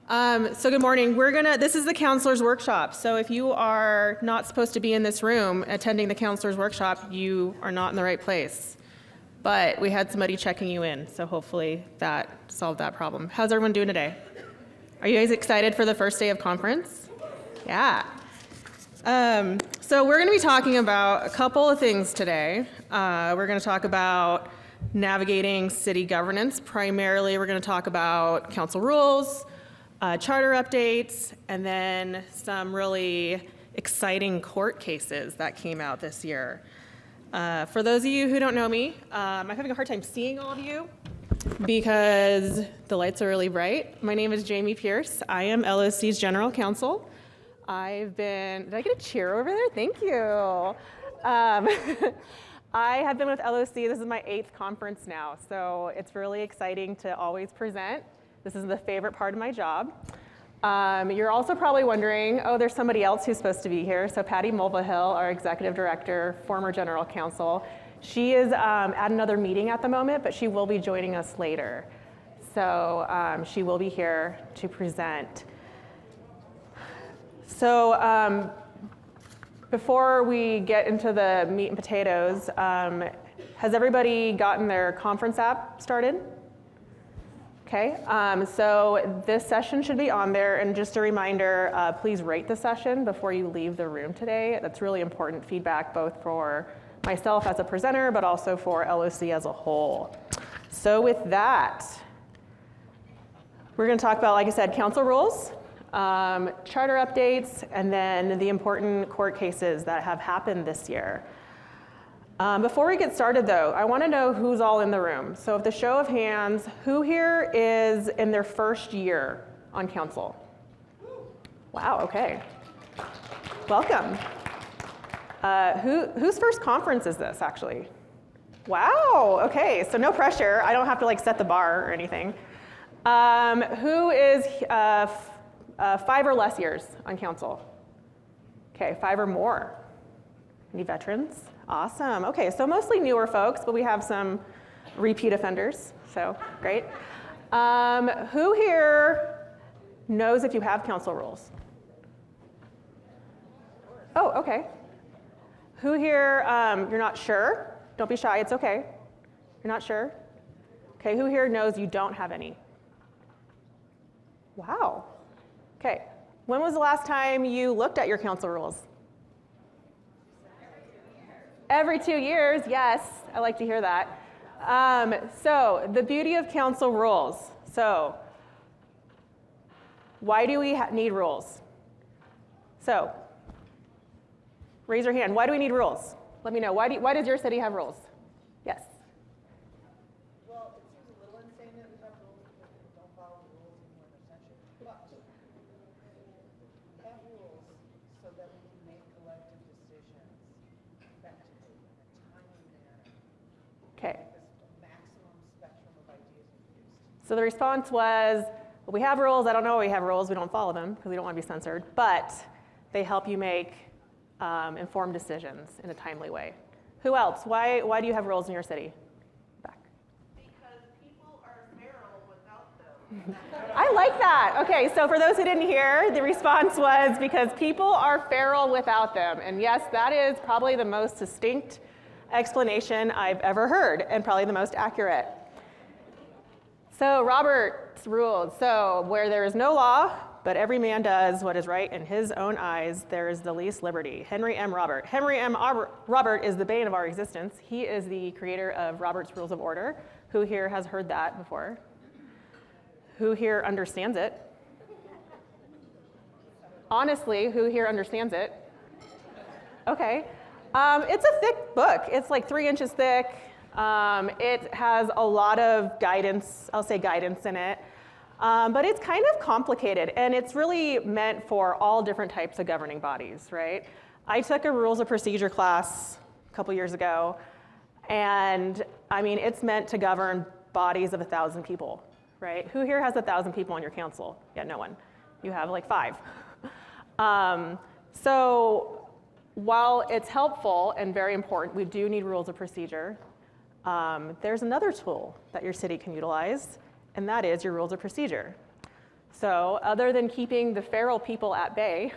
So good morning. This is the Councilors Workshop. So if you are not supposed to be in this room attending the Councilors Workshop, you are not in the right place. But we had somebody checking you in, so hopefully that solved that problem. How's everyone doing today? Are you guys excited for the first day of conference? Yeah. So we're going to be talking about a couple of things today. We're going to talk about navigating city governance. Primarily, we're going to talk about council rules, charter updates, and then some really exciting court cases that came out this year. For those of you who don't know me, I'm having a hard time seeing all of you because the lights are really bright. My name is Jamie Pierce. I am LOC's General Counsel. Did I get a cheer over there? Thank you. I have been with LOC, this is my 8th conference now, so it's really exciting to always present. This is the favorite part of my job. You're also probably wondering, oh, there's somebody else who's supposed to be here. So Patty Mulvihill, our Executive Director, former General Counsel, she is at another meeting at the moment, but she will be joining us later. So she will be here to present. So before we get into the meat and potatoes, has everybody gotten their conference app started? Okay, so this session should be on there, and just a reminder, please rate the session before you leave the room today. That's really important feedback, both for myself as a presenter, but also for LOC as a whole. So with that, we're going to talk about, like I said, council rules, charter updates, and then the important court cases that have happened this year. Before we get started though, I want to know who's all in the room. So with the show of hands, who here is in their first year on council? Wow, okay. Welcome. Whose first conference is this actually? Wow, okay, so no pressure. I don't have to like set the bar or anything. Who is 5 or less years on council? Okay, 5 or more. Any veterans? Awesome. Okay, so mostly newer folks, but we have some repeat offenders, so great. Who here knows if you have council rules? Oh, okay. Who here, you're not sure? Don't be shy, it's okay. You're not sure? Okay, who here knows you don't have any? Wow. Okay, when was the last time you looked at your council rules? Every 2 years, yes, I like to hear that. So the beauty of council rules. So why do we need rules? So raise your hand. Why do we need rules? Let me know. Why does your city have rules? Yes. Well, it seems a little insane that we have rules because we don't follow the rules anymore in the century. But we have rules so that we can make collective decisions effectively in a timely manner. Okay. The maximum spectrum of ideas produced. So the response was, well, we have rules. I don't know why we have rules. We don't follow them because we don't want to be censored. But they help you make informed decisions in a timely way. Who else? Why do you have rules in your city? Back. Because people are feral without them. I like that. Okay, so for those who didn't hear, the response was because people are feral without them. And yes, that is probably the most succinct explanation I've ever heard, and probably the most accurate. So Robert's rules. So where there is no law, but every man does what is right in his own eyes, there is the least liberty. Henry M. Robert. Henry M. Robert is the bane of our existence. He is the creator of Robert's Rules of Order. Who here has heard that before? Who here understands it? Honestly, who here understands it? Okay. It's a thick book. It's like 3 inches thick. It has a lot of guidance, I'll say guidance in it. But it's kind of complicated, and it's really meant for all different types of governing bodies, right? I took a rules of procedure class a couple years ago, and I mean, it's meant to govern bodies of 1,000 people, right? Who here has 1,000 people on your council? Yeah, no one. You have like 5. So while it's helpful and very important, we do need rules of procedure. There's another tool that your city can utilize, and that is your rules of procedure. So other than keeping the feral people at bay,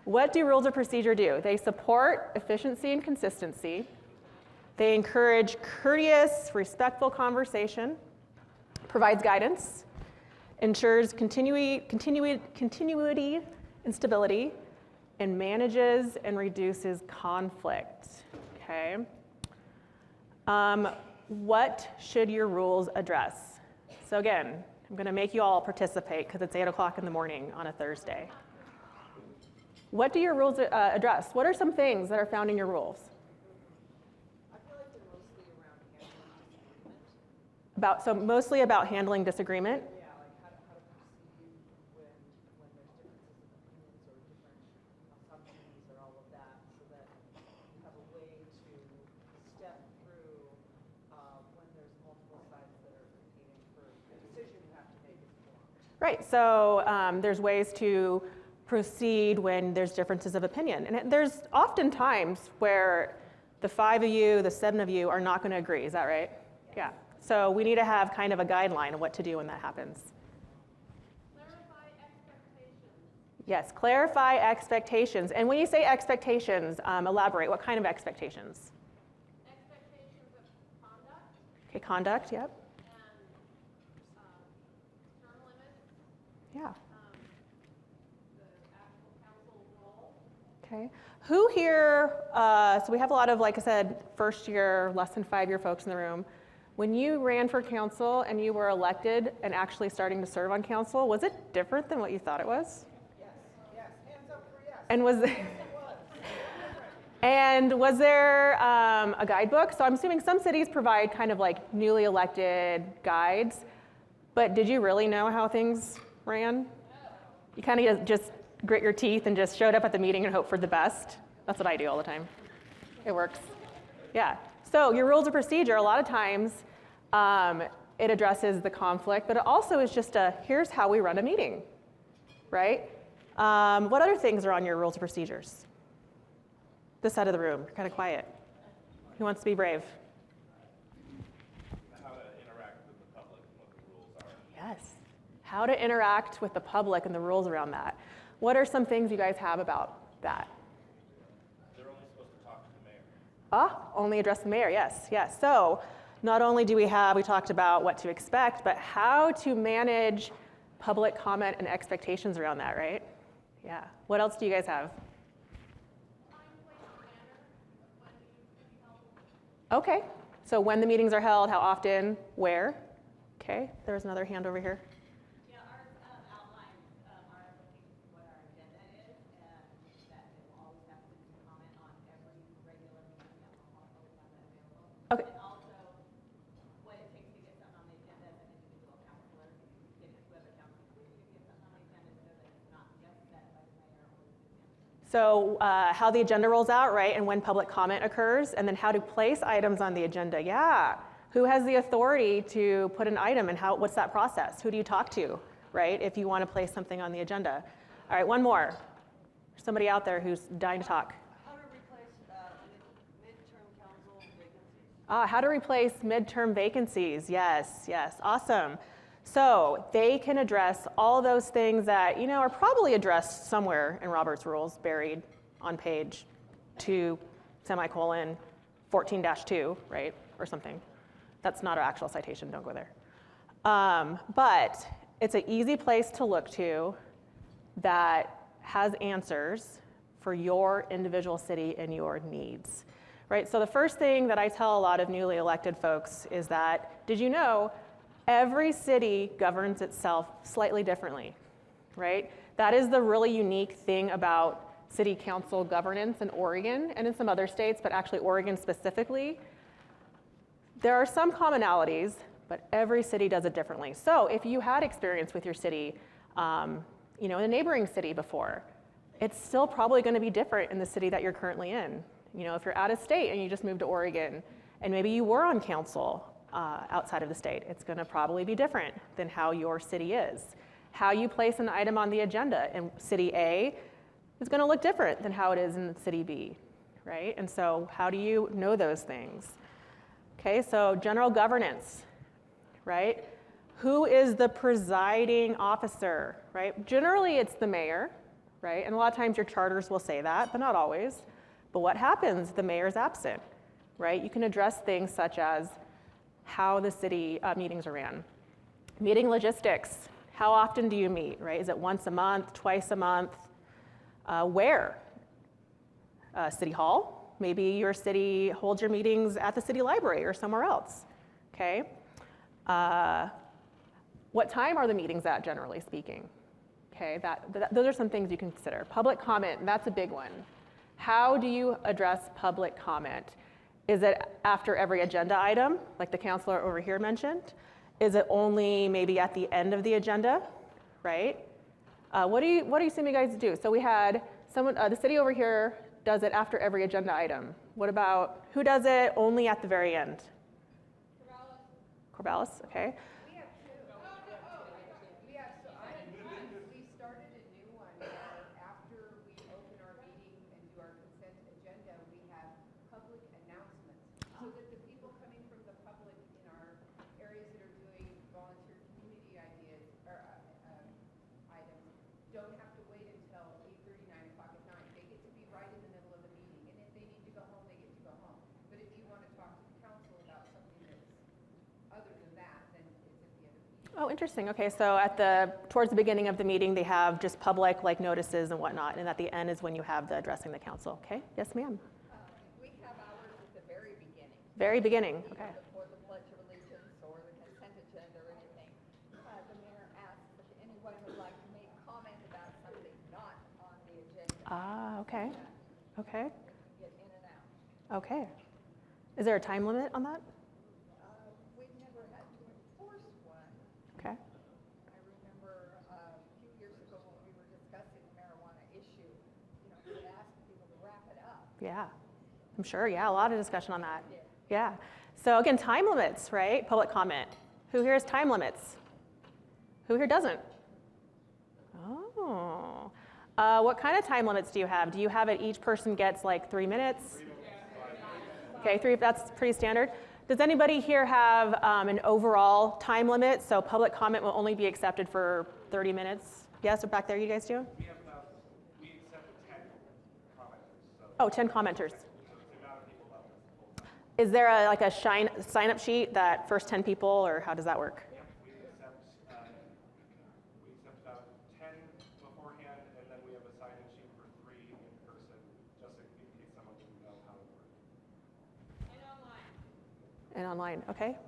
what do rules of procedure do? They support efficiency and consistency. They encourage courteous, respectful conversation, provides guidance, ensures continuity and stability, and manages and reduces conflict, okay? What should your rules address? So again, I'm gonna make you all participate because it's 8 o'clock in the morning on a Thursday. What do your rules address? What are some things that are found in your rules? I feel like they're mostly around handling disagreement. So mostly about handling disagreement? Yeah, like how to proceed when there's differences of opinions or different assumptions or all of that, so that you have a way to step through when there's multiple sides that are competing for the decision you have to make as a board. Right, so there's ways to proceed when there's differences of opinion. And there's often times where the 5 of you, the 7 of you are not going to agree. Is that right? Yeah. So we need to have kind of a guideline of what to do when that happens. Clarify expectations. Yes, clarify expectations. And when you say expectations, elaborate. What kind of expectations? Expectations of conduct Okay, conduct, yep. and term limits, Yeah. the actual council role. Okay. Who here, so we have a lot of, like I said, first year, less than 5-year folks in the room. When you ran for council and you were elected and actually starting to serve on council, was it different than what you thought it was? Yes, hands up for yes. And was It was. and was there a guidebook? So I'm assuming some cities provide kind of like newly elected guides, but did you really know how things ran? You kind of just grit your teeth and just showed up at the meeting and hope for the best. That's what I do all the time. It works. Yeah. So your rules of procedure, a lot of times, it addresses the conflict, but it also is just here's how we run a meeting, right? What other things are on your rules of procedures? This side of the room, you're kind of quiet. Who wants to be brave? How to interact with the public and what the rules are. Yes. How to interact with the public and the rules around that. What are some things you guys have about that? They're only supposed to talk to the mayor. Only address the mayor, yes. So not only do we talked about what to expect, but how to manage public comment and expectations around that, right? Yeah. What else do you guys have? Okay. So when the meetings are held, how often, where? Okay. There was another hand over here. Yeah, ours outlines our expectations of what our agenda is, and that it will always have citizen comment on every regular meeting that we'll always have that available. Okay. And also, what it takes to get something on the agenda as an individual counselor, get it with a council, to get something on the agenda so that it's not just set by the mayor or the city council. So how the agenda rolls out, right, and when public comment occurs, and then how to place items on the agenda. Yeah. Who has the authority to put an item and what's that process? Who do you talk to, right, if you want to place something on the agenda? All right, one more. There's somebody out there who's dying to talk. How to replace midterm council vacancies. How to replace midterm vacancies. Yes, awesome. So they can address all those things that, are probably addressed somewhere in Robert's rules, buried on page 2, semicolon, 14-2, right, or something. That's not our actual citation, don't go there. But it's an easy place to look to that has answers for your individual city and your needs, right? So the first thing that I tell a lot of newly elected folks is that, did you know every city governs itself slightly differently, right? That is the really unique thing about city council governance in Oregon and in some other states, but actually Oregon specifically. There are some commonalities, but every city does it differently. So if you had experience with your city, in a neighboring city before, it's still probably going to be different in the city that you're currently in. If you're out of state and you just moved to Oregon, and maybe you were on council outside of the state, it's going to probably be different than how your city is. How you place an item on the agenda in city A is going to look different than how it is in city B, right? And so how do you know those things? Okay, so general governance, right? Who is the presiding officer, right? Generally, it's the mayor, right? And a lot of times your charters will say that, but not always. But what happens? The mayor's absent, right? You can address things such as how the city meetings are ran. Meeting logistics. How often do you meet, right? Is it once a month, twice a month? Where? City Hall. Maybe your city holds your meetings at the city library or somewhere else, okay? What time are the meetings at, generally speaking? Okay, those are some things you can consider. Public comment, that's a big one. How do you address public comment? Is it after every agenda item, like the counselor over here mentioned? Is it only maybe at the end of the agenda, right? What do you see me guys do? So we had someone, the city over here does it after every agenda item. What about, who does it only at the very end? Corvallis, okay. We have two. We started a new one where after we open our meeting and do our consent agenda, we have public announcements. So that the people coming from the public in our areas that are doing volunteer community ideas or items don't have to wait until 8:30, 9 o'clock at night. They get to be right in the middle of the meeting. And if they need to go home, they get to go home. But if you want to talk to the council about something that's other than that, then it's at the end of the meeting. Oh, interesting. Okay, so towards the beginning of the meeting, they have just public like notices and whatnot, and at the end is when you have the addressing the council. Okay, yes, ma'am. We have ours at the very beginning. Very beginning. Okay. Before the Pledge of Allegiance or the consent agenda or anything. The mayor asks if anyone would like to make comment about something not on the agenda. Ah, okay. Okay. Get in and out. Okay. Is there a time limit on that? We've never had to enforce one. Okay. I remember a few years ago when we were discussing the marijuana issue, we would ask people to wrap it up. Yeah. I'm sure. Yeah, a lot of discussion on that. Yeah. So again, time limits, right? Public comment. Who here has time limits? Who here doesn't? Oh. What kind of time limits do you have? Do you have it each person gets like 3 minutes? Okay, that's pretty standard. Does anybody here have an overall time limit? So public comment will only be accepted for 30 minutes? Yes, or back there you guys do? We accept 10 commenters, so Oh, 10 commenters. it's the amount of people left. Is there like a sign-up sheet that first 10 people, or how does that work? We accept about 10 beforehand, and then we have a sign-in sheet for 3 in person, just in case someone didn't know how it worked. And online, okay?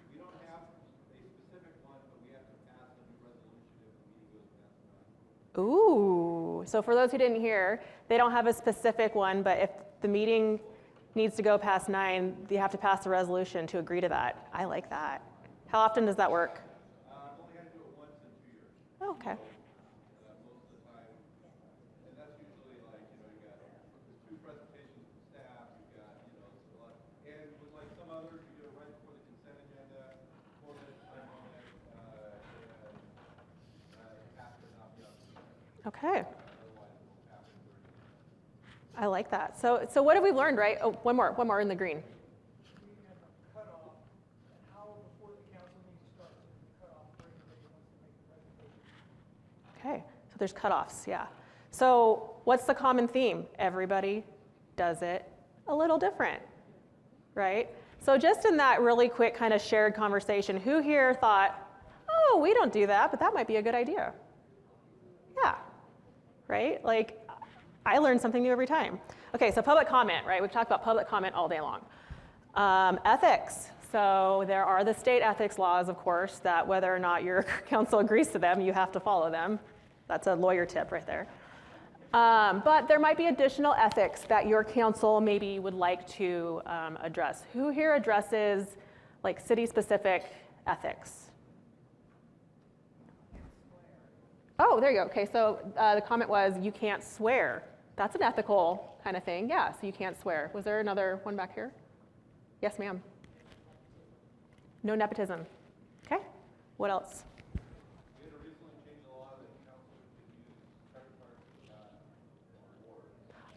We don't have a specific one, but we have to pass a new resolution if the meeting goes past 9. Ooh, so for those who didn't hear, they don't have a specific one, but if the meeting needs to go past 9, you have to pass a resolution to agree to that. I like that. How often does that work? I've only had to do it once in 2 years. Oh, okay. Most of the time, and that's usually like, you got 2 presentations from staff, you've got, it's a lot. And with like some others, you do it right before the consent agenda, 4 minutes time limit, and pass it not be on. Okay. Otherwise, it won't happen in 30 minutes. I like that. So what have we learned, right? Oh, one more in the green. We have a cutoff and how before the council meeting starts, there's a cutoff for anybody who wants to make a presentation. Okay, so there's cutoffs, yeah. So what's the common theme? Everybody does it a little different, right? So just in that really quick kind of shared conversation, who here thought, oh, we don't do that, but that might be a good idea? Yeah, right? Like, I learn something new every time. Okay, so public comment, right? We've talked about public comment all day long. Ethics. So there are the state ethics laws, of course, that whether or not your council agrees to them, you have to follow them. That's a lawyer tip right there. But there might be additional ethics that your council maybe would like to address. Who here addresses like city-specific ethics? Oh, there you go. Okay, so the comment was you can't swear. That's an ethical kind of thing. Yeah, so you can't swear. Was there another one back here? Yes, ma'am. No nepotism. Okay, what else? We had to recently change the law that council could use credit cards for rewards.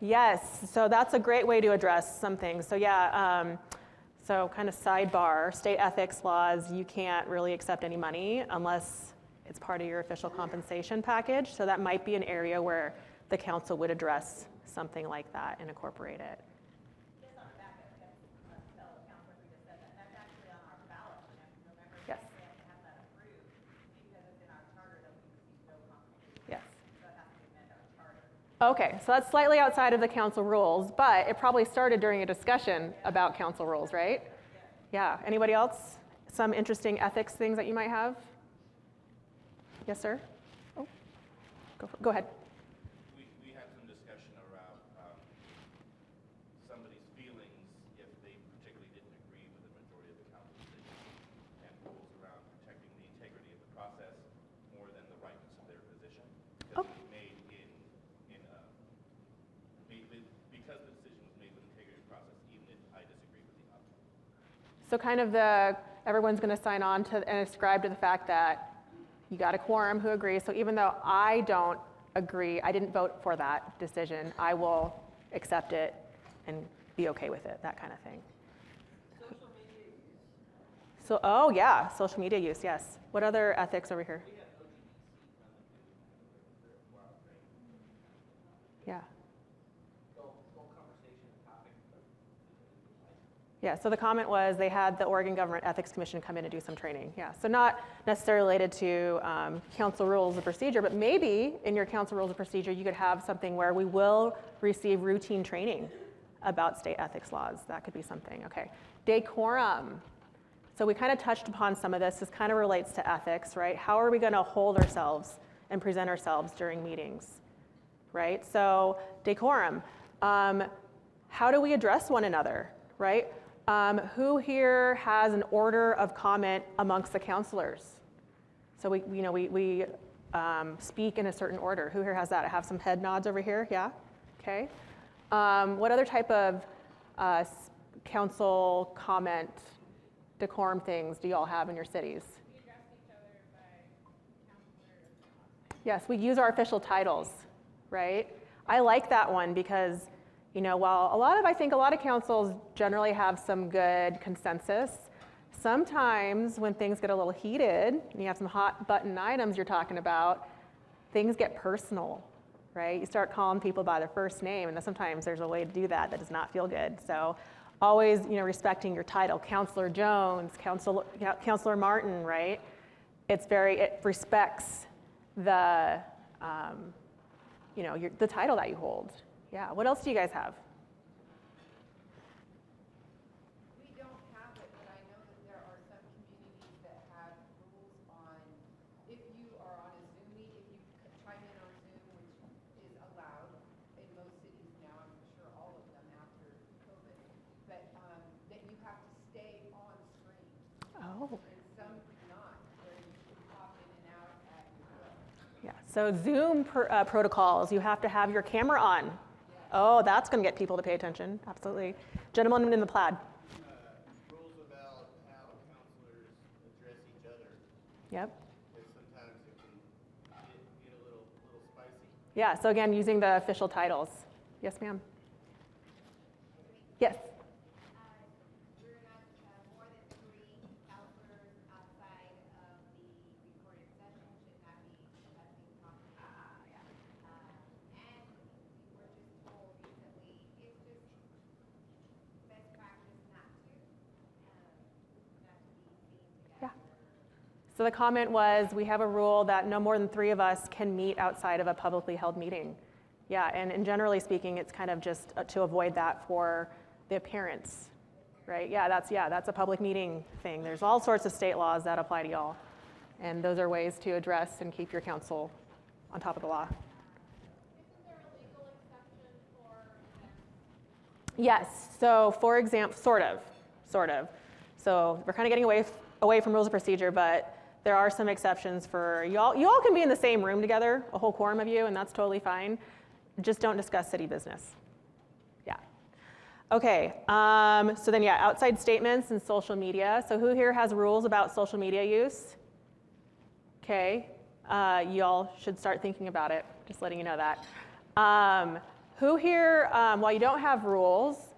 Yes, so that's a great way to address some things. So yeah, So kind of sidebar, state ethics laws, you can't really accept any money unless it's part of your official compensation package. So that might be an area where the council would address something like that and incorporate it. Just on the back of it, fellow counselors, we just said that, that's actually on our ballot for next November. Yes. We have to have that approved because it's in our charter that we receive no compensation. Yes. So it has to amend our charter. Okay, so that's slightly outside of the council rules, but it probably started during a discussion about council rules, right? Yeah, anybody else? Some interesting ethics things that you might have? Yes, sir? Oh, go ahead. We had some discussion around somebody's feelings if they particularly didn't agree with the majority of the council decision, and rules around protecting the integrity of the process more than the rightness of their position. Because it was made because the decision was made with integrity of process, even if I disagree with the outcome. So kind of everyone's going to sign on to and ascribe to the fact that you got a quorum who agrees. So even though I don't agree, I didn't vote for that decision, I will accept it and be okay with it, that kind of thing. Social media use. So, oh yeah, social media use, yes. What other ethics over here? Yeah. Yeah, so the comment was they had the Oregon Government Ethics Commission come in and do some training. Yeah, so not necessarily related to council rules of procedure, but maybe in your council rules of procedure, you could have something where we will receive routine training about state ethics laws. That could be something, okay. Decorum. So we kind of touched upon some of this. This kind of relates to ethics, right? How are we gonna hold ourselves and present ourselves during meetings, right? So decorum. How do we address one another, right? Who here has an order of comment amongst the councilors? So we speak in a certain order. Who here has that? I have some head nods over here. Yeah. Okay. What other type of council comment decorum things do you all have in your cities? We address each other by counselor. Yes, we use our official titles, right? I like that one because, while I think a lot of councils generally have some good consensus, sometimes when things get a little heated and you have some hot button items you're talking about, things get personal, right? You start calling people by their first name, and then sometimes there's a way to do that does not feel good. So always, respecting your title, Councilor Jones, Councilor Martin, right? It respects the, the title that you hold. Yeah, what else do you guys have? We don't have it, but I know that there are some communities that have rules on, if you are on a Zoom meet, if you chime in on Zoom, which is allowed in most cities now, I'm sure all of them after COVID, but that you have to stay on screen. Oh. And some do not, where you can pop in and out at your will. Yeah, so Zoom protocols, you have to have your camera on. Oh, that's going to get people to pay attention. Absolutely. Gentleman in the plaid. Rules about how counselors address each other. Yep. Because sometimes it can get a little spicy. Yeah, so again, using the official titles. Yes, ma'am. Yes. We're not more than 3 counselors outside of the recorded session should not be conducting conversations. And we were just told recently, it's just best practice not to be seen Yeah. together. So the comment was, we have a rule that no more than 3 of us can meet outside of a publicly held meeting. Yeah, and generally speaking, it's kind of just to avoid that for the appearance, right? Yeah, that's a public meeting thing. There's all sorts of state laws that apply to y'all. And those are ways to address and keep your council on top of the law. Isn't there a legal exception for events? Yes, so for example, sort of. So we're kind of getting away from rules of procedure, but there are some exceptions for y'all. You all can be in the same room together, a whole quorum of you, and that's totally fine. Just don't discuss city business. Yeah. Okay, so then outside statements and social media. So who here has rules about social media use? Okay, y'all should start thinking about it, just letting you know that. Who here, while you don't have rules,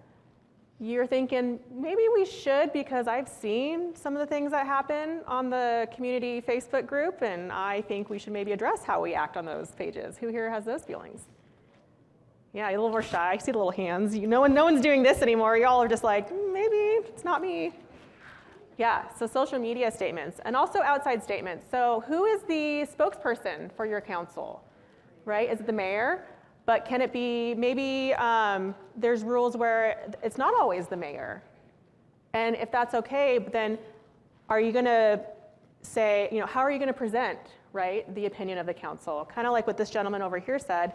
you're thinking, maybe we should because I've seen some of the things that happen on the community Facebook group, and I think we should maybe address how we act on those pages. Who here has those feelings? Yeah, you're a little more shy. I see the little hands. No one's doing this anymore. Y'all are just like, maybe it's not me. Yeah, so social media statements and also outside statements. So who is the spokesperson for your council, right? Is it the mayor? But can it be, maybe there's rules where it's not always the mayor. And if that's okay, then are you gonna say, how are you gonna present, right, the opinion of the council? Kind of like what this gentleman over here said.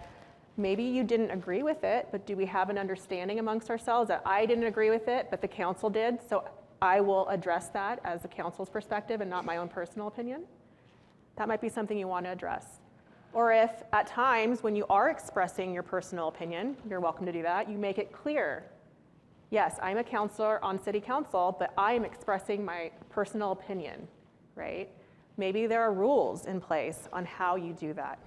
Maybe you didn't agree with it, but do we have an understanding amongst ourselves that I didn't agree with it, but the council did, so I will address that as the council's perspective and not my own personal opinion? That might be something you want to address. Or if at times when you are expressing your personal opinion, you're welcome to do that, you make it clear. Yes, I'm a counselor on city council, but I am expressing my personal opinion, right? Maybe there are rules in place on how you do that.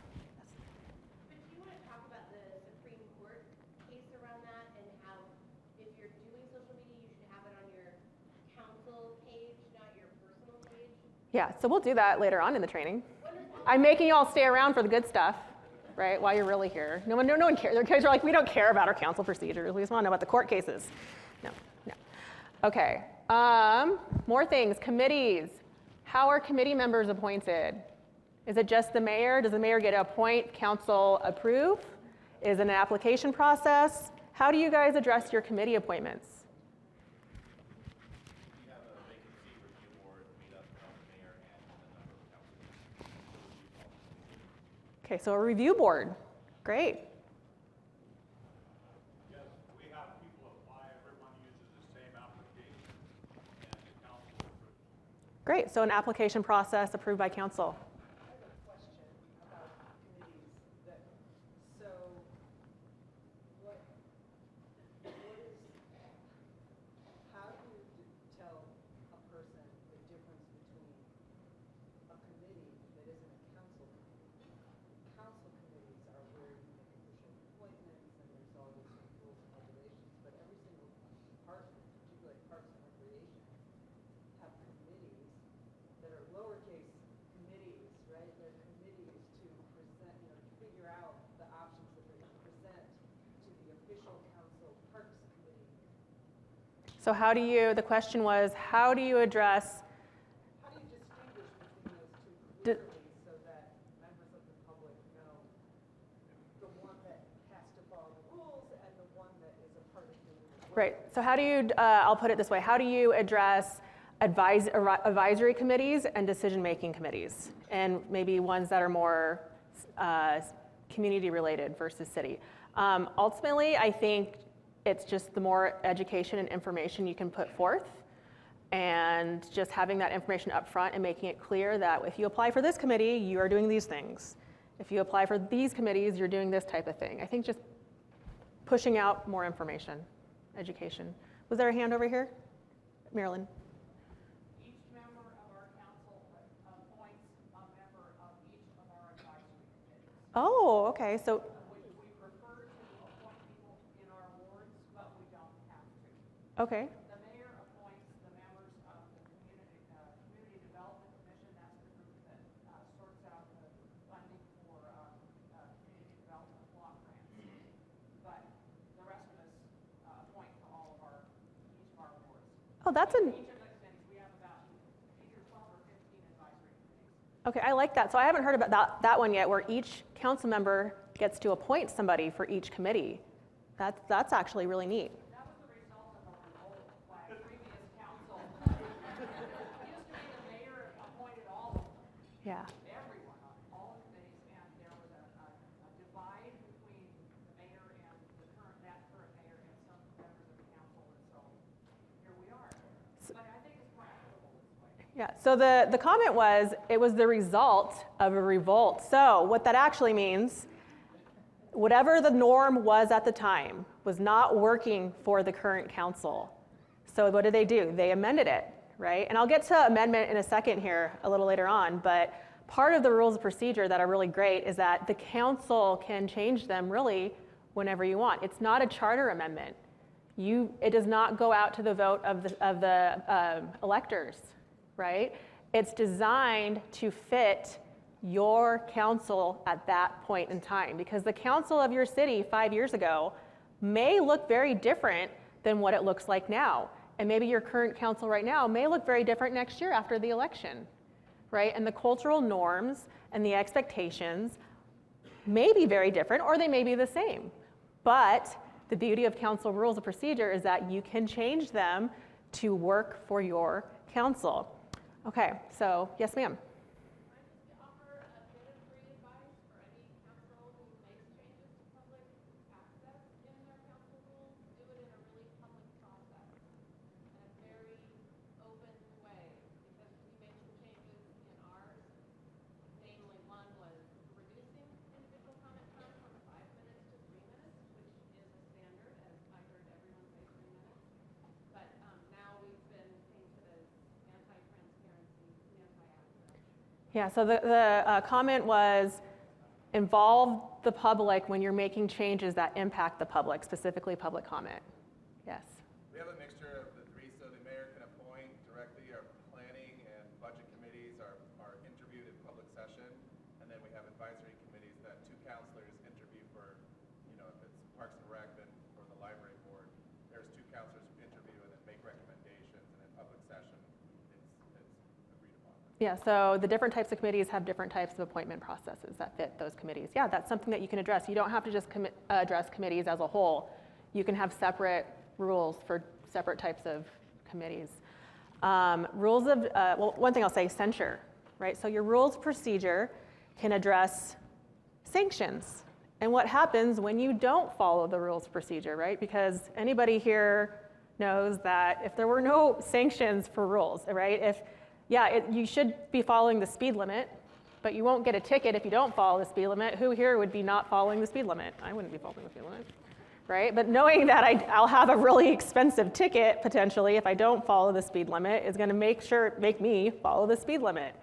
But do you want to talk about the Supreme Court case around that and how if you're doing social media, you should have it on your council page, not your personal page? Yeah, so we'll do that later on in the training. I'm making you all stay around for the good stuff, right, while you're really here. No one cares. The kids are like, we don't care about our council procedures. We just want to know about the court cases. No. Okay, more things, committees. How are committee members appointed? Is it just the mayor? Does the mayor get to appoint, council approve? Is it an application process? How do you guys address your committee appointments? We have a vacancy review board made up of the mayor and a number of councilors. Okay, so a review board. Great. Yes, we have people apply, everyone uses the same application, and the council approves. Great, so an application process approved by council. I have a question about committees that, so what is, how do you tell a person the difference between a committee that isn't a council committee? Council committees are where you make official appointments and there's all these rules and regulations, but every single department, particularly Parks and Recreation, have committees that are lowercase committees, right? They're committees to present, to figure out the options that they're going to present to the official council Parks Committee. So the question was, how do you address, How do you distinguish between those two clearly so that members of the public know the one that has to follow the rules and the one that is a part of doing the work? right, so how do you, I'll put it this way, how do you address advisory committees and decision-making committees, and maybe ones that are more community-related versus city? Ultimately, I think it's just the more education and information you can put forth, and just having that information up front and making it clear that if you apply for this committee, you are doing these things. If you apply for these committees, you're doing this type of thing. I think just pushing out more information, education. Was there a hand over here? Marilyn? Each member of our council appoints a member of each of our advisory committees. Oh, okay, so, We prefer to appoint people in our wards, but we don't have to. okay. The mayor appoints the members of the Community Development Commission. That's the group that sorts out the funding for community development block grants. But the rest of us appoint to each of our wards. Oh, that's an, Each of the committees, we have about either 12 or 15 advisory committees. okay, I like that. So I haven't heard about that one yet, where each council member gets to appoint somebody for each committee. That's actually really neat. That was the result of a revolt by a previous council. It used to be the mayor appointed all of them, Yeah. everyone on all the committees, and there was a divide between the mayor and that current mayor and some members of the council, and so here we are. But I think it's more equitable this way. Yeah, so the comment was, it was the result of a revolt. So what that actually means, whatever the norm was at the time was not working for the current council. So what did they do? They amended it, right? And I'll get to amendment in a second here, a little later on, but part of the rules of procedure that are really great is that the council can change them really whenever you want. It's not a charter amendment. It does not go out to the vote of the electors, right? It's designed to fit your council at that point in time, because the council of your city 5 years ago may look very different than what it looks like now. And maybe your current council right now may look very different next year after the election, right? And the cultural norms and the expectations may be very different, or they may be the same. But the beauty of council rules of procedure is that you can change them to work for your council. Okay, so yes, ma'am. Offer a bit of free advice for any council who makes changes to public access in their council rules. Do it in a really public process, in a very open way, because we made some changes in ours. Namely, one was reducing individual comment time from 5 minutes to 3 minutes, which is a standard, as I heard everyone say 3 minutes. But now we've been painted as anti-transparency, anti-access. Yeah, so the comment was involve the public when you're making changes that impact the public, specifically public comment. Yes. We have a mixture of the three, so the mayor can appoint directly. Our planning and budget committees are interviewed in public session, and then we have advisory committees that two councilors interview for, if it's Parks and Rec, then for the library board, there's two councilors who interview and then make recommendations, and in public session, it's agreed upon. Yeah, so the different types of committees have different types of appointment processes that fit those committees. Yeah, that's something that you can address. You don't have to just address committees as a whole. You can have separate rules for separate types of committees. Rules of, well, one thing I'll say, censure, right? So your rules of procedure can address sanctions and what happens when you don't follow the rules of procedure, right? Because anybody here knows that if there were no sanctions for rules, right? You should be following the speed limit, but you won't get a ticket if you don't follow the speed limit. Who here would be not following the speed limit? I wouldn't be following the speed limit, right? But knowing that I'll have a really expensive ticket potentially if I don't follow the speed limit is going to make me follow the speed limit,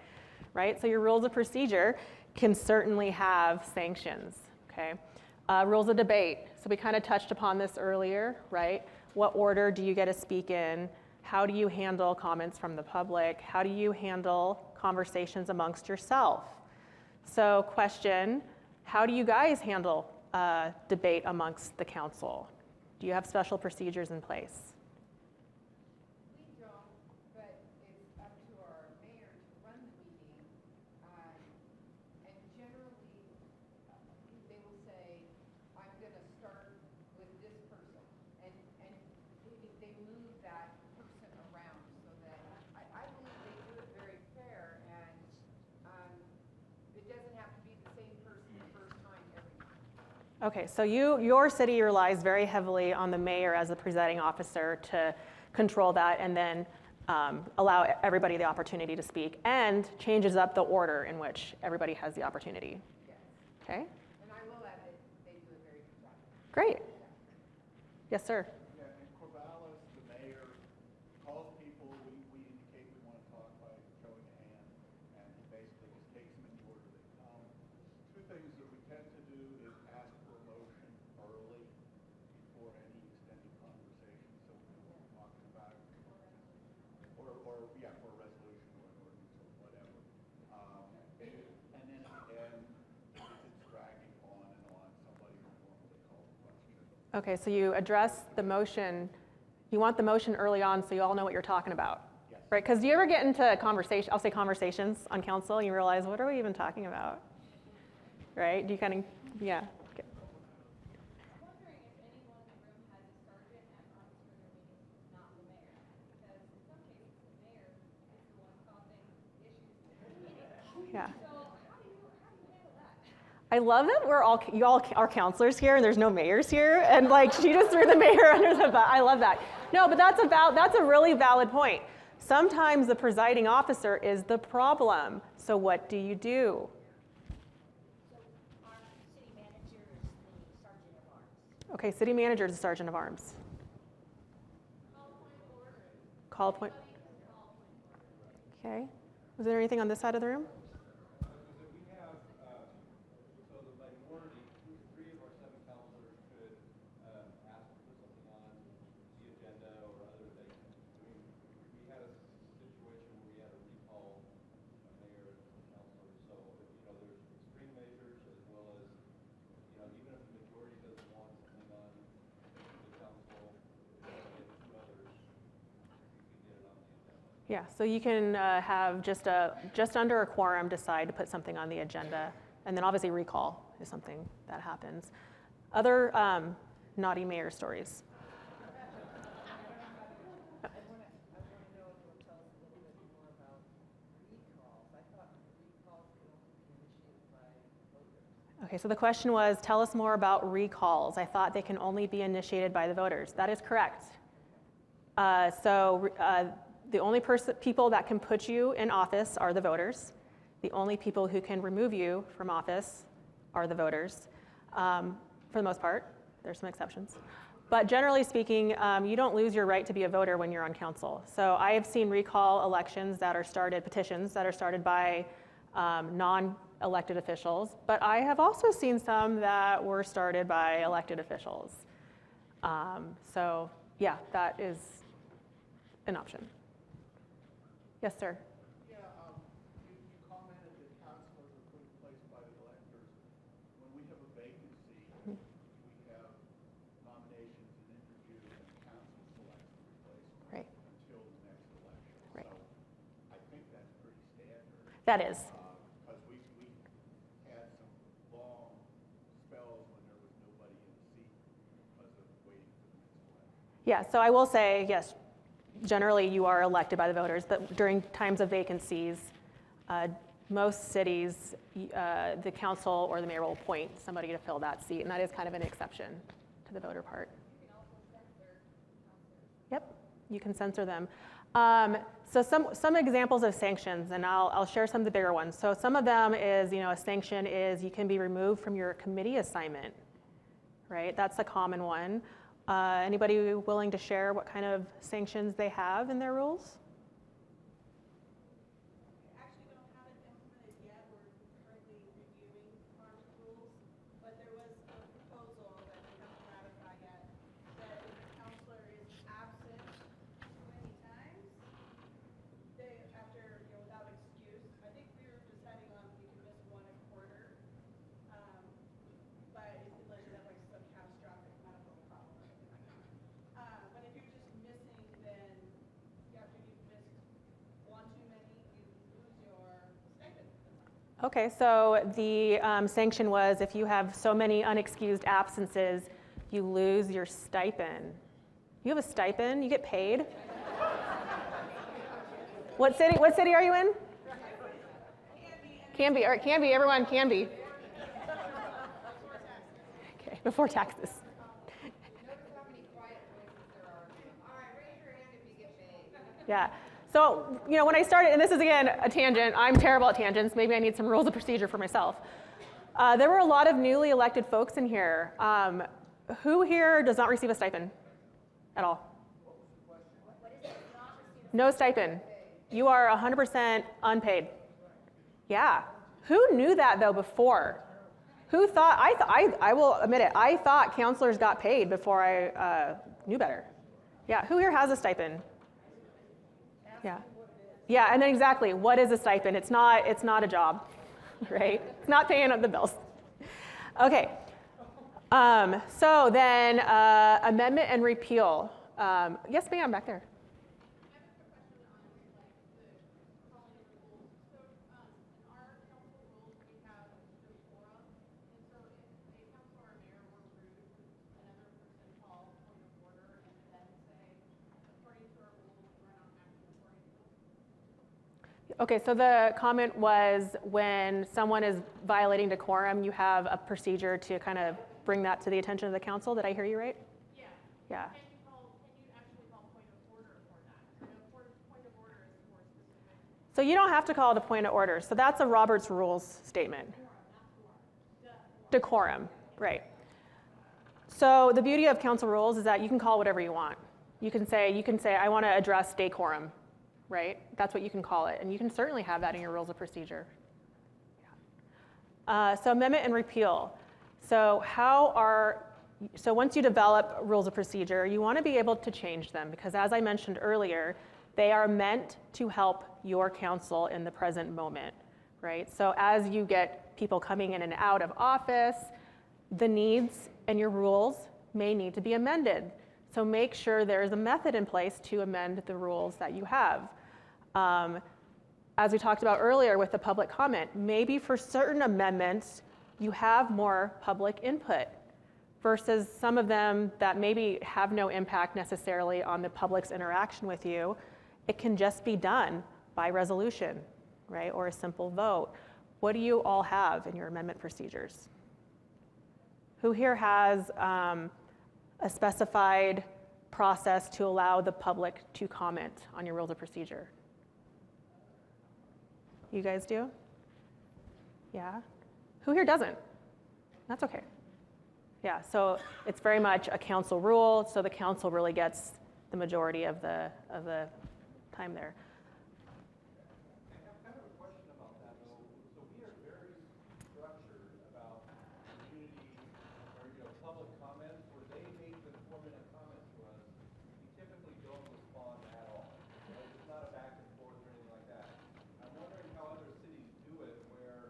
right? So your rules of procedure can certainly have sanctions, okay? Rules of debate. So we kind of touched upon this earlier, right? What order do you get to speak in? How do you handle comments from the public? How do you handle conversations amongst yourself? So question, how do you guys handle debate amongst the council? Do you have special procedures in place? We don't, but it's up to our mayor to run the meeting. And generally, they will say, I'm gonna start with this person. And they move that person around so that, I believe they do it very fair, and it doesn't have to be the same person the first time every time. Okay, so your city relies very heavily on the mayor as the presiding officer to control that and then allow everybody the opportunity to speak and changes up the order in which everybody has the opportunity. Yes. Okay, And I will add that they do a very good job. great. Yes, sir. Yeah, in Corvallis, the mayor calls people, we indicate we want to talk by showing a hand, and he basically just takes them in the order they come. Two things that we tend to do is ask for a motion early before any extended conversation, so we know what we're talking about. For a resolution or an ordinance or whatever. And then at the end, if it's dragging on and on, somebody will normally call the question. Okay, so you address the motion, you want the motion early on so you all know what you're talking about. Yes. Right, because do you ever get into conversations on council and you realize, what are we even talking about? Right, do you kind of, yeah. Okay. I'm wondering if anyone in the room has a sergeant at arms for their meetings, not the mayor. Because in some cases, the mayor is the one causing issues in the meeting. Yeah. So how do you handle that? I love that you all are counselors here and there's no mayors here, and like she just threw the mayor under the bus. I love that. No, but that's a really valid point. Sometimes the presiding officer is the problem. So what do you do? Our city manager is the sergeant of arms. Okay, city manager is the sergeant of arms. Call point. Okay. Was there anything on this side of the room? We have, so the minority, 3 of our 7 councilors could ask to put something on Yeah, so you can have just under a quorum decide to put something on the agenda, and then obviously recall is something that happens. Other naughty mayor stories. I want to know if you'll tell us a little bit more about recalls. I thought recalls could only be initiated by voters. Okay, so the question was, tell us more about recalls. I thought they can only be initiated by the voters. That is correct. The only people that can put you in office are the voters. The only people who can remove you from office are the voters, for the most part. There's some exceptions. But generally speaking, you don't lose your right to be a voter when you're on council. So I have seen recall elections that are started, petitions that are started by non-elected officials, but I have also seen some that were started by elected officials. So yeah, that is an option. Yes, sir. Yeah, you commented that councilors are put in place by the electors. When we have a vacancy, we have nominations and interviews, and the council selects the replacement Right. until the next election. Right. So I think that's pretty standard. That is. Because we had some long spells when there was nobody in the seat because of waiting for the next election. Yeah, so I will say, yes, generally you are elected by the voters, but during times of vacancies, most cities, the council or the mayor will appoint somebody to fill that seat, and that is kind of an exception to the voter part. You can also censor councilors. Yep, you can censor them. So some examples of sanctions, and I'll share some of the bigger ones. So some of them is, a sanction is you can be removed from your committee assignment, right? That's a common one. Anybody willing to share what kind of sanctions they have in their rules? We actually don't have it implemented yet. We're currently reviewing our rules, but there was a proposal that we haven't ratified yet, that if a counselor is absent too many times, they, after, without excuse, I think we were deciding on we could miss one a quarter, but unless you have like some catastrophic medical problem or something like that. But if you're just missing, then after you've missed one too many, you lose your stipend. Okay, so the sanction was if you have so many unexcused absences, you lose your stipend. You have a stipend? You get paid? What city are you in? Canby, all right, Canby, everyone, Canby. Okay, before taxes. Notice how many quiet voices there are. All right, raise your hand if you get paid. Yeah. So, when I started, and this is again a tangent, I'm terrible at tangents. Maybe I need some rules of procedure for myself. There were a lot of newly elected folks in here. Who here does not receive a stipend at all? No stipend. You are 100% unpaid. Yeah. Who knew that though before? Who thought? I will admit it. I thought counselors got paid before I knew better. Yeah. Who here has a stipend? Yeah. Yeah. And then exactly, what is a stipend? It's not a job, right? It's not paying up the bills. Okay. So then amendment and repeal. Yes, ma'am, back there. Okay, so the comment was when someone is violating decorum, you have a procedure to kind of bring that to the attention of the council. Did I hear you right? Yeah. Yeah. Can you actually call point of order for that? I know point of order is more specific. So you don't have to call it a point of order. So that's a Robert's Rules statement. Decorum, right. So the beauty of council rules is that you can call whatever you want. You can say, I want to address decorum, right? That's what you can call it. And you can certainly have that in your rules of procedure. Yeah. So amendment and repeal. So once you develop rules of procedure, you want to be able to change them because as I mentioned earlier, they are meant to help your council in the present moment, right? So as you get people coming in and out of office, the needs and your rules may need to be amended. So make sure there is a method in place to amend the rules that you have. As we talked about earlier with the public comment, maybe for certain amendments, you have more public input versus some of them that maybe have no impact necessarily on the public's interaction with you. It can just be done by resolution, right, or a simple vote. What do you all have in your amendment procedures? Who here has a specified process to allow the public to comment on your rules of procedure? You guys do? Yeah? Who here doesn't? That's okay. Yeah, so it's very much a council rule, so the council really gets the majority of the time there. I have kind of a question about that, though. So we are very structured about community or, public comments where they make the 4-minute comment to us. We typically don't respond at all. Right? It's not a back and forth or anything like that. I'm wondering how other cities do it where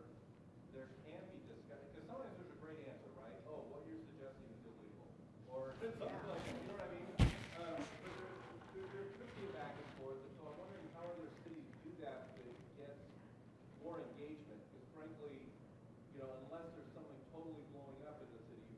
there can be discussion. Because sometimes there's a great answer, right? Oh, what you're suggesting is illegal. Or something like that. You know what I mean? But there could be a back and forth. And so I'm wondering how other cities do that to get more engagement. Because frankly, unless there's something totally blowing up in the city,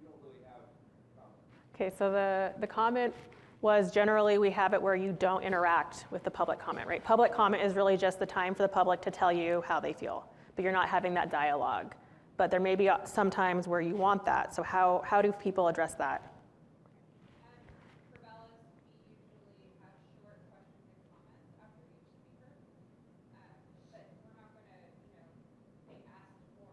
you don't really have comments. Okay, so the comment was generally we have it where you don't interact with the public comment, right? Public comment is really just the time for the public to tell you how they feel, but you're not having that dialogue. But there may be some times where you want that. So how do people address that? For ballots, we usually have short questions and comments after each speaker. But we're not going to, they asked for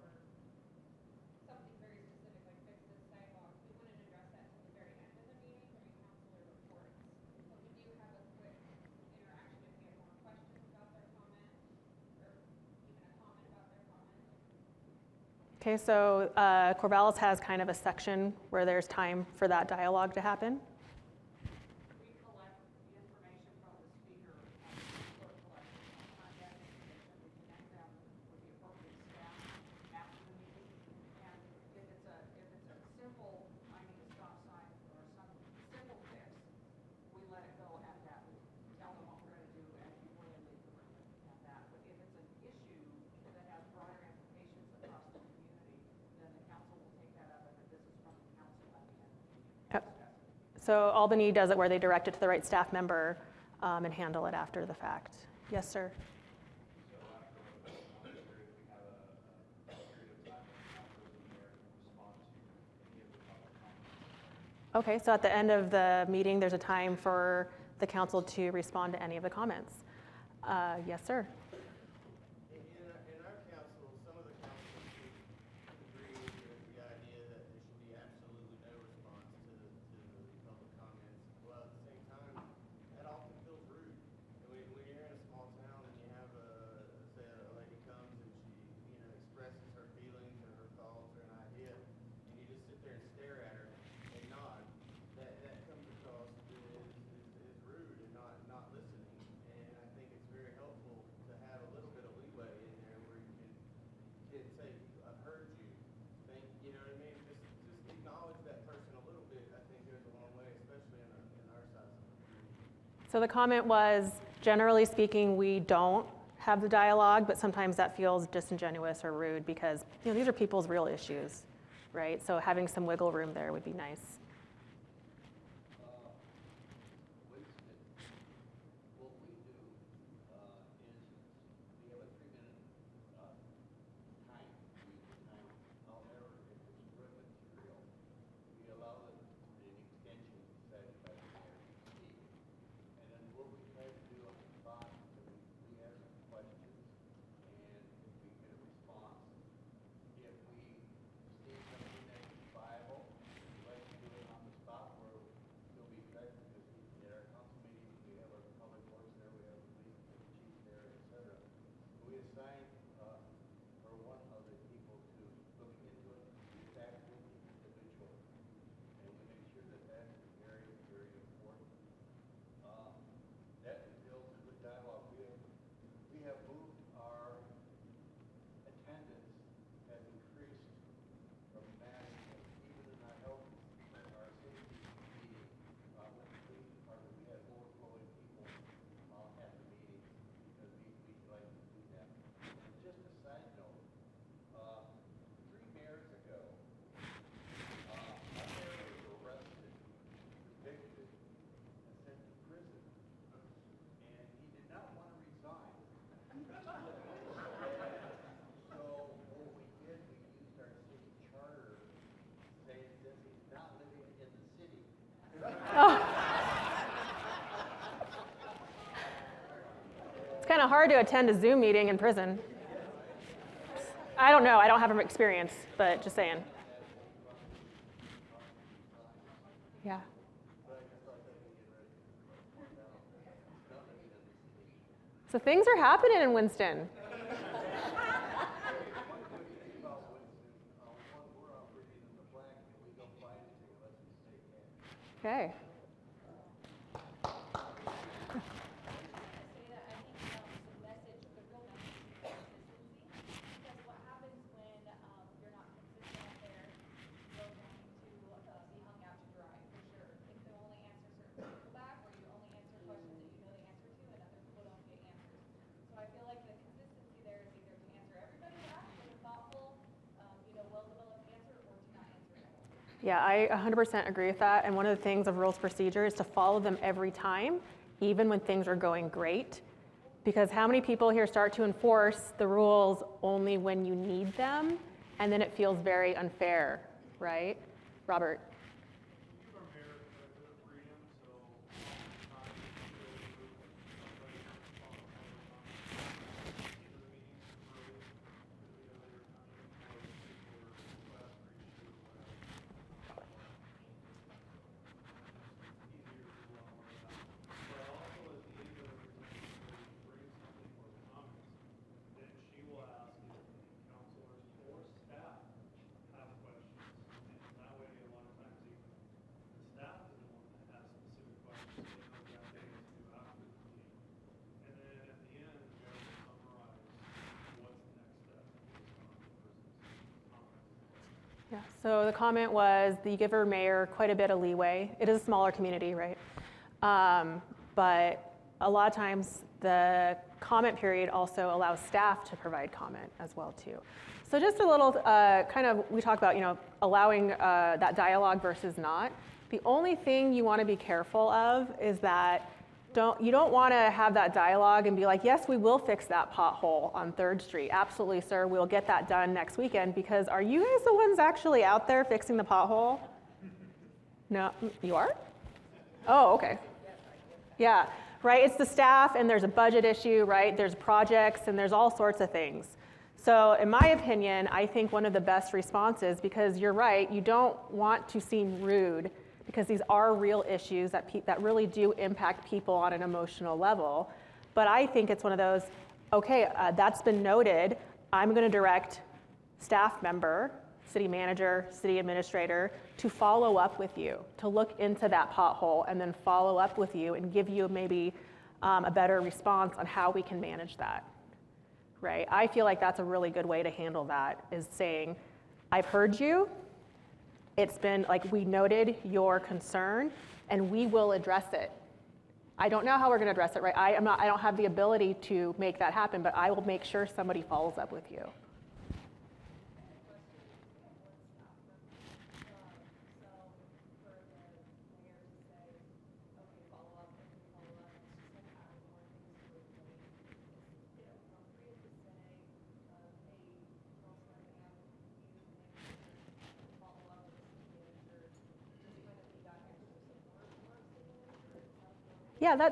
something very specific, like fix this sidewalk. We wouldn't address that till the very end of the meeting during councilor reports. But we do have a quick interaction if we have more questions about their comment, or even a comment about their comment. Okay, so Corvallis has kind of a section where there's time for that dialogue to happen. We collect the information from the speaker and clerk collects that information. We connect them with the appropriate staff after the meeting. And if it's a simple, I need a stop sign or some simple fix, we let it go at that. We tell them what we're going to do and before they leave the room at that. But if it's an issue that has broader implications across the community, then the council will take that up and this is from the council at the end. Yep. So Albany does it where they direct it to the right staff member and handle it after the fact. Yes, sir? So after a period, we have a period of time when councilors and mayor can respond to any of the public comments. Okay, so at the end of the meeting, there's a time for the council to respond to any of the comments. Yes, sir? In our council, some of the councils agree with the idea that there should be absolutely no response to the public comments. Well, at the same time, that often feels rude. And when you're in a small town and you have say a lady comes and she, expresses her feelings or her thoughts or an idea, and you just sit there and stare at her and nod, that comes across as rude and not listening. And I think it's very helpful to have a little bit of leeway in there where you can say, I've heard you. You know what I mean? Just acknowledge that person a little bit, I think goes a long way, especially in our size of the community. So the comment was, generally speaking, we don't have the dialogue, but sometimes that feels disingenuous or rude because these are people's real issues, right? So having some wiggle room there would be nice. What we do is we have a 3-minute time. However, if it's written material, we allow an extension set by the mayor to speak. And then what we try to do on the spot, we have some questions, and if we get a response, if we see something that's viable, we like to do kind of hard to attend a Zoom meeting in prison. I don't know. I don't have experience, but just saying. Yeah. So things are happening in Winston. Okay. Yeah, I 100% agree with that. And one of the things of rules procedure is to follow them every time, even when things are going great. Because how many people here start to enforce the rules only when you need them, and then it feels very unfair, right? Robert? Yeah, so the comment was that you give our mayor quite a bit of leeway. It is a smaller community, right? But a lot of times the comment period also allows staff to provide comment as well too. So just a little we talk about, allowing that dialogue versus not. The only thing you want to be careful of is that you don't want to have that dialogue and be like, yes, we will fix that pothole on 3rd Street. Absolutely, sir, we'll get that done next weekend, because are you guys the ones actually out there fixing the pothole? No, you are? Oh, okay. Yeah, right, it's the staff, and there's a budget issue, right? There's projects, and there's all sorts of things. So in my opinion, I think one of the best responses, because you're right, you don't want to seem rude, because these are real issues that really do impact people on an emotional level. But I think it's one of those, okay, that's been noted. I'm going to direct staff member, city manager, city administrator to follow up with you, to look into that pothole and then follow up with you and give you maybe a better response on how we can manage that, right? I feel like that's a really good way to handle that, is saying, I've heard you. It's been like, we noted your concern and we will address it. I don't know how we're going to address it, right? I don't have the ability to make that happen, but I will make sure somebody follows up with you.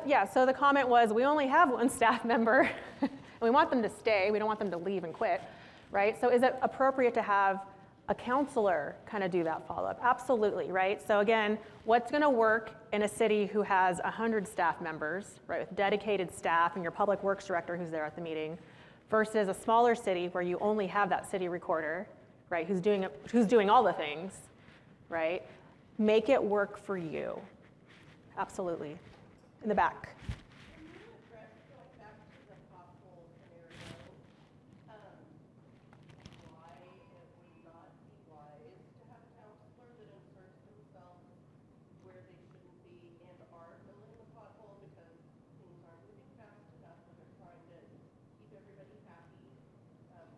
Yeah, so the comment was, we only have one staff member and we want them to stay. We don't want them to leave and quit, right? So is it appropriate to have a counselor kind of do that follow-up? Absolutely, right? So again, what's going to work in a city who has 100 staff members, right, with dedicated staff and your public works director who's there at the meeting, versus a smaller city where you only have that city recorder, right, who's doing all the things, right? Make it work for you. Absolutely. In the back. Going back to the pothole scenario, why it would not be wise to have a counselor that inserts themselves where they shouldn't be and are filling the pothole because things aren't moving fast enough when they're trying to keep everybody happy.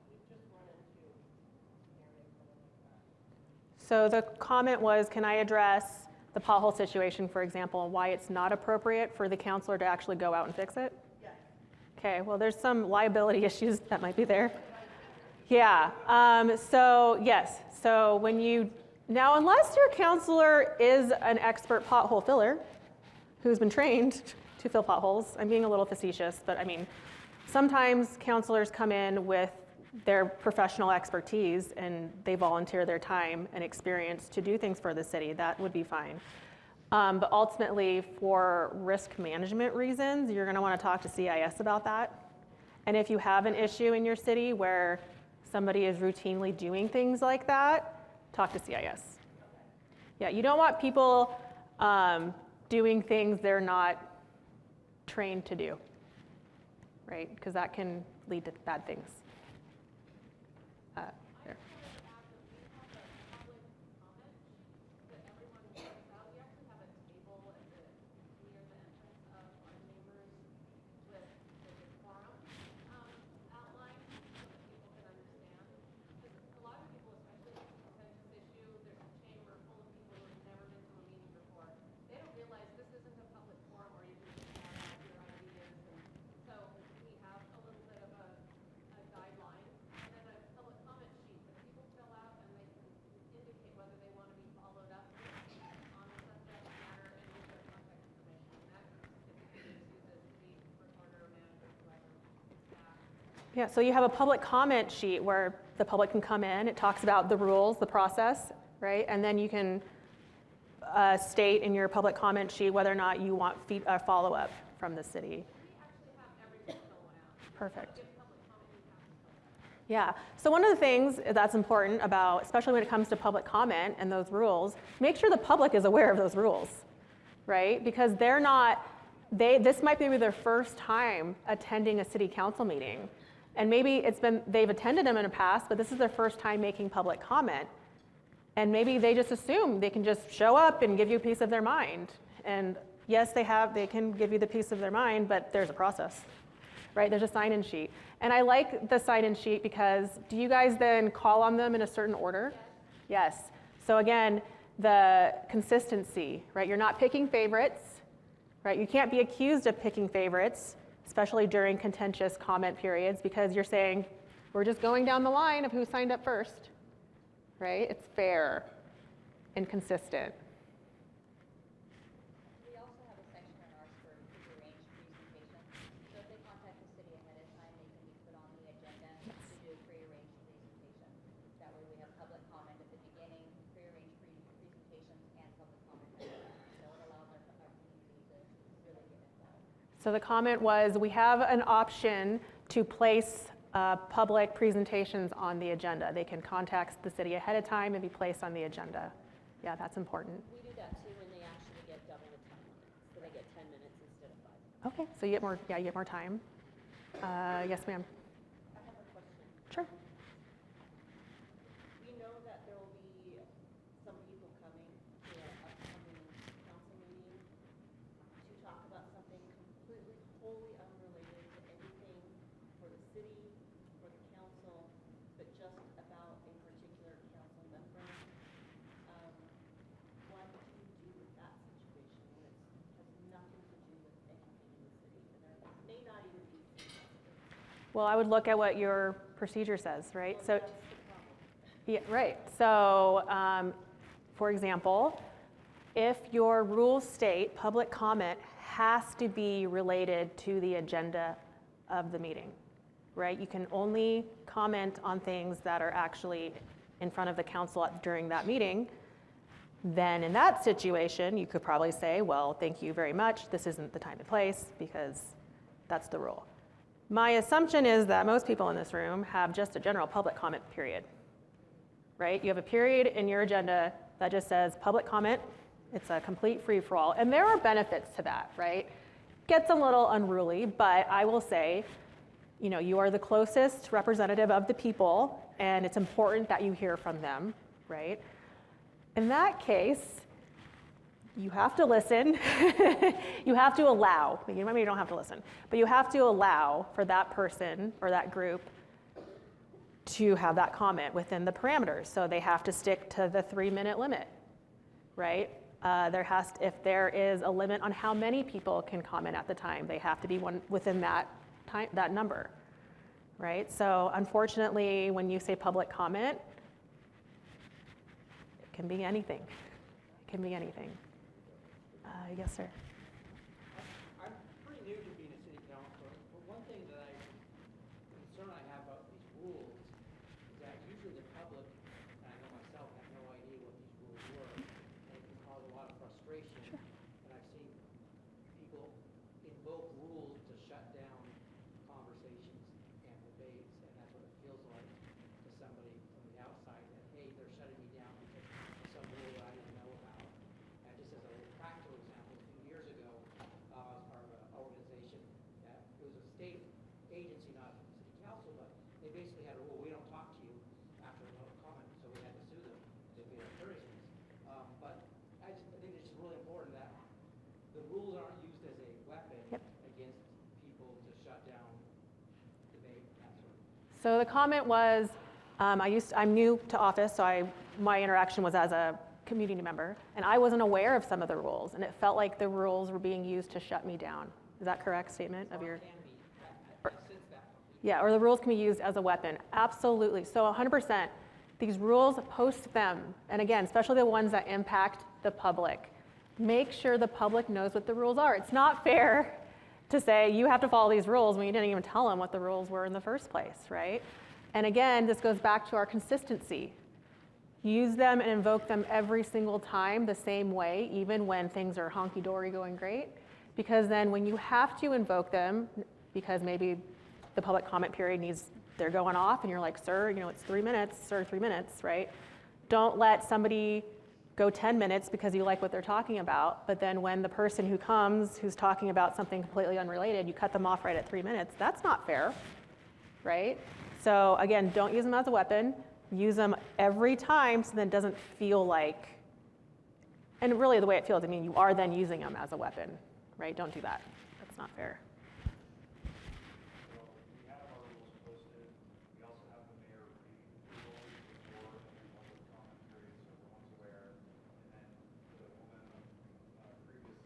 We've just run into scenarios like that. So the comment was, can I address the pothole situation, for example, and why it's not appropriate for the counselor to actually go out and fix it? Yes. Okay, well, there's some liability issues that might be there. Yeah, so yes, so now unless your counselor is an expert pothole filler who's been trained, to fill potholes. I'm being a little facetious, but I mean, sometimes counselors come in with their professional expertise and they volunteer their time and experience to do things for the city. That would be fine. But ultimately, for risk management reasons, you're gonna wanna talk to CIS about that. And if you have an issue in your city where somebody is routinely doing things like that, talk to CIS. Yeah, you don't want people doing things they're not trained to do, right? Because that can lead to bad things. There. Yeah, so you have a public comment sheet where the public can come in. It talks about the rules, the process, right? And then you can state in your public comment sheet whether or not you want follow-up from the city. We actually have everything going out. Perfect. Yeah, so one of the things that's important about, especially when it comes to public comment and those rules, make sure the public is aware of those rules, right? Because they're not, this might be their first time attending a city council meeting. And maybe they've attended them in the past, but this is their first time making public comment. And maybe they just assume they can just show up and give you a piece of their mind. And yes, they can give you the piece of their mind, but there's a process, right? There's a sign-in sheet. And I like the sign-in sheet because do you guys then call on them in a certain order? Yes. So again, the consistency, right? You're not picking favorites, right? You can't be accused of picking favorites, especially during contentious comment periods, because you're saying, we're just going down the line of who signed up first, right? It's fair and consistent. We also have a section in ours for prearranged presentations. So if they contact the city ahead of time, they can be put on the agenda to do a prearranged presentation. That way we have public comment at the beginning, prearranged presentations, and public comment at the end. So it allows our community to really get involved. So the comment was, we have an option to place public presentations on the agenda. They can contact the city ahead of time and be placed on the agenda. Yeah, that's important. We do that too when they actually get double the time on it. So they get 10 minutes instead of 5. Okay, so you get more, you get more time. Yes, ma'am. I have a question. Sure. We know that there will be some people coming to our upcoming council meeting to talk about something completely, wholly unrelated to anything for the city, for the council, but just about a particular council member. What do you do with that situation when it has nothing to do with anything in the city, and there may not even be city residents? Well, I would look at what your procedure says, right? Well, So, that's the problem. yeah, right. So, for example, if your rules state public comment has to be related to the agenda of the meeting, right? You can only comment on things that are actually in front of the council during that meeting. Then in that situation, you could probably say, well, thank you very much. This isn't the time and place because that's the rule. My assumption is that most people in this room have just a general public comment period, right? You have a period in your agenda that just says public comment. It's a complete free-for-all. And there are benefits to that, right? Gets a little unruly, but I will say, you know, you are the closest representative of the people, and it's important that you hear from them, right? In that case, you have to listen. You have to allow, maybe you don't have to listen, but you have to allow for that person or that group to have that comment within the parameters. So they have to stick to the 3-minute limit, right? If there is a limit on how many people can comment at the time, they have to be within that time, that number, right? So unfortunately, when you say public comment, it can be anything. It can be anything. Yes, sir. I'm they basically had a rule, we don't talk to you after the public comment, so we had to sue them if we had courtesies. But I think it's just really important that the rules aren't used as a weapon against people to shut down debate, that sort of thing. So the comment was, I'm new to office, so my interaction was as a community member, and I wasn't aware of some of the rules, and it felt like the rules were being used to shut me down. Is that a correct statement of your? Can be. I sense that. Yeah, or the rules can be used as a weapon. Absolutely. So 100%, these rules, post them, and again, especially the ones that impact the public. Make sure the public knows what the rules are. It's not fair to say you have to follow these rules when you didn't even tell them what the rules were in the first place, right? And again, this goes back to our consistency. Use them and invoke them every single time the same way, even when things are honky-dory going great. Because then when you have to invoke them, because maybe the public comment period they're going off and you're like, sir, it's 3 minutes, sir, 3 minutes, right? Don't let somebody go 10 minutes because you like what they're talking about, but then when the person who comes, who's talking about something completely unrelated, you cut them off right at 3 minutes. That's not fair, right? So again, don't use them as a weapon. Use them every time so that it doesn't feel like, and really the way it feels, you are then using them as a weapon, right? Don't do that. That's not fair. So we have our rules posted. We also have the mayor read the rules before every public comment period, so everyone's aware. And then for the woman previous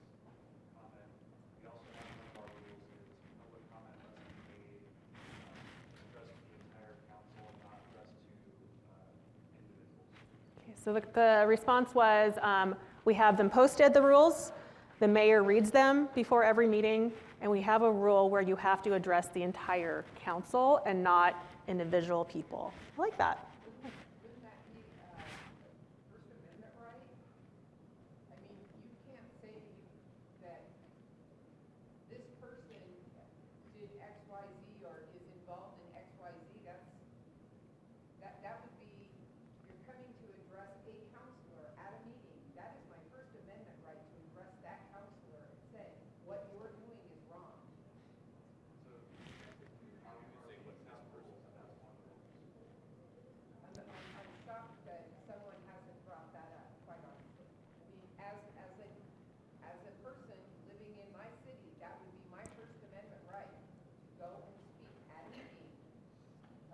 comment, we also have one of our rules is public comment must be made addressed to the entire council, not addressed to individuals. Okay, so the response was, we have them posted, the rules. The mayor reads them before every meeting, and we have a rule where you have to address the entire council and not individual people. I like that. Wouldn't that be First Amendment right? You can't say that this person did X, Y, Z or is involved in X, Y, Z. That would be, you're coming to address a counselor at a meeting. That is my First Amendment right to address that counselor and say, what you're doing is wrong. I'm shocked that someone hasn't brought that up, quite honestly. As a person living in my city, that would be my First Amendment right to go and speak at a meeting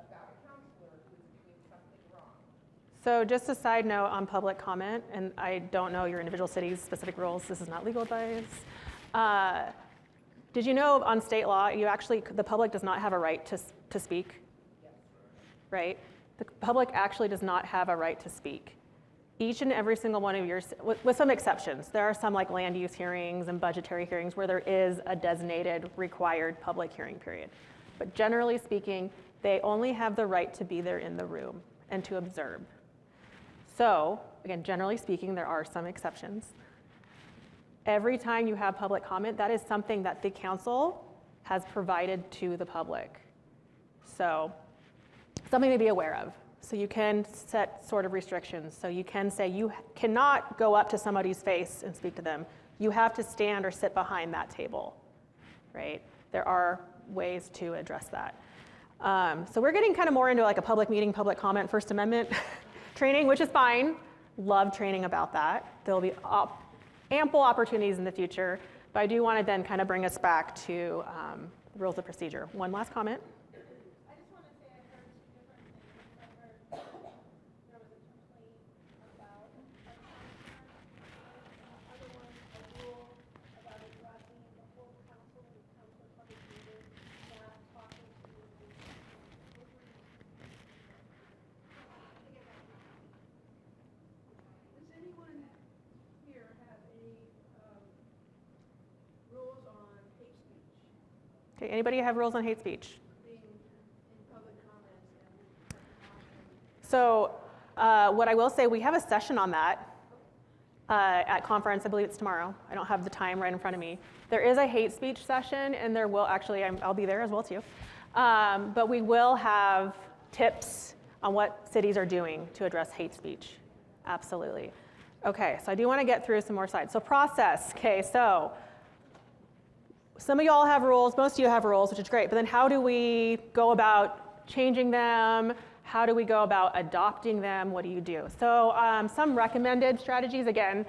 about a counselor who is doing something wrong. So just a side note on public comment, and I don't know your individual city's specific rules. This is not legal advice. Did you know on state law, the public does not have a right to speak? Yes. Right? The public actually does not have a right to speak. Each and every single one of with some exceptions, there are some like land use hearings and budgetary hearings where there is a designated required public hearing period. But generally speaking, they only have the right to be there in the room and to observe. So, again, generally speaking, there are some exceptions. Every time you have public comment, that is something that the council has provided to the public. So, something to be aware of. So you can set sort of restrictions. So you can say you cannot go up to somebody's face and speak to them. You have to stand or sit behind that table, right? There are ways to address that. So we're getting kind of more into like a public meeting, public comment, First Amendment training, which is fine. Love training about that. There'll be ample opportunities in the future, but I do want to then kind of bring us back to rules of procedure. One last comment. I just want to say I heard two different things. I heard there was a complaint about a counselor, other one, a rule about addressing the whole council, the council public meeting, not talking to Does anyone here have any rules on hate speech, Okay, anybody have rules on hate speech? being in public comments and So what I will say, we have a session on that at conference. I believe it's tomorrow. I don't have the time right in front of me. There is a hate speech session, and there will actually, I'll be there as well too. But we will have tips on what cities are doing to address hate speech. Absolutely. Okay, so I do want to get through some more slides. So process. Okay, so some of y'all have rules. Most of you have rules, which is great. But then how do we go about changing them? How do we go about adopting them? What do you do? So some recommended strategies, again,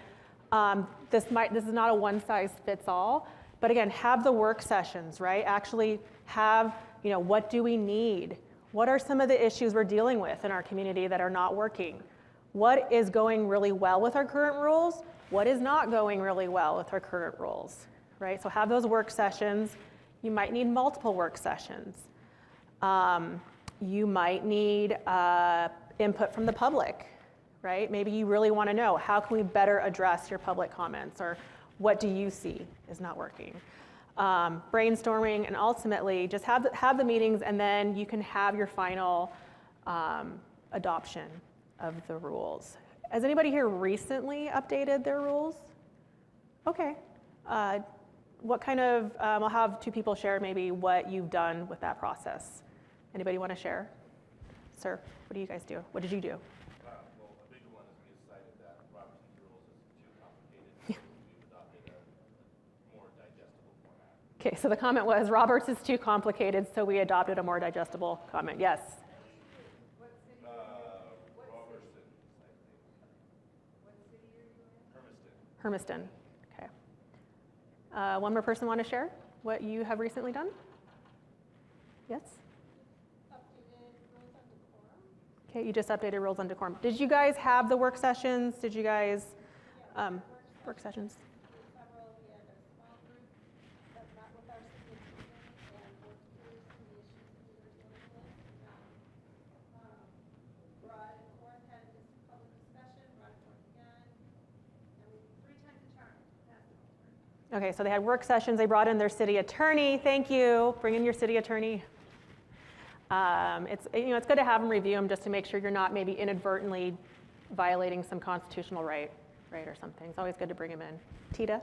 this is not a one size fits all, but again, have the work sessions, right? Actually have, what do we need? What are some of the issues we're dealing with in our community that are not working? What is going really well with our current rules? What is not going really well with our current rules, right? So have those work sessions. You might need multiple work sessions. You might need input from the public, right? Maybe you really want to know, how can we better address your public comments, or what do you see is not working? Brainstorming, and ultimately just have the meetings, and then you can have your final adoption of the rules. Has anybody here recently updated their rules? Okay. What kind of, I'll have two people share maybe what you've done with that process. Anybody want to share? Sir, what do you guys do? What did you do? Well, a big one is we decided that Robertson's rules is too complicated, so we've adopted a more digestible format. Okay, so the comment was, Roberts is too complicated, so we adopted a more digestible comment. Yes? Robertson, I think. What city are you in? Hermiston. Hermiston. Okay. One more person want to share what you have recently done? Yes? Okay, you just updated rules on decorum. Did you guys have the work sessions? Did you guys, work sessions? Several, we had a small group that met with our city attorney and worked through some of the issues that we were dealing with. Brought it forth, had this public discussion, brought it forth again, and we, 3 times the charm, passed it over. Okay, so they had work sessions. They brought in their city attorney. Thank you. Bring in your city attorney. It's good to have them review them just to make sure you're not maybe inadvertently violating some constitutional right or something. It's always good to bring them in. Tita?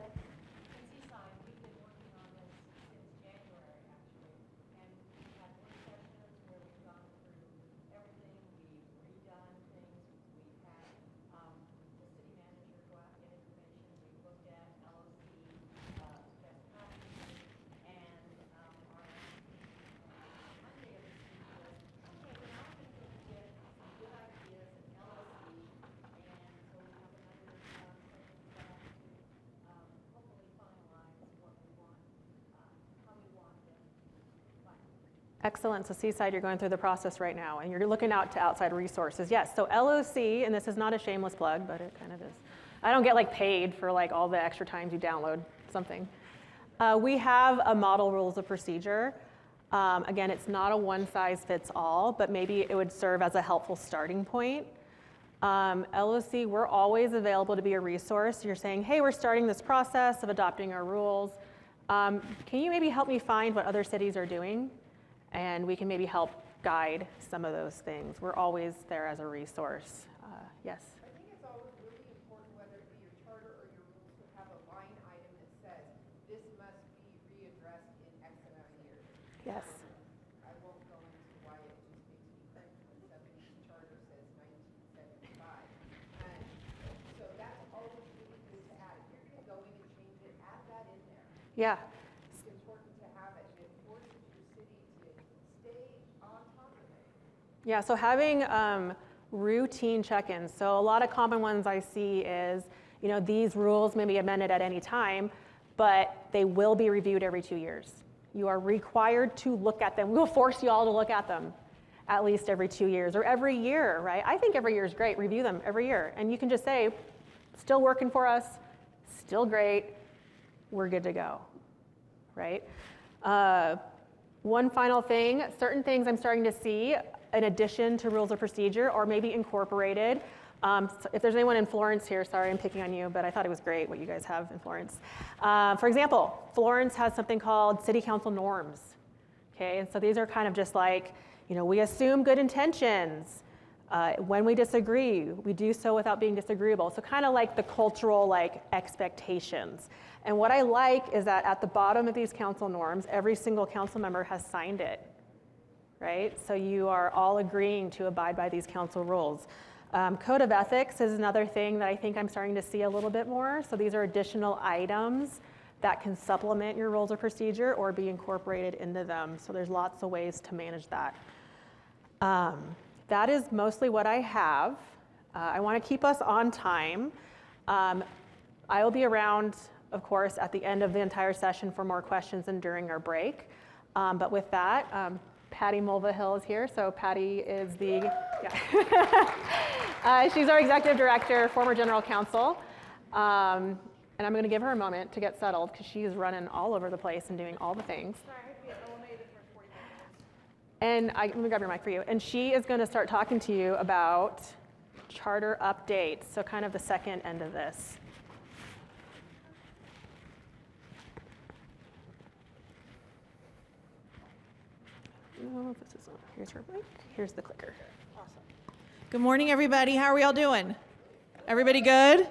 We've been working on this since January, actually, and we've had work sessions where we've gone through everything, we've redone things, we've had the city manager go out and get information, we've looked at LOC best practices, and our Monday of this week was, okay, we're now going to get some good ideas and LOC, and so we have another session for that to hopefully finalize what we want, how we want them to. Excellent. So Seaside, you're going through the process right now, and you're looking out to outside resources. Yes, so LOC, and this is not a shameless plug, but it kind of is. I don't get paid for all the extra times you download something. We have a model rules of procedure. Again, it's not a one size fits all, but maybe it would serve as a helpful starting point. LOC, we're always available to be a resource. You're saying, hey, we're starting this process of adopting our rules. Can you maybe help me find what other cities are doing? And we can maybe help guide some of those things. We're always there as a resource. Yes? I think it's always really important, whether it be your charter or your rules, to have a line item that says, this must be readdressed in X amount of years. Yes. I won't go into why it just makes me cringe when somebody's charter says 1975. And so that's always really good to add. If you're going to go in and change it, add that in there. Yeah. It's important to have it, and it forces your city to stay on top of it. Yeah, so having routine check-ins. So a lot of common ones I see is, these rules may be amended at any time, but they will be reviewed every 2 years. You are required to look at them. We'll force you all to look at them at least every 2 years or every year, right? I think every year is great. Review them every year. And you can just say, still working for us, still great, we're good to go, right? One final thing, certain things I'm starting to see in addition to rules of procedure or maybe incorporated. So if there's anyone in Florence here, sorry I'm picking on you, but I thought it was great what you guys have in Florence. For example, Florence has something called city council norms. Okay, and so these are kind of just we assume good intentions. When we disagree, we do so without being disagreeable. So kind of like the cultural expectations. And what I like is that at the bottom of these council norms, every single council member has signed it, right? So you are all agreeing to abide by these council rules. Code of ethics is another thing that I think I'm starting to see a little bit more. So these are additional items that can supplement your rules of procedure or be incorporated into them. So there's lots of ways to manage that. That is mostly what I have. I want to keep us on time. I will be around, of course, at the end of the entire session for more questions and during our break. But with that, Patty Mulvihill is here. So Patty is the, she's our executive director, former general counsel. And I'm going to give her a moment to get settled because she is running all over the place and doing all the things. Sorry, I have to be at LOA the first 45 minutes. And I'm going to grab your mic for you. And she is going to start talking to you about charter updates, so kind of the second end of this. No, this is not. Here's her mic. Here's the clicker. Awesome. Good morning, everybody. How are we all doing? Everybody good?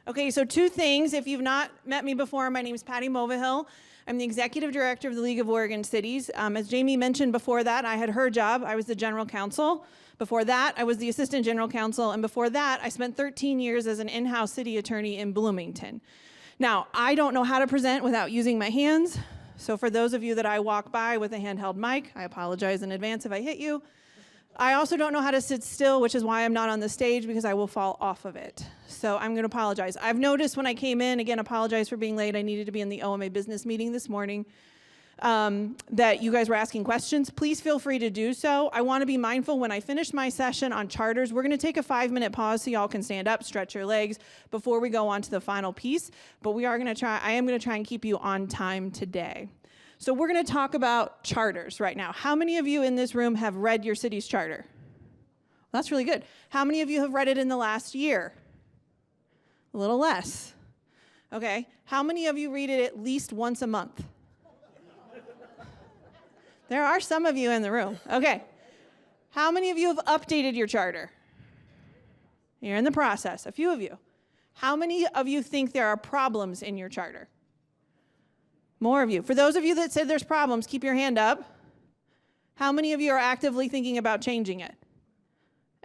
Okay, so two things. If you've not met me before, my name is Patty Mulvihill. I'm the executive director of the League of Oregon Cities. As Jamie mentioned before that, I had her job. I was the general counsel. Before that, I was the assistant general counsel. And before that, I spent 13 years as an in-house city attorney in Bloomington. Now, I don't know how to present without using my hands. So for those of you that I walk by with a handheld mic, I apologize in advance if I hit you. I also don't know how to sit still, which is why I'm not on the stage, because I will fall off of it. So I'm going to apologize. I've noticed when I came in, again, apologize for being late. I needed to be in the OMA business meeting this morning, that you guys were asking questions. Please feel free to do so. I want to be mindful when I finish my session on charters, we're going to take a 5-minute pause so y'all can stand up, stretch your legs before we go on to the final piece. But I am going to try and keep you on time today. So we're going to talk about charters right now. How many of you in this room have read your city's charter? Well, that's really good. How many of you have read it in the last year? A little less. Okay. How many of you read it at least once a month? There are some of you in the room. Okay. How many of you have updated your charter? You're in the process. A few of you. How many of you think there are problems in your charter? More of you. For those of you that said there's problems, keep your hand up. How many of you are actively thinking about changing it?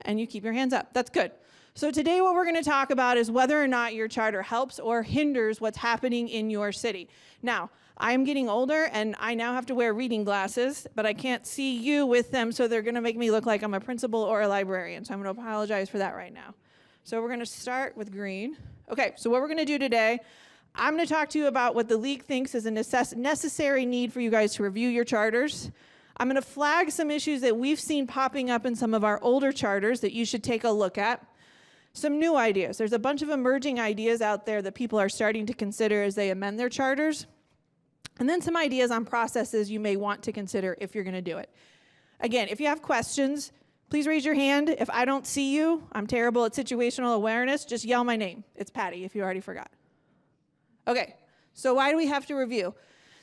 And you keep your hands up. That's good. So today what we're going to talk about is whether or not your charter helps or hinders what's happening in your city. Now, I'm getting older and I now have to wear reading glasses, but I can't see you with them, so they're going to make me look like I'm a principal or a librarian. So I'm going to apologize for that right now. So we're going to start with green. Okay, so what we're going to do today, I'm going to talk to you about what the league thinks is a necessary need for you guys to review your charters. I'm going to flag some issues that we've seen popping up in some of our older charters that you should take a look at. Some new ideas. There's a bunch of emerging ideas out there that people are starting to consider as they amend their charters. And then some ideas on processes you may want to consider if you're going to do it. Again, if you have questions, please raise your hand. If I don't see you, I'm terrible at situational awareness, just yell my name. It's Patty if you already forgot. Okay, so why do we have to review?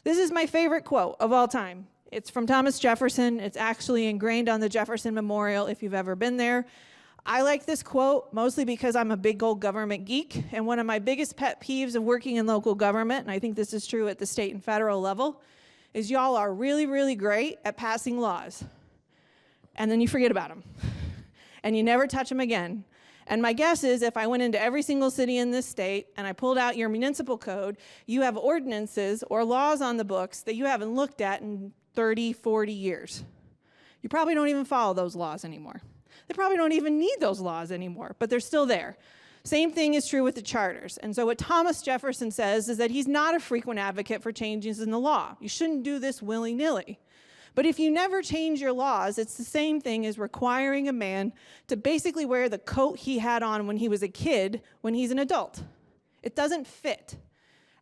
This is my favorite quote of all time. It's from Thomas Jefferson. It's actually ingrained on the Jefferson Memorial if you've ever been there. I like this quote mostly because I'm a big old government geek, and one of my biggest pet peeves of working in local government, and I think this is true at the state and federal level, is y'all are really, really great at passing laws, and then you forget about them, and you never touch them again. And my guess is if I went into every single city in this state and I pulled out your municipal code, you have ordinances or laws on the books that you haven't looked at in 30, 40 years. You probably don't even follow those laws anymore. They probably don't even need those laws anymore, but they're still there. Same thing is true with the charters. And so what Thomas Jefferson says is that he's not a frequent advocate for changes in the law. You shouldn't do this willy-nilly. But if you never change your laws, it's the same thing as requiring a man to basically wear the coat he had on when he was a kid when he's an adult. It doesn't fit.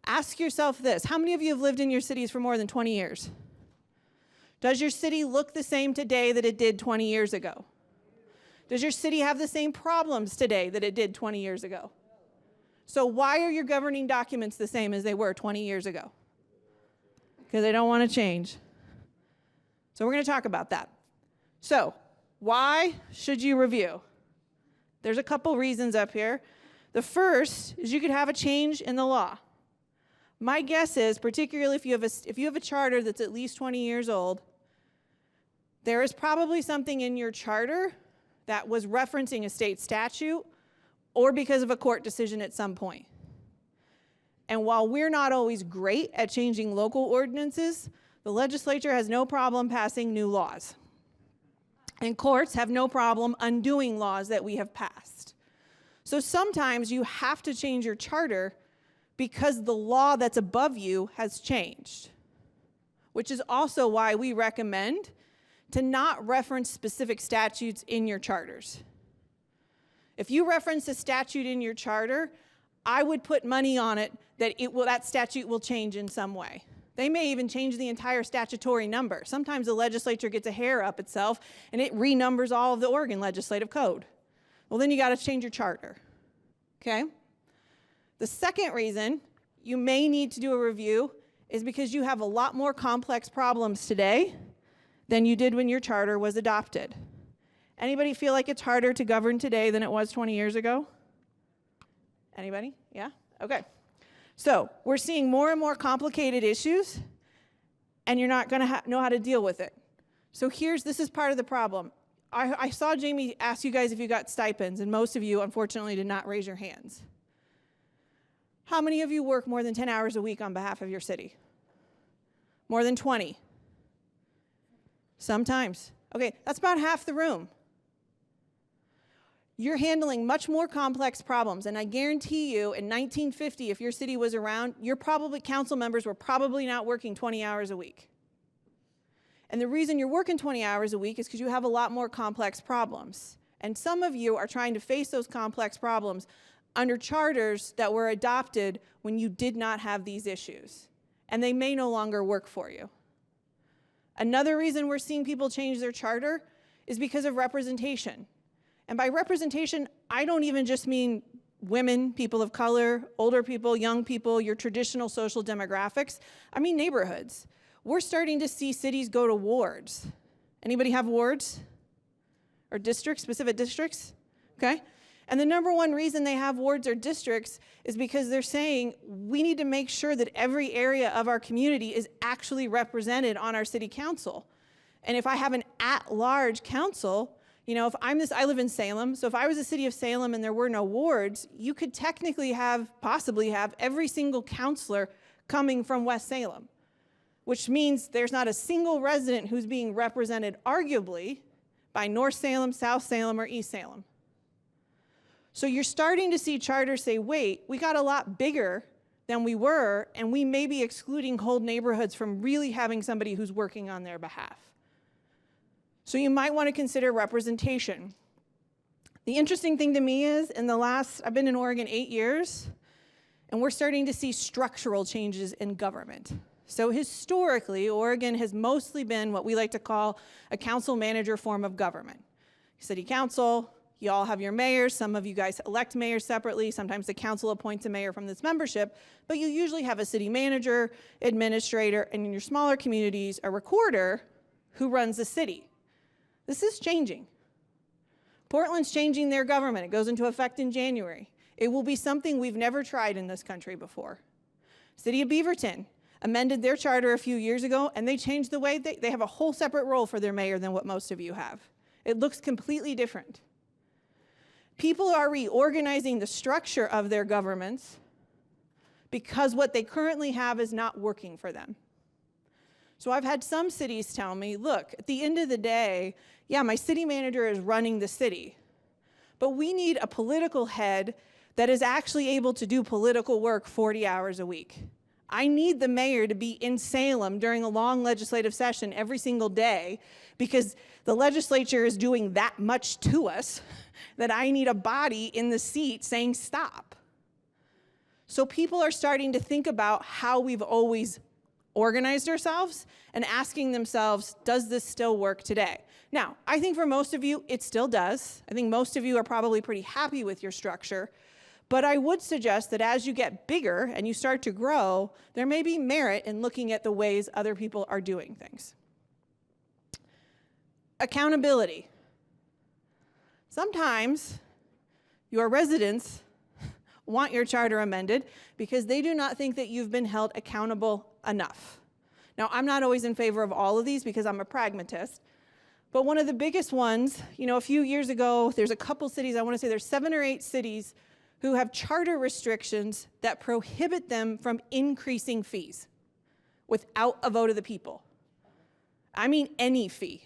Ask yourself this. How many of you have lived in your cities for more than 20 years? Does your city look the same today that it did 20 years ago? Does your city have the same problems today that it did 20 years ago? So why are your governing documents the same as they were 20 years ago? Because they don't want to change. So we're going to talk about that. So why should you review? There's a couple reasons up here. The first is you could have a change in the law. My guess is, particularly if you have a charter that's at least 20 years old, there is probably something in your charter that was referencing a state statute or because of a court decision at some point. And while we're not always great at changing local ordinances, the legislature has no problem passing new laws. And courts have no problem undoing laws that we have passed. So sometimes you have to change your charter because the law that's above you has changed, which is also why we recommend to not reference specific statutes in your charters. If you reference a statute in your charter, I would put money on it that that statute will change in some way. They may even change the entire statutory number. Sometimes the legislature gets a hair up itself and it renumbers all of the Oregon legislative code. Well, then you got to change your charter, okay? The second reason you may need to do a review is because you have a lot more complex problems today than you did when your charter was adopted. Anybody feel like it's harder to govern today than it was 20 years ago? Anybody? Yeah? Okay. So we're seeing more and more complicated issues, and you're not going to know how to deal with it. So this is part of the problem. I saw Jamie ask you guys if you got stipends, and most of you, unfortunately, did not raise your hands. How many of you work more than 10 hours a week on behalf of your city? More than 20? Sometimes. Okay, that's about half the room. You're handling much more complex problems, and I guarantee you, in 1950, if your city was around, council members were probably not working 20 hours a week. And the reason you're working 20 hours a week is because you have a lot more complex problems. And some of you are trying to face those complex problems under charters that were adopted when you did not have these issues. And they may no longer work for you. Another reason we're seeing people change their charter is because of representation. And by representation, I don't even just mean women, people of color, older people, young people, your traditional social demographics. I mean neighborhoods. We're starting to see cities go to wards. Anybody have wards? Or districts, specific districts? Okay. And the number one reason they have wards or districts is because they're saying we need to make sure that every area of our community is actually represented on our city council. And if I have an at-large council, if I live in Salem, so if I was the city of Salem and there were no wards, you could technically possibly have every single counselor coming from West Salem, which means there's not a single resident who's being represented, arguably, by North Salem, South Salem, or East Salem. So you're starting to see charters say, wait, we got a lot bigger than we were, and we may be excluding whole neighborhoods from really having somebody who's working on their behalf. So you might want to consider representation. The interesting thing to me is, I've been in Oregon 8 years, and we're starting to see structural changes in government. So historically, Oregon has mostly been what we like to call a council-manager form of government. City council, you all have your mayors. Some of you guys elect mayors separately. Sometimes the council appoints a mayor from this membership, but you usually have a city manager, administrator, and in your smaller communities, a recorder who runs the city. This is changing. Portland's changing their government. It goes into effect in January. It will be something we've never tried in this country before. City of Beaverton amended their charter a few years ago, and they changed the way they have a whole separate role for their mayor than what most of you have. It looks completely different. People are reorganizing the structure of their governments because what they currently have is not working for them. So I've had some cities tell me, look, at the end of the day, yeah, my city manager is running the city, but we need a political head that is actually able to do political work 40 hours a week. I need the mayor to be in Salem during a long legislative session every single day because the legislature is doing that much to us that I need a body in the seat saying stop. So people are starting to think about how we've always organized ourselves and asking themselves, does this still work today? Now, I think for most of you, it still does. I think most of you are probably pretty happy with your structure, but I would suggest that as you get bigger and you start to grow, there may be merit in looking at the ways other people are doing things. Accountability. Sometimes your residents want your charter amended because they do not think that you've been held accountable enough. Now, I'm not always in favor of all of these because I'm a pragmatist, but one of the biggest ones, a few years ago, there's a couple cities, I want to say there's 7 or 8 cities who have charter restrictions that prohibit them from increasing fees without a vote of the people. I mean any fee.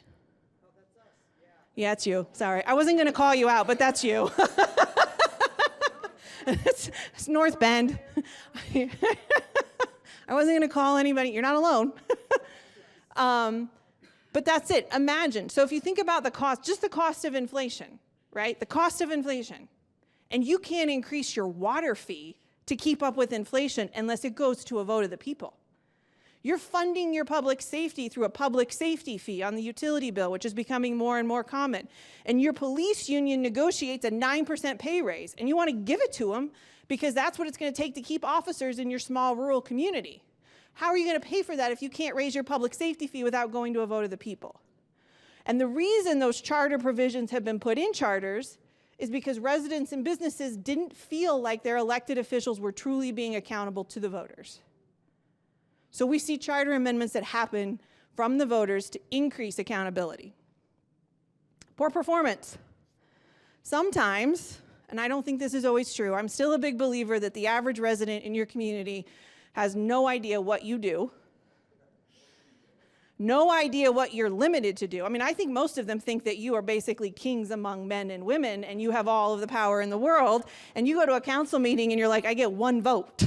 Yeah, it's you. Sorry. I wasn't going to call you out, but that's you. It's North Bend. I wasn't going to call anybody. You're not alone. But that's it. Imagine. So if you think about the cost, just the cost of inflation, right? The cost of inflation. And you can't increase your water fee to keep up with inflation unless it goes to a vote of the people. You're funding your public safety through a public safety fee on the utility bill, which is becoming more and more common. And your police union negotiates a 9% pay raise, and you want to give it to them because that's what it's going to take to keep officers in your small rural community. How are you going to pay for that if you can't raise your public safety fee without going to a vote of the people? And the reason those charter provisions have been put in charters is because residents and businesses didn't feel like their elected officials were truly being accountable to the voters. So we see charter amendments that happen from the voters to increase accountability. Poor performance. Sometimes, and I don't think this is always true, I'm still a big believer that the average resident in your community has no idea what you do, no idea what you're limited to do. I mean, I think most of them think that you are basically kings among men and women and you have all of the power in the world, and you go to a council meeting and you're like, I get one vote.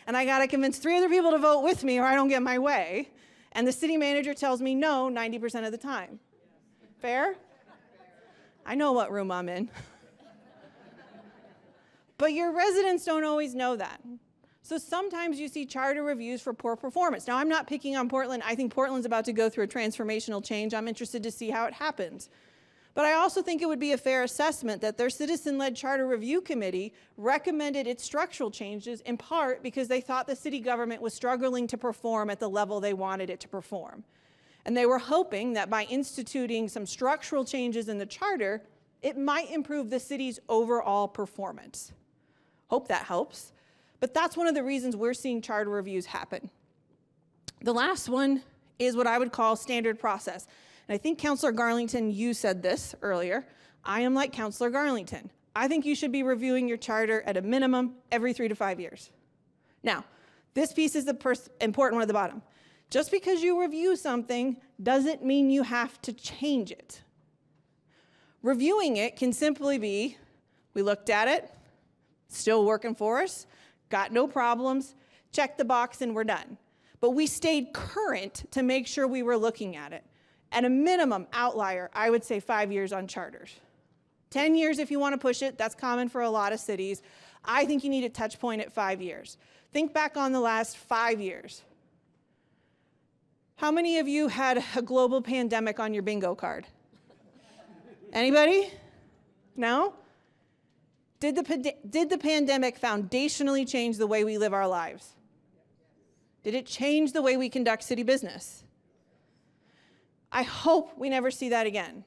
And I gotta convince 3 other people to vote with me or I don't get my way. And the city manager tells me no 90% of the time. Fair? I know what room I'm in. But your residents don't always know that. So sometimes you see charter reviews for poor performance. Now, I'm not picking on Portland. I think Portland's about to go through a transformational change. I'm interested to see how it happens. But I also think it would be a fair assessment that their citizen-led charter review committee recommended its structural changes in part because they thought the city government was struggling to perform at the level they wanted it to perform. And they were hoping that by instituting some structural changes in the charter, it might improve the city's overall performance. Hope that helps. But that's one of the reasons we're seeing charter reviews happen. The last one is what I would call standard process. And I think Councilor Garlington, you said this earlier. I am like Councilor Garlington. I think you should be reviewing your charter at a minimum every 3 to 5 years. Now, this piece is the important one at the bottom. Just because you review something doesn't mean you have to change it. Reviewing it can simply be, we looked at it, still working for us, got no problems, check the box and we're done. But we stayed current to make sure we were looking at it. At a minimum outlier, I would say 5 years on charters. 10 years if you want to push it, that's common for a lot of cities. I think you need a touch point at 5 years. Think back on the last 5 years. How many of you had a global pandemic on your bingo card? Anybody? No? Did the pandemic foundationally change the way we live our lives? Did it change the way we conduct city business? I hope we never see that again.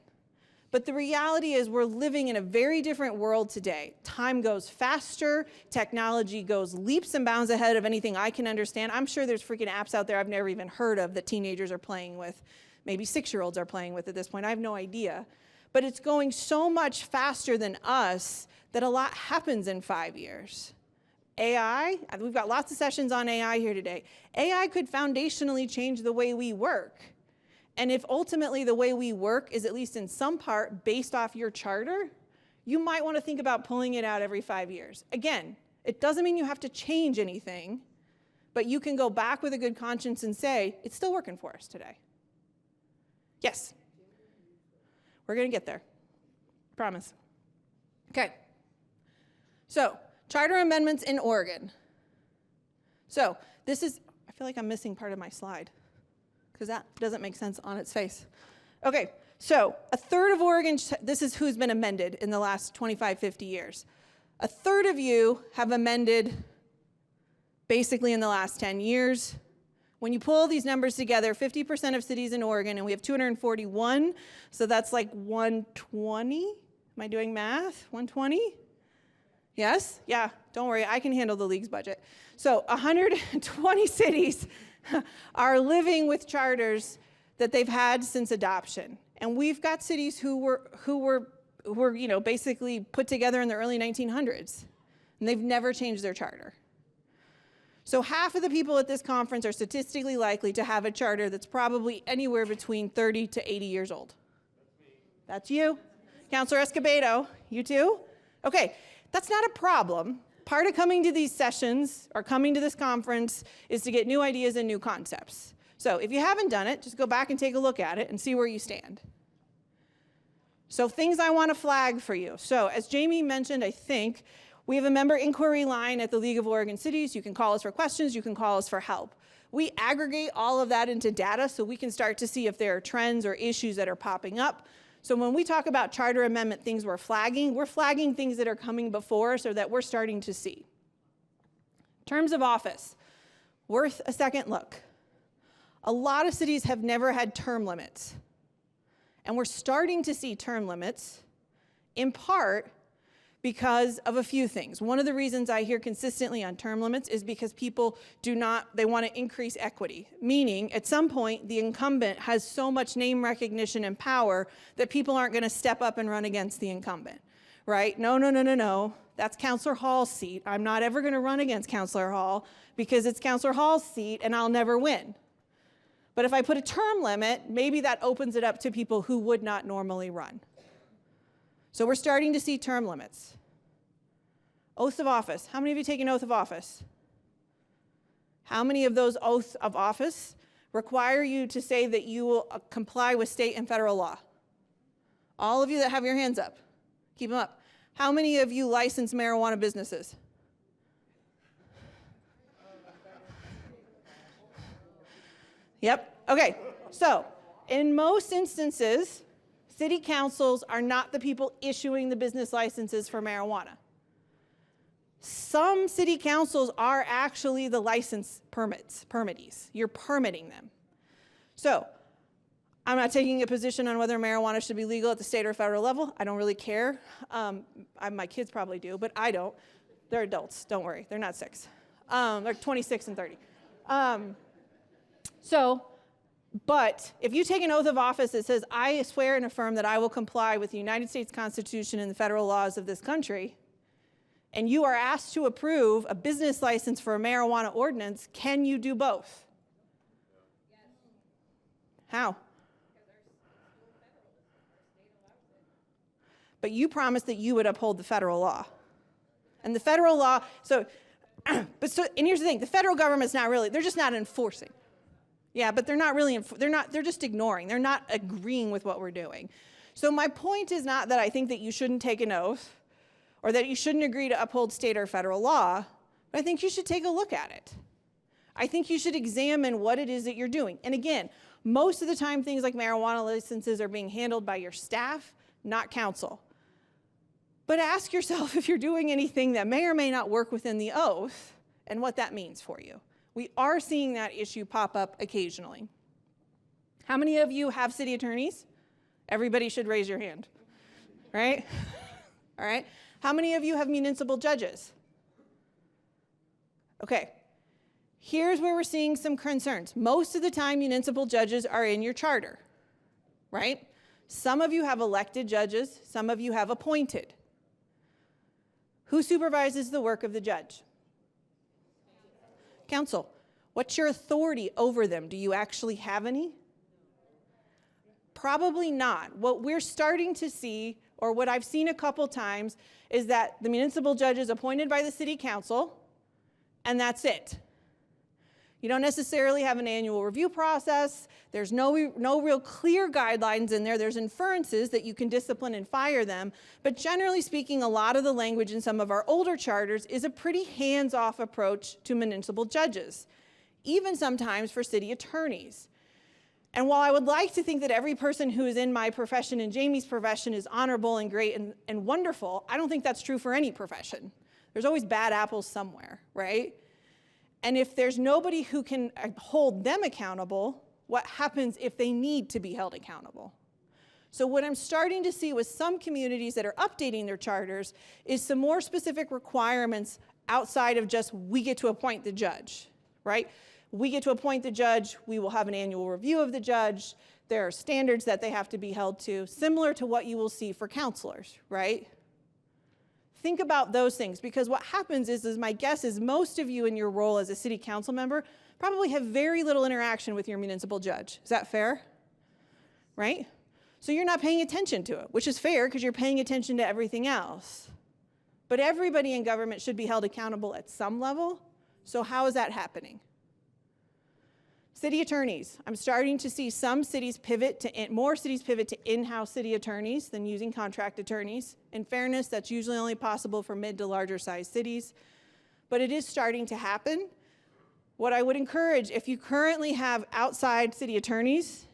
But the reality is we're living in a very different world today. Time goes faster, technology goes leaps and bounds ahead of anything I can understand. I'm sure there's freaking apps out there I've never even heard of that teenagers are playing with. Maybe 6-year-olds are playing with at this point. I have no idea. But it's going so much faster than us that a lot happens in 5 years. AI, we've got lots of sessions on AI here today. AI could foundationally change the way we work. And if ultimately the way we work is at least in some part based off your charter, you might want to think about pulling it out every 5 years. Again, it doesn't mean you have to change anything, but you can go back with a good conscience and say, it's still working for us today. Yes. We're going to get there. Promise. Okay. So, charter amendments in Oregon. So, this is, I feel like I'm missing part of my slide because that doesn't make sense on its face. Okay, so a third of Oregon, this is who's been amended in the last 25, 50 years. A third of you have amended basically in the last 10 years. When you pull these numbers together, 50% of cities in Oregon, and we have 241, so that's like 120. Am I doing math? 120? Yes? Yeah, don't worry, I can handle the league's budget. So 120 cities are living with charters that they've had since adoption. And we've got cities who were basically put together in the early 1900s, and they've never changed their charter. So half of the people at this conference are statistically likely to have a charter that's probably anywhere between 30 to 80 years old. That's me. That's you. Councilor Escobedo, you too? Okay, that's not a problem. Part of coming to these sessions or coming to this conference is to get new ideas and new concepts. So if you haven't done it, just go back and take a look at it and see where you stand. So things I want to flag for you. So as Jamie mentioned, I think, we have a member inquiry line at the League of Oregon Cities. You can call us for questions, you can call us for help. We aggregate all of that into data so we can start to see if there are trends or issues that are popping up. So when we talk about charter amendment things we're flagging things that are coming before so that we're starting to see. Terms of office, worth a second look. A lot of cities have never had term limits. And we're starting to see term limits, in part because of a few things. One of the reasons I hear consistently on term limits is because people they want to increase equity. Meaning, at some point, the incumbent has so much name recognition and power that people aren't going to step up and run against the incumbent, right? No. That's Councilor Hall's seat. I'm not ever going to run against Councilor Hall because it's Councilor Hall's seat and I'll never win. But if I put a term limit, maybe that opens it up to people who would not normally run. So we're starting to see term limits. Oaths of office. How many of you take an oath of office? How many of those oaths of office require you to say that you will comply with state and federal law? All of you that have your hands up, keep them up. How many of you license marijuana businesses? Yep, okay. So in most instances, city councils are not the people issuing the business licenses for marijuana. Some city councils are actually the license permittees. You're permitting them. So I'm not taking a position on whether marijuana should be legal at the state or federal level. I don't really care. My kids probably do, but I don't. They're adults, don't worry. They're not 6. They're 26 and 30. But if you take an oath of office that says, I swear and affirm that I will comply with the United States Constitution and the federal laws of this country, and you are asked to approve a business license for a marijuana ordinance, can you do both? Yes. How? But you promised that you would uphold the federal law. And the federal law, and here's the thing, the federal government's not really, they're just not enforcing. Yeah, but they're not really, they're just ignoring. They're not agreeing with what we're doing. So my point is not that I think that you shouldn't take an oath or that you shouldn't agree to uphold state or federal law, but I think you should take a look at it. I think you should examine what it is that you're doing. And again, most of the time things like marijuana licenses are being handled by your staff, not council. But ask yourself if you're doing anything that may or may not work within the oath and what that means for you. We are seeing that issue pop up occasionally. How many of you have city attorneys? Everybody should raise your hand, right? All right. How many of you have municipal judges? Okay. Here's where we're seeing some concerns. Most of the time, municipal judges are in your charter, right? Some of you have elected judges, some of you have appointed. Who supervises the work of the judge? Council. What's your authority over them? Do you actually have any? Probably not. What we're starting to see, or what I've seen a couple times, is that the municipal judge is appointed by the city council, and that's it. You don't necessarily have an annual review process. There's no real clear guidelines in there. There's inferences that you can discipline and fire them. But generally speaking, a lot of the language in some of our older charters is a pretty hands-off approach to municipal judges, even sometimes for city attorneys. And while I would like to think that every person who is in my profession and Jamie's profession is honorable and great and wonderful, I don't think that's true for any profession. There's always bad apples somewhere, right? And if there's nobody who can hold them accountable, what happens if they need to be held accountable? So what I'm starting to see with some communities that are updating their charters is some more specific requirements outside of just we get to appoint the judge, right? We get to appoint the judge, we will have an annual review of the judge, there are standards that they have to be held to, similar to what you will see for councilors, right? Think about those things, because what happens is my guess is most of you in your role as a city council member probably have very little interaction with your municipal judge. Is that fair? Right? So you're not paying attention to it, which is fair because you're paying attention to everything else. But everybody in government should be held accountable at some level. So how is that happening? City attorneys. I'm starting to see some cities pivot to, more cities pivot to in-house city attorneys than using contract attorneys. In fairness, that's usually only possible for mid to larger size cities. But it is starting to happen. What I would encourage, if you currently have outside city attorneys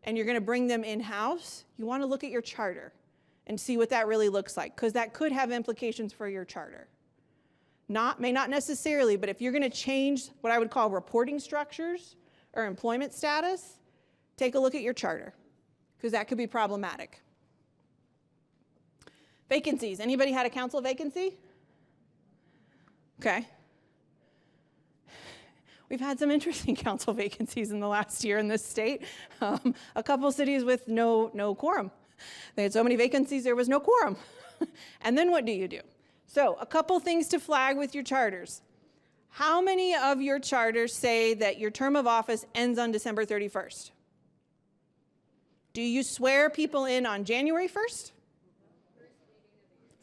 and you're going to bring them in-house, you want to look at your charter and see what that really looks like, because that could have implications for your charter. May not necessarily, but if you're going to change what I would call reporting structures or employment status, take a look at your charter, because that could be problematic. Vacancies. Anybody had a council vacancy? Okay. We've had some interesting council vacancies in the last year in this state. A couple cities with no quorum. They had so many vacancies, there was no quorum. And then what do you do? So a couple things to flag with your charters. How many of your charters say that your term of office ends on December 31st? Do you swear people in on January 1st?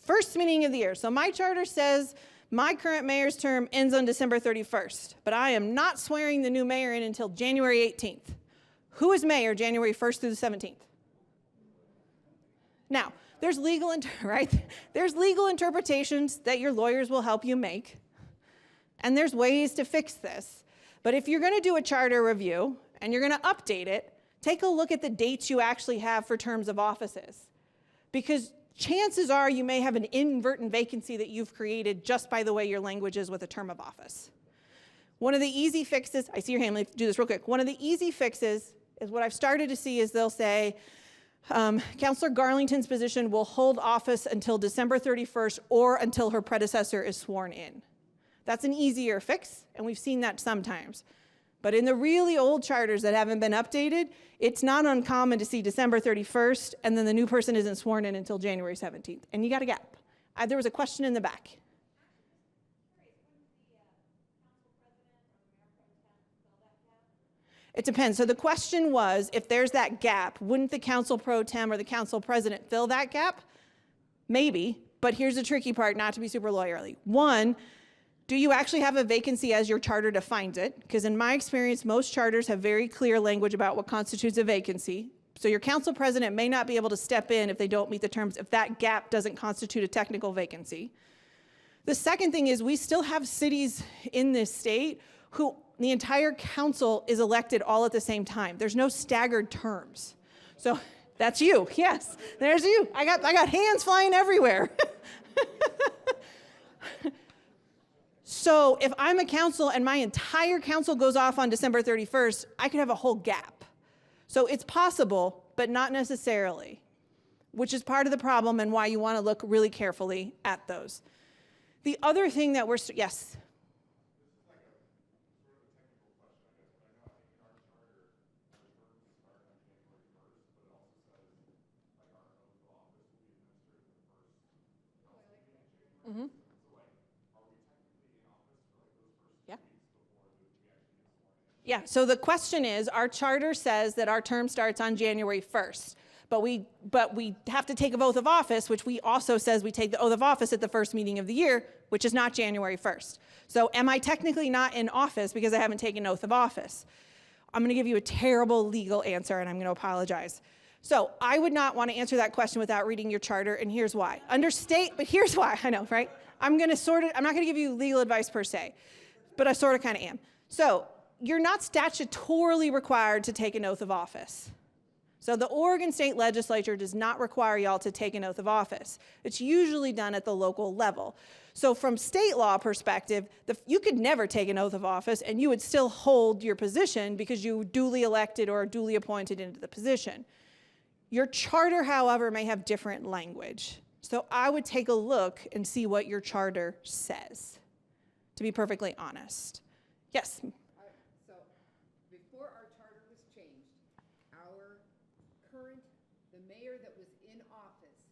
First meeting of the year. So my charter says my current mayor's term ends on December 31st, but I am not swearing the new mayor in until January 18th. Who is mayor January 1st through the 17th? Now, there's legal interpretations that your lawyers will help you make, and there's ways to fix this. But if you're going to do a charter review and you're going to update it, take a look at the dates you actually have for terms of offices, because chances are you may have an inadvertent vacancy that you've created just by the way your language is with a term of office. One of the easy fixes, I see your hand, let me do this real quick. One of the easy fixes is what I've started to see is they'll say, Councillor Garlington's position will hold office until December 31st or until her predecessor is sworn in. That's an easier fix, and we've seen that sometimes. But in the really old charters that haven't been updated, it's not uncommon to see December 31st, and then the new person isn't sworn in until January 17th, and you got a gap. There was a question in the back. It depends. So the question was, if there's that gap, wouldn't the council pro tem or the council president fill that gap? Maybe, but here's the tricky part, not to be super lawyerly. One, do you actually have a vacancy as your charter defines it? Because in my experience, most charters have very clear language about what constitutes a vacancy. So your council president may not be able to step in if they don't meet the terms, if that gap doesn't constitute a technical vacancy. The second thing is we still have cities in this state who the entire council is elected all at the same time. There's no staggered terms. So that's you, yes, there's you. I got hands flying everywhere. So if I'm a council and my entire council goes off on December 31st, I could have a whole gap. So it's possible, but not necessarily, which is part of the problem and why you want to look really carefully at those. The other thing that yes? Mm-hmm. Yeah. Yeah, so the question is, our charter says that our term starts on January 1st, but we have to take an oath of office, which we also says we take the oath of office at the first meeting of the year, which is not January 1st. So am I technically not in office because I haven't taken oath of office? I'm going to give you a terrible legal answer, and I'm going to apologize. So I would not want to answer that question without reading your charter, and here's why. But here's why, I know, right? I'm not going to give you legal advice per se, but I sort of kind of am. So you're not statutorily required to take an oath of office. So the Oregon State Legislature does not require y'all to take an oath of office. It's usually done at the local level. So from state law perspective, you could never take an oath of office and you would still hold your position because you were duly elected or duly appointed into the position. Your charter, however, may have different language. So I would take a look and see what your charter says, to be perfectly honest. Yes? So before our charter was changed, the mayor that was in office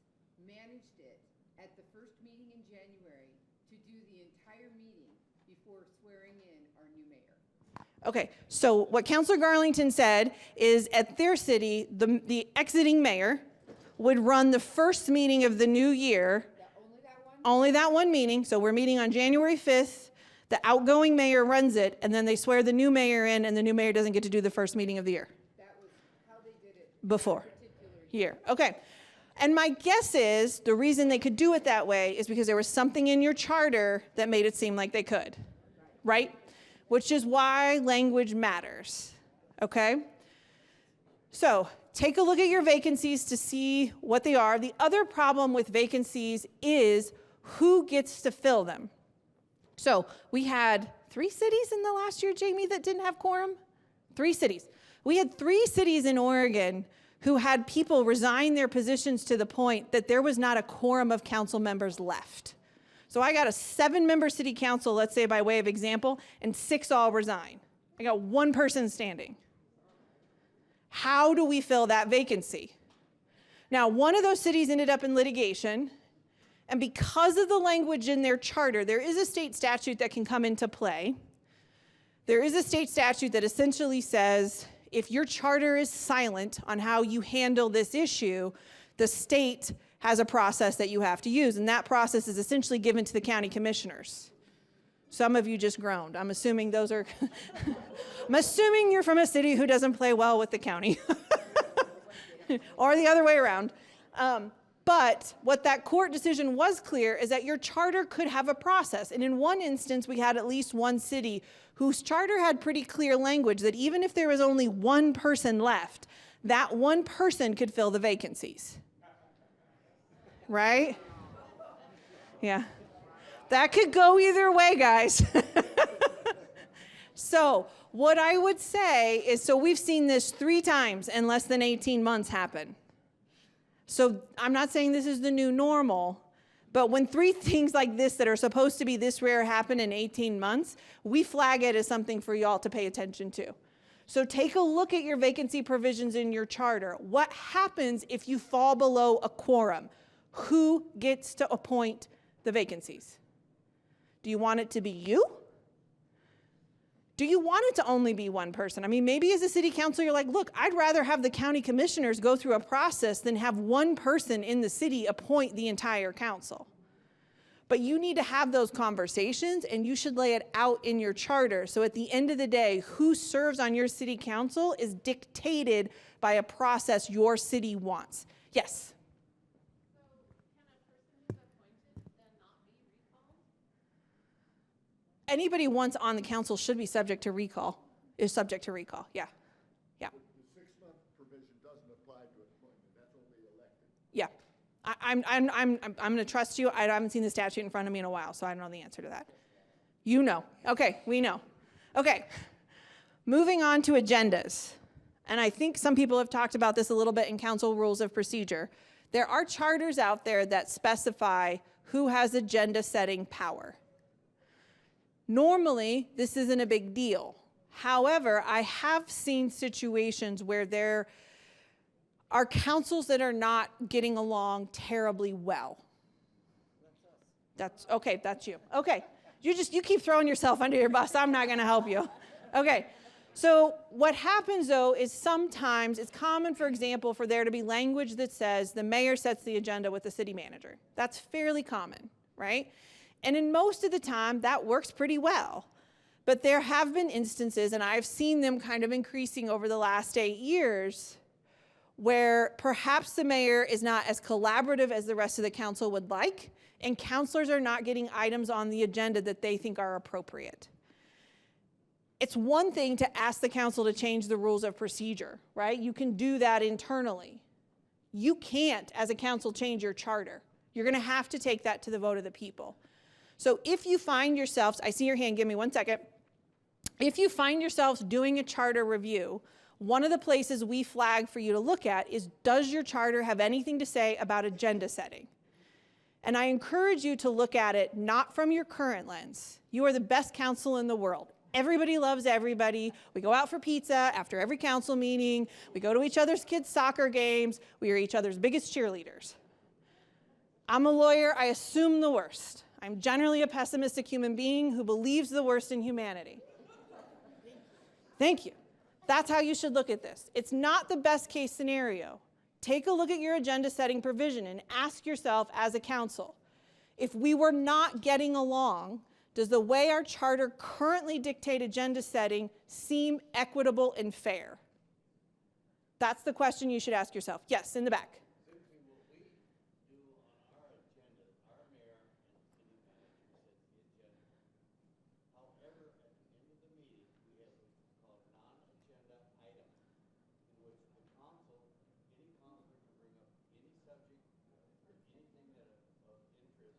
managed it at the first meeting in January to do the entire meeting before swearing in our new mayor. Okay, so what Councilor Garlington said is at their city, the exiting mayor would run the first meeting of the new year. Only that one meeting. So we're meeting on January 5th. The outgoing mayor runs it, and then they swear the new mayor in, and the new mayor doesn't get to do the first meeting of the year. That was how they did it. Before. That particular year. Okay. And my guess is the reason they could do it that way is because there was something in your charter that made it seem like they could. Right? Which is why language matters. Okay? So take a look at your vacancies to see what they are. The other problem with vacancies is who gets to fill them. So we had 3 cities in the last year, Jamie, that didn't have quorum? 3 cities. We had 3 cities in Oregon who had people resign their positions to the point that there was not a quorum of council members left. So I got a 7-member city council, let's say by way of example, and 6 all resign. I got 1 person standing. How do we fill that vacancy? Now, one of those cities ended up in litigation, and because of the language in their charter, there is a state statute that can come into play. There is a state statute that essentially says if your charter is silent on how you handle this issue, the state has a process that you have to use, and that process is essentially given to the county commissioners. Some of you just groaned. I'm assuming those are, I'm assuming you're from a city who doesn't play well with the county, or the other way around. But what that court decision was clear is that your charter could have a process. And in one instance, we had at least one city whose charter had pretty clear language that even if there was only 1 person left, that 1 person could fill the vacancies. Right? Yeah. That could go either way, guys. So what I would say is, so we've seen this 3 times in less than 18 months happen. So I'm not saying this is the new normal, but when 3 things like this that are supposed to be this rare happen in 18 months, we flag it as something for y'all to pay attention to. So take a look at your vacancy provisions in your charter. What happens if you fall below a quorum? Who gets to appoint the vacancies? Do you want it to be you? Do you want it to only be 1 person? I mean, maybe as a city council, you're like, look, I'd rather have the county commissioners go through a process than have 1 person in the city appoint the entire council. But you need to have those conversations, and you should lay it out in your charter. So at the end of the day, who serves on your city council is dictated by a process your city wants. Yes? Anybody once on the council should be subject to recall, is subject to recall, yeah. Yeah. The 6-month provision doesn't apply to appointment, that's only elected. Yeah. I'm going to trust you. I haven't seen the statute in front of me in a while, so I don't know the answer to that. You know. Okay, we know. Okay. Moving on to agendas. And I think some people have talked about this a little bit in council rules of procedure. There are charters out there that specify who has agenda setting power. Normally, this isn't a big deal. However, I have seen situations where there are councils that are not getting along terribly well. That's okay, that's you. Okay. You keep throwing yourself under your bus. I'm not going to help you. Okay. So what happens though is sometimes it's common, for example, for there to be language that says the mayor sets the agenda with the city manager. That's fairly common, right? And in most of the time, that works pretty well. But there have been instances, and I've seen them kind of increasing over the last 8 years, where perhaps the mayor is not as collaborative as the rest of the council would like, and councilors are not getting items on the agenda that they think are appropriate. It's one thing to ask the council to change the rules of procedure, right? You can do that internally. You can't, as a council, change your charter. You're going to have to take that to the vote of the people. So if you find yourselves, I see your hand, give me 1 second. If you find yourselves doing a charter review, one of the places we flag for you to look at is, does your charter have anything to say about agenda setting? And I encourage you to look at it not from your current lens. You are the best council in the world. Everybody loves everybody. We go out for pizza after every council meeting. We go to each other's kids' soccer games. We are each other's biggest cheerleaders. I'm a lawyer. I assume the worst. I'm generally a pessimistic human being who believes the worst in humanity. Thank you. That's how you should look at this. It's not the best case scenario. Take a look at your agenda setting provision and ask yourself as a council, if we were not getting along, does the way our charter currently dictate agenda setting seem equitable and fair? That's the question you should ask yourself. Yes, in the back. Simply what we do on our agenda, our mayor and city manager sets the agenda. However, at the end of the meeting, we have what's called non-agenda item, in which the council, any councilor can bring up any subject or anything that of interest,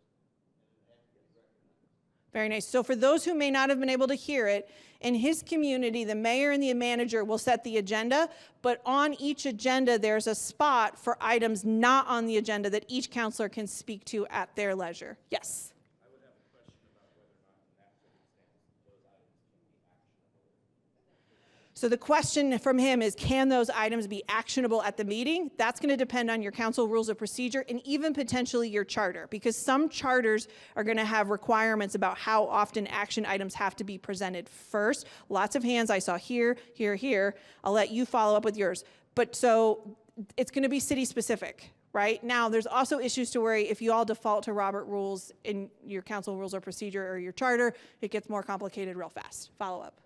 and it has to be recognized. Very nice. So for those who may not have been able to hear it, in his community, the mayor and the manager will set the agenda, but on each agenda, there's a spot for items not on the agenda that each counselor can speak to at their leisure. Yes? I would have a question about whether or not in that circumstance, those items can be actionable. So the question from him is, can those items be actionable at the meeting? That's going to depend on your council rules of procedure and even potentially your charter, because some charters are going to have requirements about how often action items have to be presented first. Lots of hands I saw here, here, here. I'll let you follow up with yours. But so it's going to be city specific, right? Now, there's also issues to worry if you all default to Robert rules in your council rules of procedure or your charter, it gets more complicated real fast. Follow up.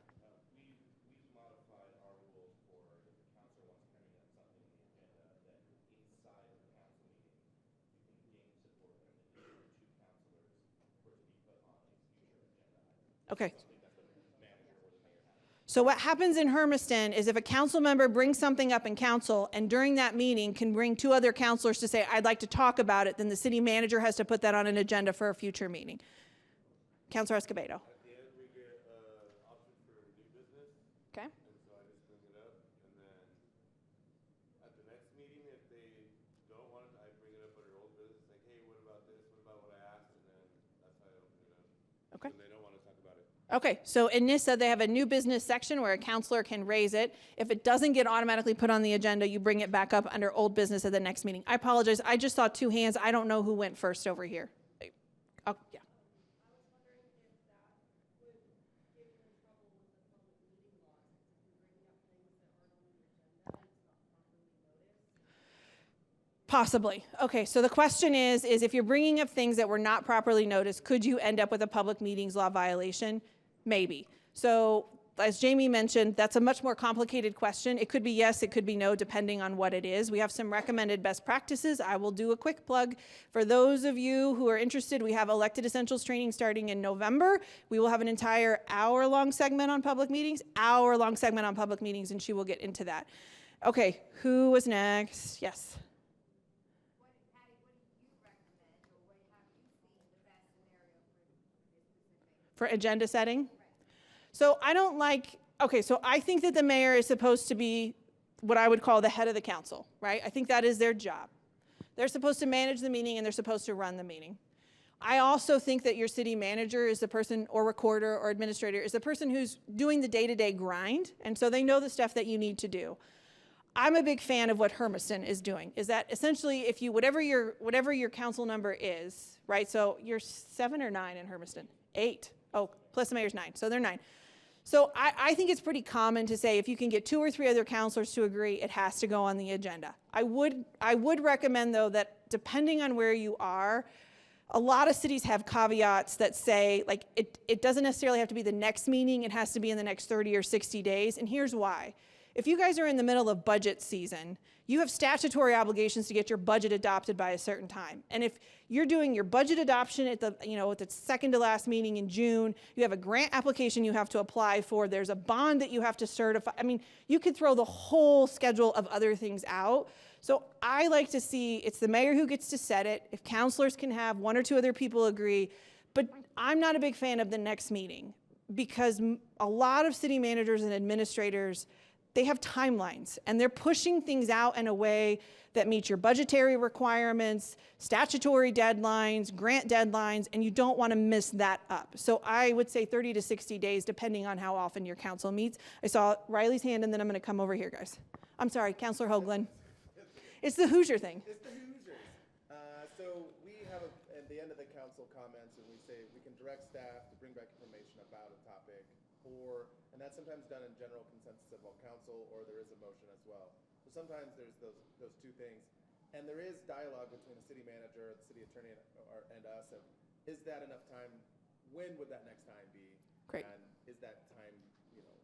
We've modified our rules for if the council wants to bring up something on the agenda that inside of the council meeting, you can gain support from the two councilors for it to be put on a future agenda item. Okay. Something that the manager or the mayor has. So what happens in Hermiston is if a council member brings something up in council and during that meeting can bring two other councilors to say, I'd like to talk about it, then the city manager has to put that on an agenda for a future meeting. Councilor Escobedo. At the end, we get option for new business, Okay. and so I just bring it up, and then at the next meeting, if they don't want it, I bring it up under old business, like, hey, what about this, what about what I asked, and then that's how I open it up. Okay. When they don't want to talk about it. Okay, so in NISA, they have a new business section where a counselor can raise it. If it doesn't get automatically put on the agenda, you bring it back up under old business at the next meeting. I apologize, I just saw two hands. I don't know who went first over here. Oh, yeah. Possibly. Okay, so the question is if you're bringing up things that were not properly noticed, could you end up with a public meetings law violation? Maybe. So as Jamie mentioned, that's a much more complicated question. It could be yes, it could be no, depending on what it is. We have some recommended best practices. I will do a quick plug. For those of you who are interested, we have elected essentials training starting in November. We will have an entire hour-long segment on public meetings, and she will get into that. Okay, who was next? Yes. Patty, what do you recommend, or what have you seen the best scenario for this specific? For agenda setting? So I don't like, okay, so I think that the mayor is supposed to be what I would call the head of the council, right? I think that is their job. They're supposed to manage the meeting and they're supposed to run the meeting. I also think that your city manager is the person, or recorder or administrator, is the person who's doing the day-to-day grind, and so they know the stuff that you need to do. I'm a big fan of what Hermiston is doing, is that essentially if you, whatever your council number is, right? So you're 7 or 9 in Hermiston? 8. Oh, plus the mayor's 9, so they're 9. So I think it's pretty common to say if you can get 2 or 3 other counselors to agree, it has to go on the agenda. I would recommend though that depending on where you are, a lot of cities have caveats that say like it doesn't necessarily have to be the next meeting, it has to be in the next 30 or 60 days, and here's why. If you guys are in the middle of budget season, you have statutory obligations to get your budget adopted by a certain time. And if you're doing your budget adoption at the second to last meeting in June, you have a grant application you have to apply for, there's a bond that you have to certify. I mean, you could throw the whole schedule of other things out. So I like to see it's the mayor who gets to set it. If counselors can have 1 or 2 other people agree, but I'm not a big fan of the next meeting because a lot of city managers and administrators, they have timelines and they're pushing things out in a way that meets your budgetary requirements, statutory deadlines, grant deadlines, and you don't want to miss that up. So I would say 30 to 60 days, depending on how often your council meets. I saw Riley's hand and then I'm going to come over here, guys. I'm sorry, Councilor Hoagland. It's the Hoosier thing. It's the Hoosiers. So we have at the end of the council comments and we say we can direct staff to bring back information about a topic or, and that's sometimes done in general consensus of all council, or there is a motion as well. So sometimes there's those two things. And there is dialogue between the city manager, the city attorney, and us of, is that enough time? When would that next time be? Great. And is that time, you know,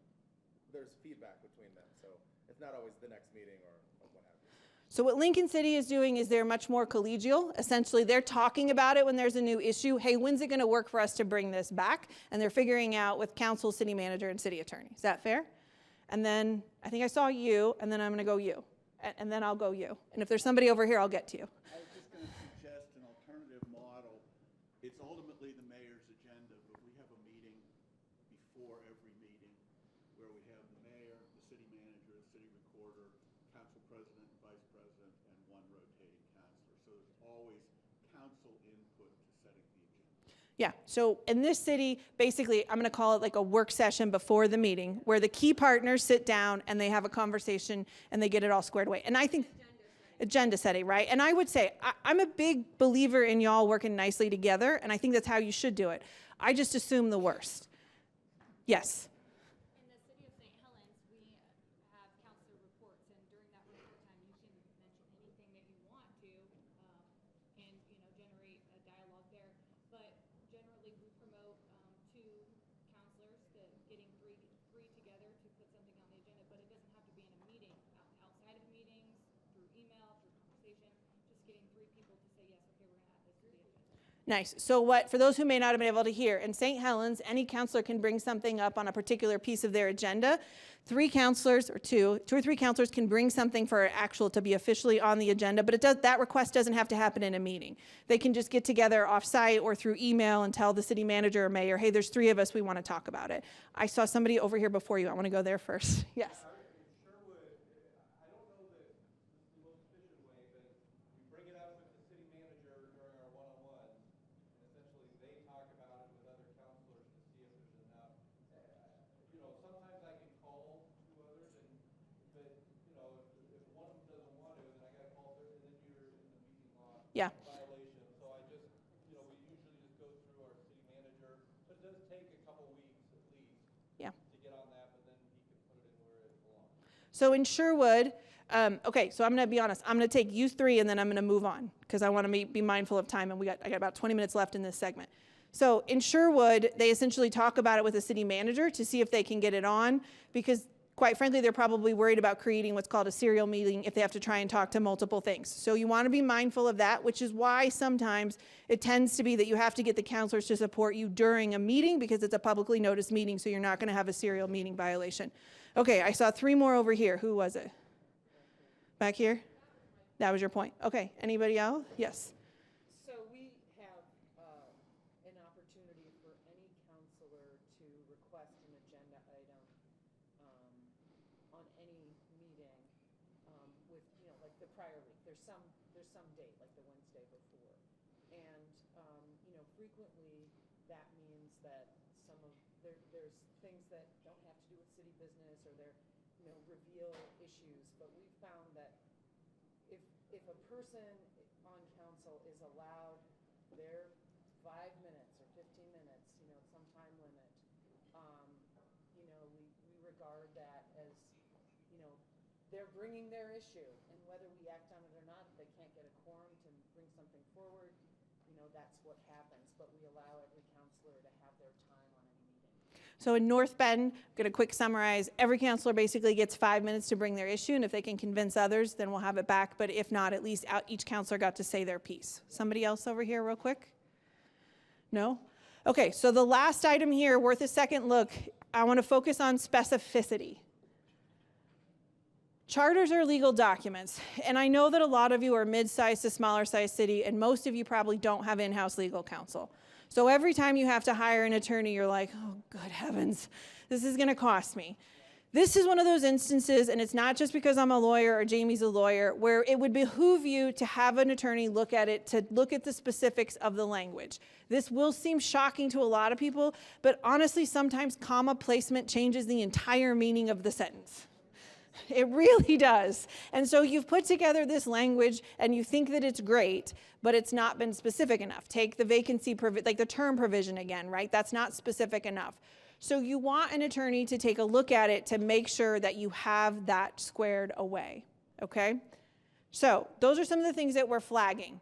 there's feedback between them. So it's not always the next meeting or what have you. So what Lincoln City is doing is they're much more collegial. Essentially, they're talking about it when there's a new issue. Hey, when's it going to work for us to bring this back? And they're figuring out with council, city manager, and city attorney. Is that fair? And then I think I saw you, and then I'm going to go you. And then I'll go you. And if there's somebody over here, I'll get to you. I was just going to suggest an alternative model. It's ultimately the mayor's agenda, but we have a meeting before every meeting where we have the mayor, the city manager, the city recorder, council president, vice president, and one rotating councilor. So there's always council input to setting the agenda. Yeah, so in this city, basically, I'm going to call it like a work session before the meeting where the key partners sit down and they have a conversation and they get it all squared away. And I think agenda setting, right? And I would say I'm a big believer in y'all working nicely together, and I think that's how you should do it. I just assume the worst. Yes. In the city of St. Helens, we have counselor reports, and during that report time, you can mention anything that you want to, and generate a dialogue there. But generally, we promote two counselors to getting three together to put something on the agenda. But it doesn't have to be in a meeting. Outside of meetings, through email, through conversation, just getting three people to say yes. Okay, we're going to add this to the agenda. Nice. So what, for those who may not have been able to hear, in St. Helens, any counselor can bring something up on a particular piece of their agenda. Three counselors, or two or three counselors can bring something for actual to be officially on the agenda, but that request doesn't have to happen in a meeting. They can just get together off-site or through email and tell the city manager or mayor, hey, there's three of us, we want to talk about it. I saw somebody over here before you. I want to go there first. Yes. Sherwood, I don't know that this is the most efficient way, but we bring it up with the city manager during our one-on-ones, and essentially they talk about it with other counselors to see if there's enough. Sometimes I can call two others, but if one of them doesn't want to, then I got to call third, and then you're in the meeting law Yeah. violation. So I just, we usually just go through our city manager, but it does take a couple weeks at least. Yeah. To get on that, but then he can put it in where it belongs. So in Sherwood, okay, so I'm going to be honest. I'm going to take you three and then I'm going to move on because I want to be mindful of time, and I got about 20 minutes left in this segment. So in Sherwood, they essentially talk about it with the city manager to see if they can get it on because, quite frankly, they're probably worried about creating what's called a serial meeting if they have to try and talk to multiple things. So you want to be mindful of that, which is why sometimes it tends to be that you have to get the counselors to support you during a meeting because it's a publicly noticed meeting, so you're not going to have a serial meeting violation. Okay, I saw three more over here. Who was it? Back here? That was your point. Okay, anybody else? Yes. So we have an opportunity for any counselor to request an agenda item on any meeting with, like the prior week. There's some date, like the Wednesday before. And, frequently that means that there's things that don't have to do with city business or they're, reveal issues. But we've found that if a person on council is allowed their 5 minutes or 15 minutes, some time limit, we regard that as, they're bringing their issue, and whether we act on it or not, if they can't get a quorum to bring something forward, that's what happens. But we allow every counselor to have their time on any meeting. So in North Bend, I'm going to quick summarize. Every counselor basically gets 5 minutes to bring their issue, and if they can convince others, then we'll have it back. But if not, at least each counselor got to say their piece. Somebody else over here real quick? No? Okay, so the last item here, worth a second look, I want to focus on specificity. Charters are legal documents, and I know that a lot of you are mid-sized to smaller-sized city, and most of you probably don't have in-house legal counsel. So every time you have to hire an attorney, you're like, oh, good heavens, this is going to cost me. This is one of those instances, and it's not just because I'm a lawyer or Jamie's a lawyer, where it would behoove you to have an attorney look at it, to look at the specifics of the language. This will seem shocking to a lot of people, but honestly, sometimes comma placement changes the entire meaning of the sentence. It really does. And so you've put together this language and you think that it's great, but it's not been specific enough. Take the vacancy, like the term provision again, right? That's not specific enough. So you want an attorney to take a look at it to make sure that you have that squared away, okay? So those are some of the things that we're flagging.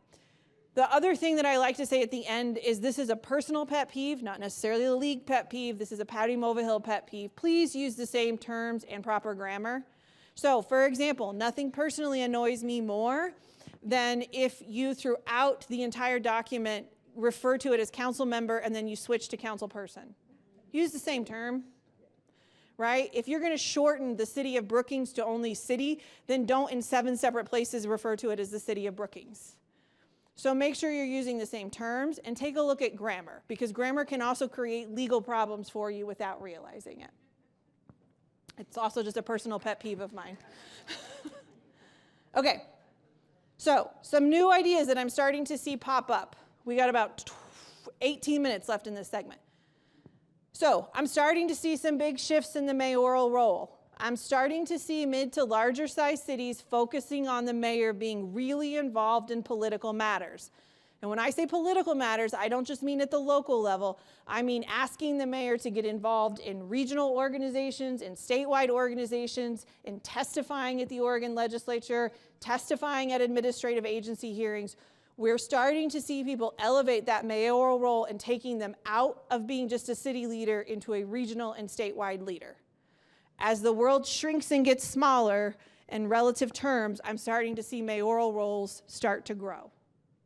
The other thing that I like to say at the end is this is a personal pet peeve, not necessarily a league pet peeve. This is a Patty Mulvihill pet peeve. Please use the same terms and proper grammar. So for example, nothing personally annoys me more than if you throughout the entire document refer to it as council member and then you switch to council person. Use the same term, right? If you're going to shorten the city of Brookings to only city, then don't in 7 separate places refer to it as the city of Brookings. So make sure you're using the same terms and take a look at grammar, because grammar can also create legal problems for you without realizing it. It's also just a personal pet peeve of mine. Okay, so some new ideas that I'm starting to see pop up. We got about 18 minutes left in this segment. So I'm starting to see some big shifts in the mayoral role. I'm starting to see mid to larger size cities focusing on the mayor being really involved in political matters. And when I say political matters, I don't just mean at the local level. I mean asking the mayor to get involved in regional organizations, in statewide organizations, in testifying at the Oregon legislature, testifying at administrative agency hearings. We're starting to see people elevate that mayoral role and taking them out of being just a city leader into a regional and statewide leader. As the world shrinks and gets smaller in relative terms, I'm starting to see mayoral roles start to grow.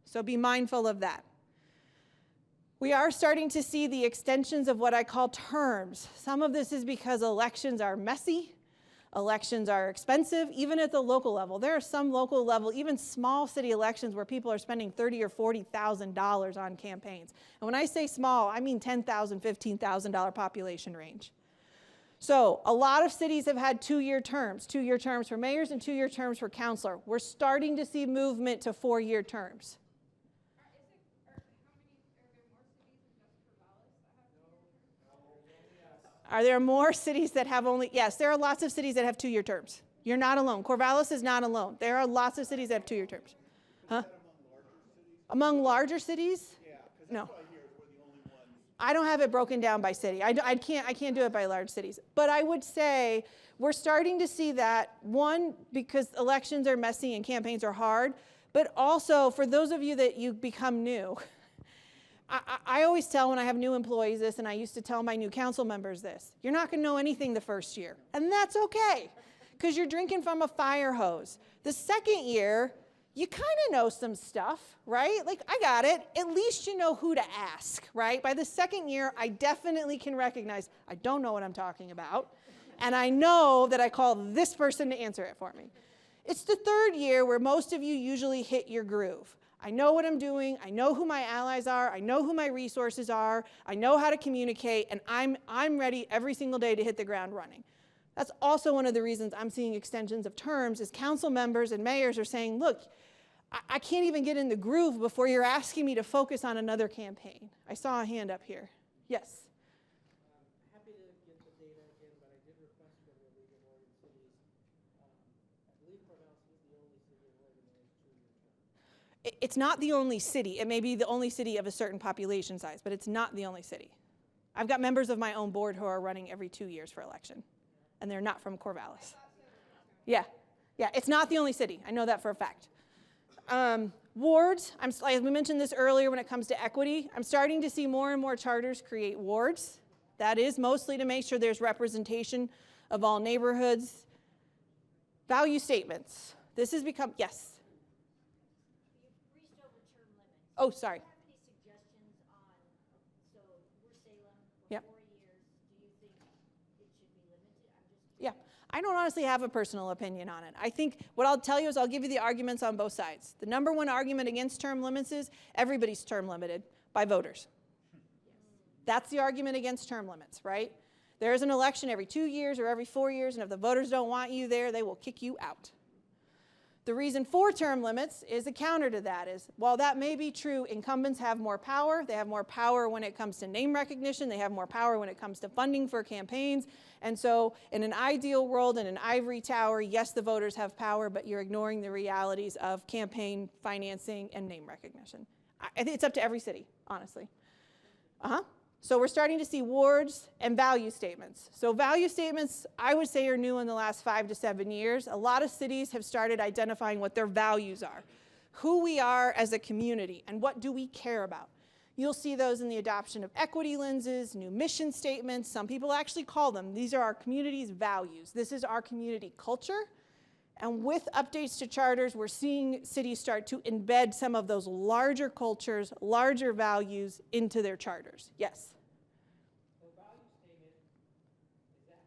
So be mindful of that. We are starting to see the extensions of what I call terms. Some of this is because elections are messy. Elections are expensive, even at the local level. There are some local level, even small city elections where people are spending $30,000 or $40,000 on campaigns. And when I say small, I mean $10,000, $15,000 population range. So a lot of cities have had 2-year terms for mayors and 2-year terms for councilor. We're starting to see movement to 4-year terms. Are there more cities that have only, yes, there are lots of cities that have 2-year terms. You're not alone. Corvallis is not alone. There are lots of cities that have 2-year terms. Huh? Among larger cities? No. I don't have it broken down by city. I can't do it by large cities. But I would say we're starting to see that, one, because elections are messy and campaigns are hard, but also for those of you that you become new, I always tell when I have new employees this, and I used to tell my new council members this, you're not going to know anything the first year. And that's okay, because you're drinking from a fire hose. The second year, you kind of know some stuff, right? Like, I got it. At least you know who to ask, right? By the second year, I definitely can recognize I don't know what I'm talking about, and I know that I call this person to answer it for me. It's the third year where most of you usually hit your groove. I know what I'm doing, I know who my allies are, I know who my resources are, I know how to communicate, and I'm ready every single day to hit the ground running. That's also one of the reasons I'm seeing extensions of terms is council members and mayors are saying, look, I can't even get in the groove before you're asking me to focus on another campaign. I saw a hand up here. Yes? Happy to get the data again, but I did request from the League of Oregon Cities. I believe Corvallis is the only city in Oregon that has 2-year terms. It's not the only city. It may be the only city of a certain population size, but it's not the only city. I've got members of my own board who are running every 2 years for election, and they're not from Corvallis. Yeah, it's not the only city. I know that for a fact. Wards, as we mentioned this earlier when it comes to equity, I'm starting to see more and more charters create wards. That is mostly to make sure there's representation of all neighborhoods. Value statements. This has become, yes? You breezed over term limits. Oh, sorry. Do you have any suggestions on, so we're Salem, Yep. 4 years, do you think it should be limited? I'm just Yeah, I don't honestly have a personal opinion on it. I think what I'll tell you is I'll give you the arguments on both sides. The number one argument against term limits is everybody's term limited by voters. That's the argument against term limits, right? There is an election every 2 years or every 4 years, and if the voters don't want you there, they will kick you out. The reason for term limits is a counter to that is, while that may be true, incumbents have more power. They have more power when it comes to name recognition. They have more power when it comes to funding for campaigns. And so in an ideal world, in an ivory tower, yes, the voters have power, but you're ignoring the realities of campaign financing and name recognition. I think it's up to every city, honestly. So we're starting to see wards and value statements. So value statements, I would say, are new in the last 5 to 7 years. A lot of cities have started identifying what their values are, who we are as a community, and what do we care about. You'll see those in the adoption of equity lenses, new mission statements. Some people actually call them. These are our community's values. This is our community culture. And with updates to charters, we're seeing cities start to embed some of those larger cultures, larger values into their charters. Yes? The value statement, is that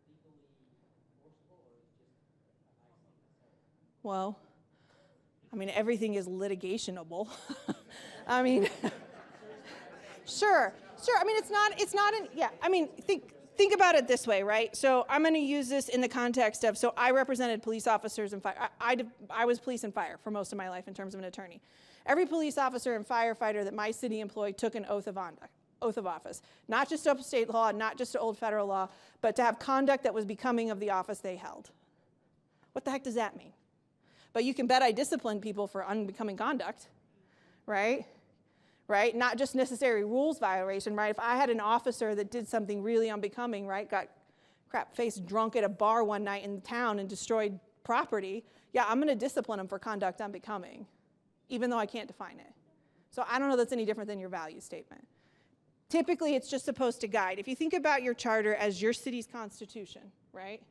legally enforceable or is it just a nice thing to say? Well, I mean, everything is litigationable. I mean, sure. I mean, think about it this way, right? So I'm going to use this in the context of, so I represented police officers and fire. I was police and fire for most of my life in terms of an attorney. Every police officer and firefighter that my city employed took an oath of office. Not just to state law, not just to old federal law, but to have conduct that was becoming of the office they held. What the heck does that mean? But you can bet I disciplined people for unbecoming conduct, right? Right? Not just necessary rules violation, right? If I had an officer that did something really unbecoming, right? Got crap-faced drunk at a bar one night in town and destroyed property, yeah, I'm going to discipline him for conduct unbecoming, even though I can't define it. So I don't know that's any different than your value statement. Typically, it's just supposed to guide. If you think about your charter as your city's constitution, right?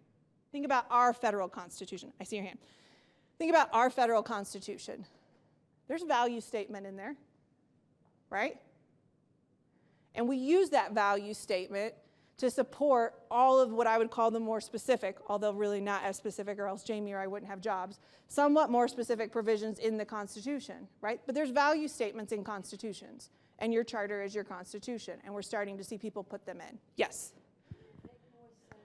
Think about our federal constitution. I see your hand. Think about our federal constitution. There's a value statement in there. Right? And we use that value statement to support all of what I would call the more specific, although really not as specific or else Jamie or I wouldn't have jobs, somewhat more specific provisions in the Constitution, right? But there's value statements in constitutions, and your charter is your constitution, and we're starting to see people put them in. Yes? Would it make more sense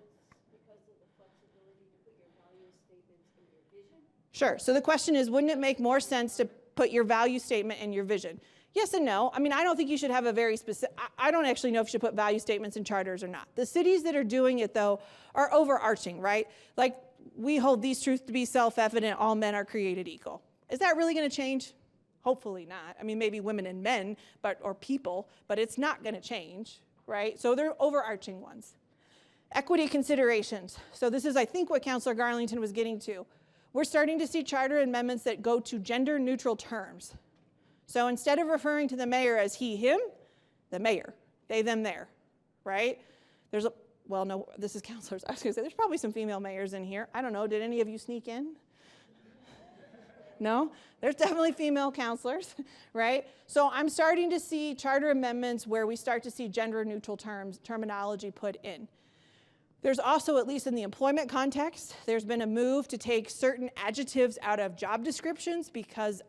because of the flexibility to put your value statements in your vision? Sure. So the question is, wouldn't it make more sense to put your value statement in your vision? Yes and no. I mean, I don't think you should have a very specific, I don't actually know if you should put value statements in charters or not. The cities that are doing it, though, are overarching, right? Like, we hold these truths to be self-evident, all men are created equal. Is that really going to change? Hopefully not. I mean, maybe women and men, or people, but it's not going to change, right? So they're overarching ones. Equity considerations. So this is, I think, what Councilor Garlington was getting to. We're starting to see charter amendments that go to gender-neutral terms. So instead of referring to the mayor as he, him, the mayor, they, them, there, right? Well, no, this is councilors. I was going to say, there's probably some female mayors in here. I don't know, did any of you sneak in? No? There's definitely female councilors, right? So I'm starting to see charter amendments where we start to see gender-neutral terminology put in. There's also, at least in the employment context, there's been a move to take certain adjectives out of job descriptions because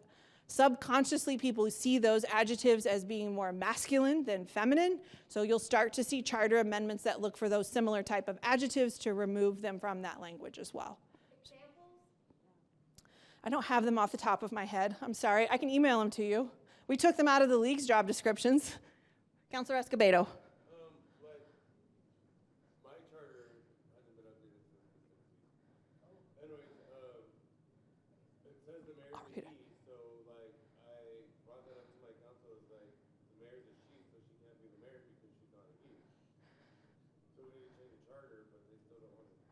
subconsciously, people see those adjectives as being more masculine than feminine. So you'll start to see charter amendments that look for those similar type of adjectives to remove them from that language as well. Examples? I don't have them off the top of my head. I'm sorry. I can email them to you. We took them out of the league's job descriptions. Councilor Escobedo. My charter hasn't been updated since the 60s. Anyways, it says the mayor's a he, so like I brought that up to my council. It's like the mayor's a she, so she can't be the mayor because she's not a he. So we need to change the charter, but they still don't want it.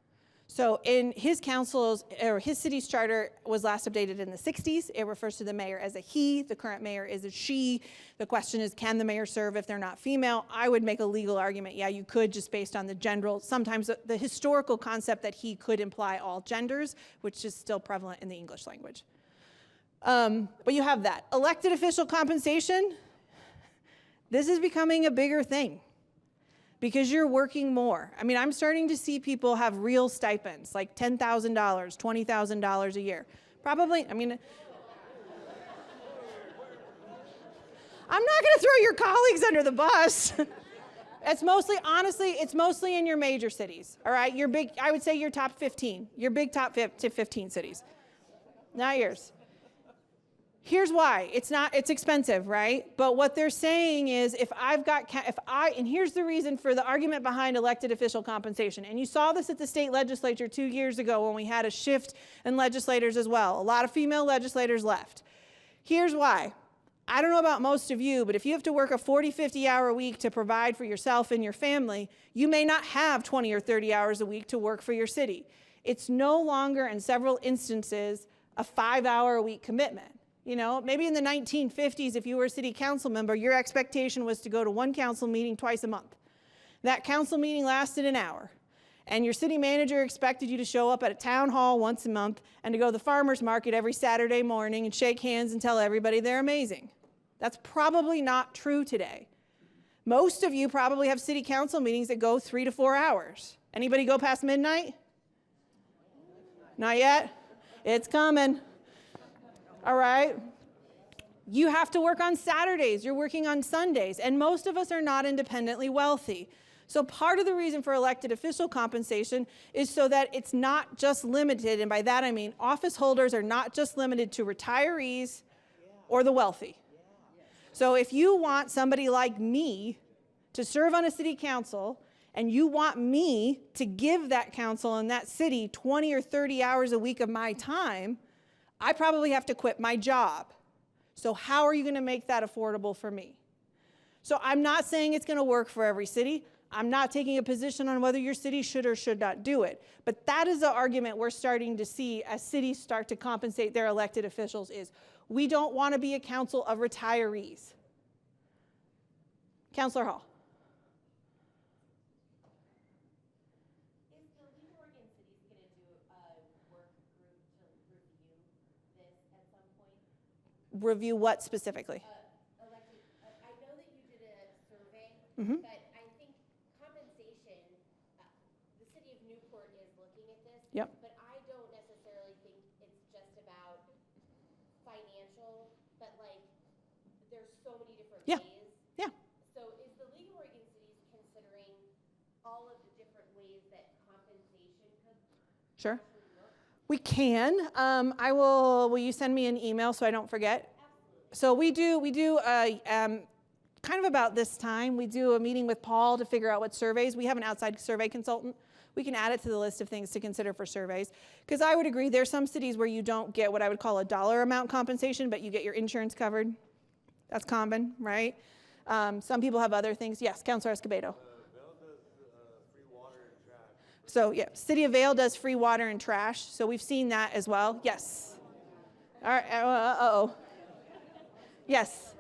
So in his council's, or his city's charter was last updated in the 60s. It refers to the mayor as a he. The current mayor is a she. The question is, can the mayor serve if they're not female? I would make a legal argument. Yeah, you could, just based on the general, sometimes the historical concept that he could imply all genders, which is still prevalent in the English language. But you have that. Elected official compensation. This is becoming a bigger thing, because you're working more. I mean, I'm starting to see people have real stipends, like $10,000, $20,000 a year. Probably, I mean, I'm not gonna throw your colleagues under the bus. It's mostly, honestly, it's mostly in your major cities, all right? Your big, I would say your top 15, your big top 15 cities, not yours. Here's why. It's expensive, right? But what they're saying is and here's the reason for the argument behind elected official compensation. And you saw this at the state legislature 2 years ago when we had a shift in legislators as well. A lot of female legislators left. Here's why. I don't know about most of you, but if you have to work a 40, 50-hour week to provide for yourself and your family, you may not have 20 or 30 hours a week to work for your city. It's no longer, in several instances, a 5-hour-a-week commitment. You know, maybe in the 1950s, if you were a city council member, your expectation was to go to one council meeting twice a month. That council meeting lasted an hour, and your city manager expected you to show up at a town hall once a month and to go to the farmer's market every Saturday morning and shake hands and tell everybody they're amazing. That's probably not true today. Most of you probably have city council meetings that go 3 to 4 hours. Anybody go past midnight? Not yet? It's coming. All right. You have to work on Saturdays. You're working on Sundays. And most of us are not independently wealthy. So part of the reason for elected official compensation is so that it's not just limited, and by that I mean office holders are not just limited to retirees or the wealthy. So if you want somebody like me to serve on a city council, and you want me to give that council and that city 20 or 30 hours a week of my time, I probably have to quit my job. So how are you going to make that affordable for me? So I'm not saying it's going to work for every city. I'm not taking a position on whether your city should or should not do it. But that is the argument we're starting to see as cities start to compensate their elected officials is, we don't want to be a council of retirees. Councilor Hall. Review what specifically? Elected, I know that you did a survey, Mm-hmm. but I think compensation, the city of Newport is looking at this. Yep. But I don't necessarily think it's just about financial, but like, there's so many different Yeah. ways. Yeah. So is the League of Oregon Cities considering all of the different ways that compensation could Sure. actually look? We can. Will you send me an email so I don't forget? Absolutely. So we do kind of about this time, we do a meeting with Paul to figure out what surveys. We have an outside survey consultant. We can add it to the list of things to consider for surveys. Because I would agree, there's some cities where you don't get what I would call a dollar amount compensation, but you get your insurance covered. That's common, right? Some people have other things. Yes, Councilor Escobedo. So yeah, City of Vale does free water and trash. So we've seen that as well. Yes. All right. Uh-oh. Yes.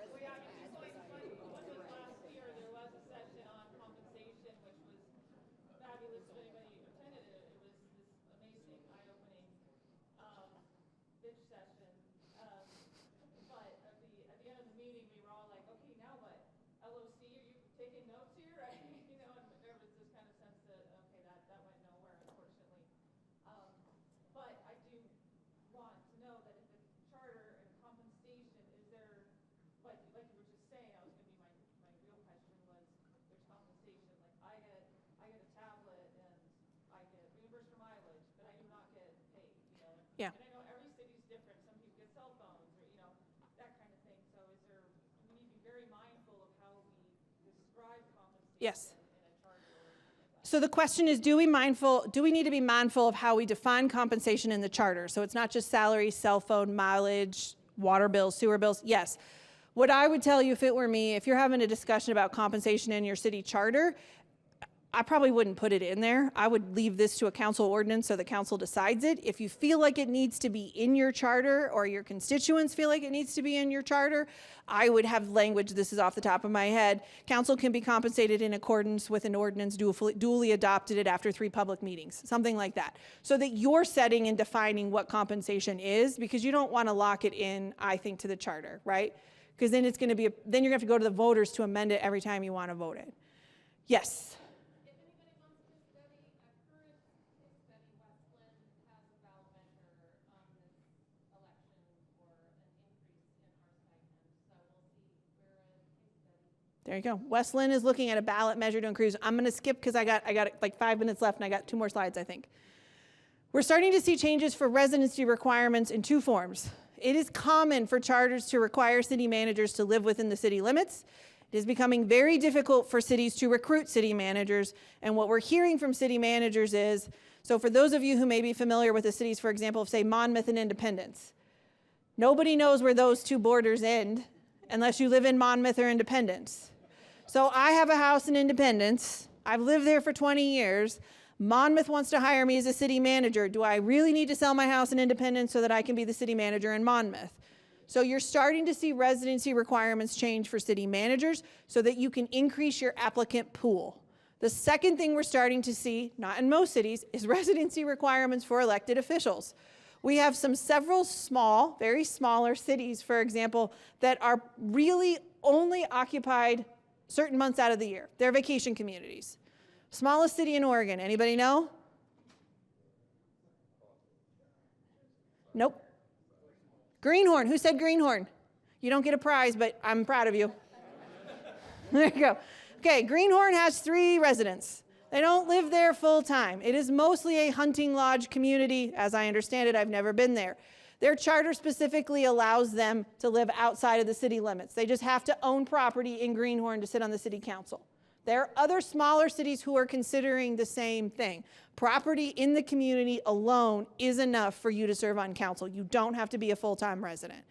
LOC, are you taking notes here? Right? You know, and there was this kind of sense that, okay, that went nowhere, unfortunately. But I do want to know that in the charter and compensation, is there, like you were just saying, that was going to be my real question was, there's compensation, like I get a tablet and I get reimbursed for mileage, but I do not get paid, you know? Yeah. And I know every city's different. Some people get cell phones or, you know, that kind of thing. So is there, we need to be very mindful of how we describe compensation. Yes. In a charter or anything like that. So the question is, do we need to be mindful of how we define compensation in the charter? So it's not just salary, cell phone, mileage, water bills, sewer bills. Yes. What I would tell you if it were me, if you're having a discussion about compensation in your city charter, I probably wouldn't put it in there. I would leave this to a council ordinance so the council decides it. If you feel like it needs to be in your charter or your constituents feel like it needs to be in your charter, I would have language, this is off the top of my head, council can be compensated in accordance with an ordinance duly adopted it after 3 public meetings, something like that. So that you're setting and defining what compensation is, because you don't want to lock it in, I think, to the charter, right? Because then it's going to be, then you're going to have to go to the voters to amend it every time you want to vote it. Yes. There you go. Westland is looking at a ballot measure to increase. I'm going to skip because I got like 5 minutes left and I got 2 more slides, I think. We're starting to see changes for residency requirements in 2 forms. It is common for charters to require city managers to live within the city limits. It is becoming very difficult for cities to recruit city managers. And what we're hearing from city managers is, so for those of you who may be familiar with the cities, for example, of say Monmouth and Independence, nobody knows where those 2 borders end unless you live in Monmouth or Independence. So I have a house in Independence. I've lived there for 20 years. Monmouth wants to hire me as a city manager. Do I really need to sell my house in Independence so that I can be the city manager in Monmouth? So you're starting to see residency requirements change for city managers so that you can increase your applicant pool. The second thing we're starting to see, not in most cities, is residency requirements for elected officials. We have several small, very smaller cities, for example, that are really only occupied certain months out of the year. They're vacation communities. Smallest city in Oregon, anybody know? Nope. Greenhorn, who said Greenhorn? You don't get a prize, but I'm proud of you. There you go. Okay, Greenhorn has 3 residents. They don't live there full time. It is mostly a hunting lodge community. As I understand it, I've never been there. Their charter specifically allows them to live outside of the city limits. They just have to own property in Greenhorn to sit on the city council. There are other smaller cities who are considering the same thing. Property in the community alone is enough for you to serve on council. You don't have to be a full-time resident.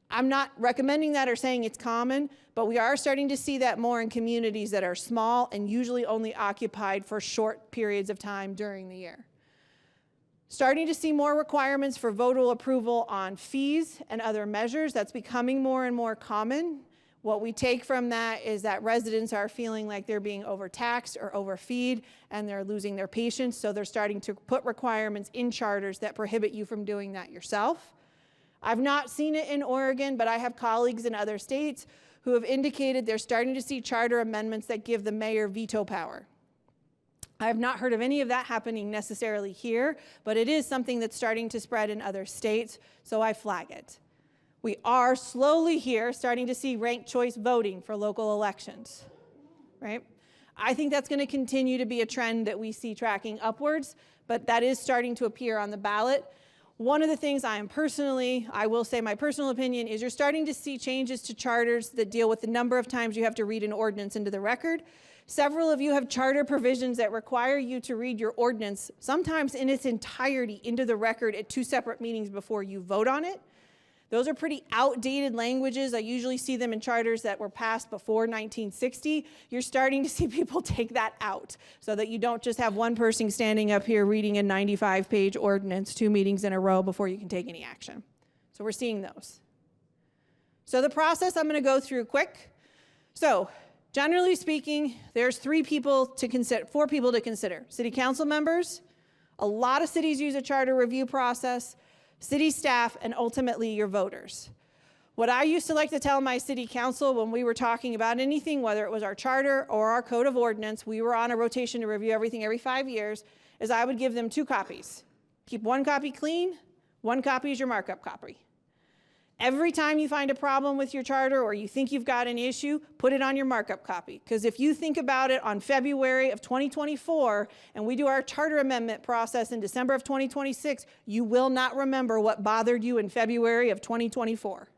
I'm not recommending that or saying it's common, but we are starting to see that more in communities that are small and usually only occupied for short periods of time during the year. Starting to see more requirements for voter approval on fees and other measures. That's becoming more and more common. What we take from that is that residents are feeling like they're being overtaxed or overfeed and they're losing their patience, so they're starting to put requirements in charters that prohibit you from doing that yourself. I've not seen it in Oregon, but I have colleagues in other states who have indicated they're starting to see charter amendments that give the mayor veto power. I have not heard of any of that happening necessarily here, but it is something that's starting to spread in other states, so I flag it. We are slowly here starting to see ranked choice voting for local elections, right? I think that's going to continue to be a trend that we see tracking upwards, but that is starting to appear on the ballot. One of the things I will say my personal opinion is you're starting to see changes to charters that deal with the number of times you have to read an ordinance into the record. Several of you have charter provisions that require you to read your ordinance, sometimes in its entirety, into the record at 2 separate meetings before you vote on it. Those are pretty outdated languages. I usually see them in charters that were passed before 1960. You're starting to see people take that out so that you don't just have one person standing up here reading a 95-page ordinance 2 meetings in a row before you can take any action. So we're seeing those. So the process I'm going to go through quick. So generally speaking, there's 4 people to consider. City council members, a lot of cities use a charter review process, city staff, and ultimately your voters. What I used to like to tell my city council when we were talking about anything, whether it was our charter or our code of ordinance, we were on a rotation to review everything every 5 years, is I would give them 2 copies. Keep 1 copy clean, 1 copy is your markup copy. Every time you find a problem with your charter or you think you've got an issue, put it on your markup copy. Because if you think about it on February of 2024 and we do our charter amendment process in December of 2026, you will not remember what bothered you in February of 2024.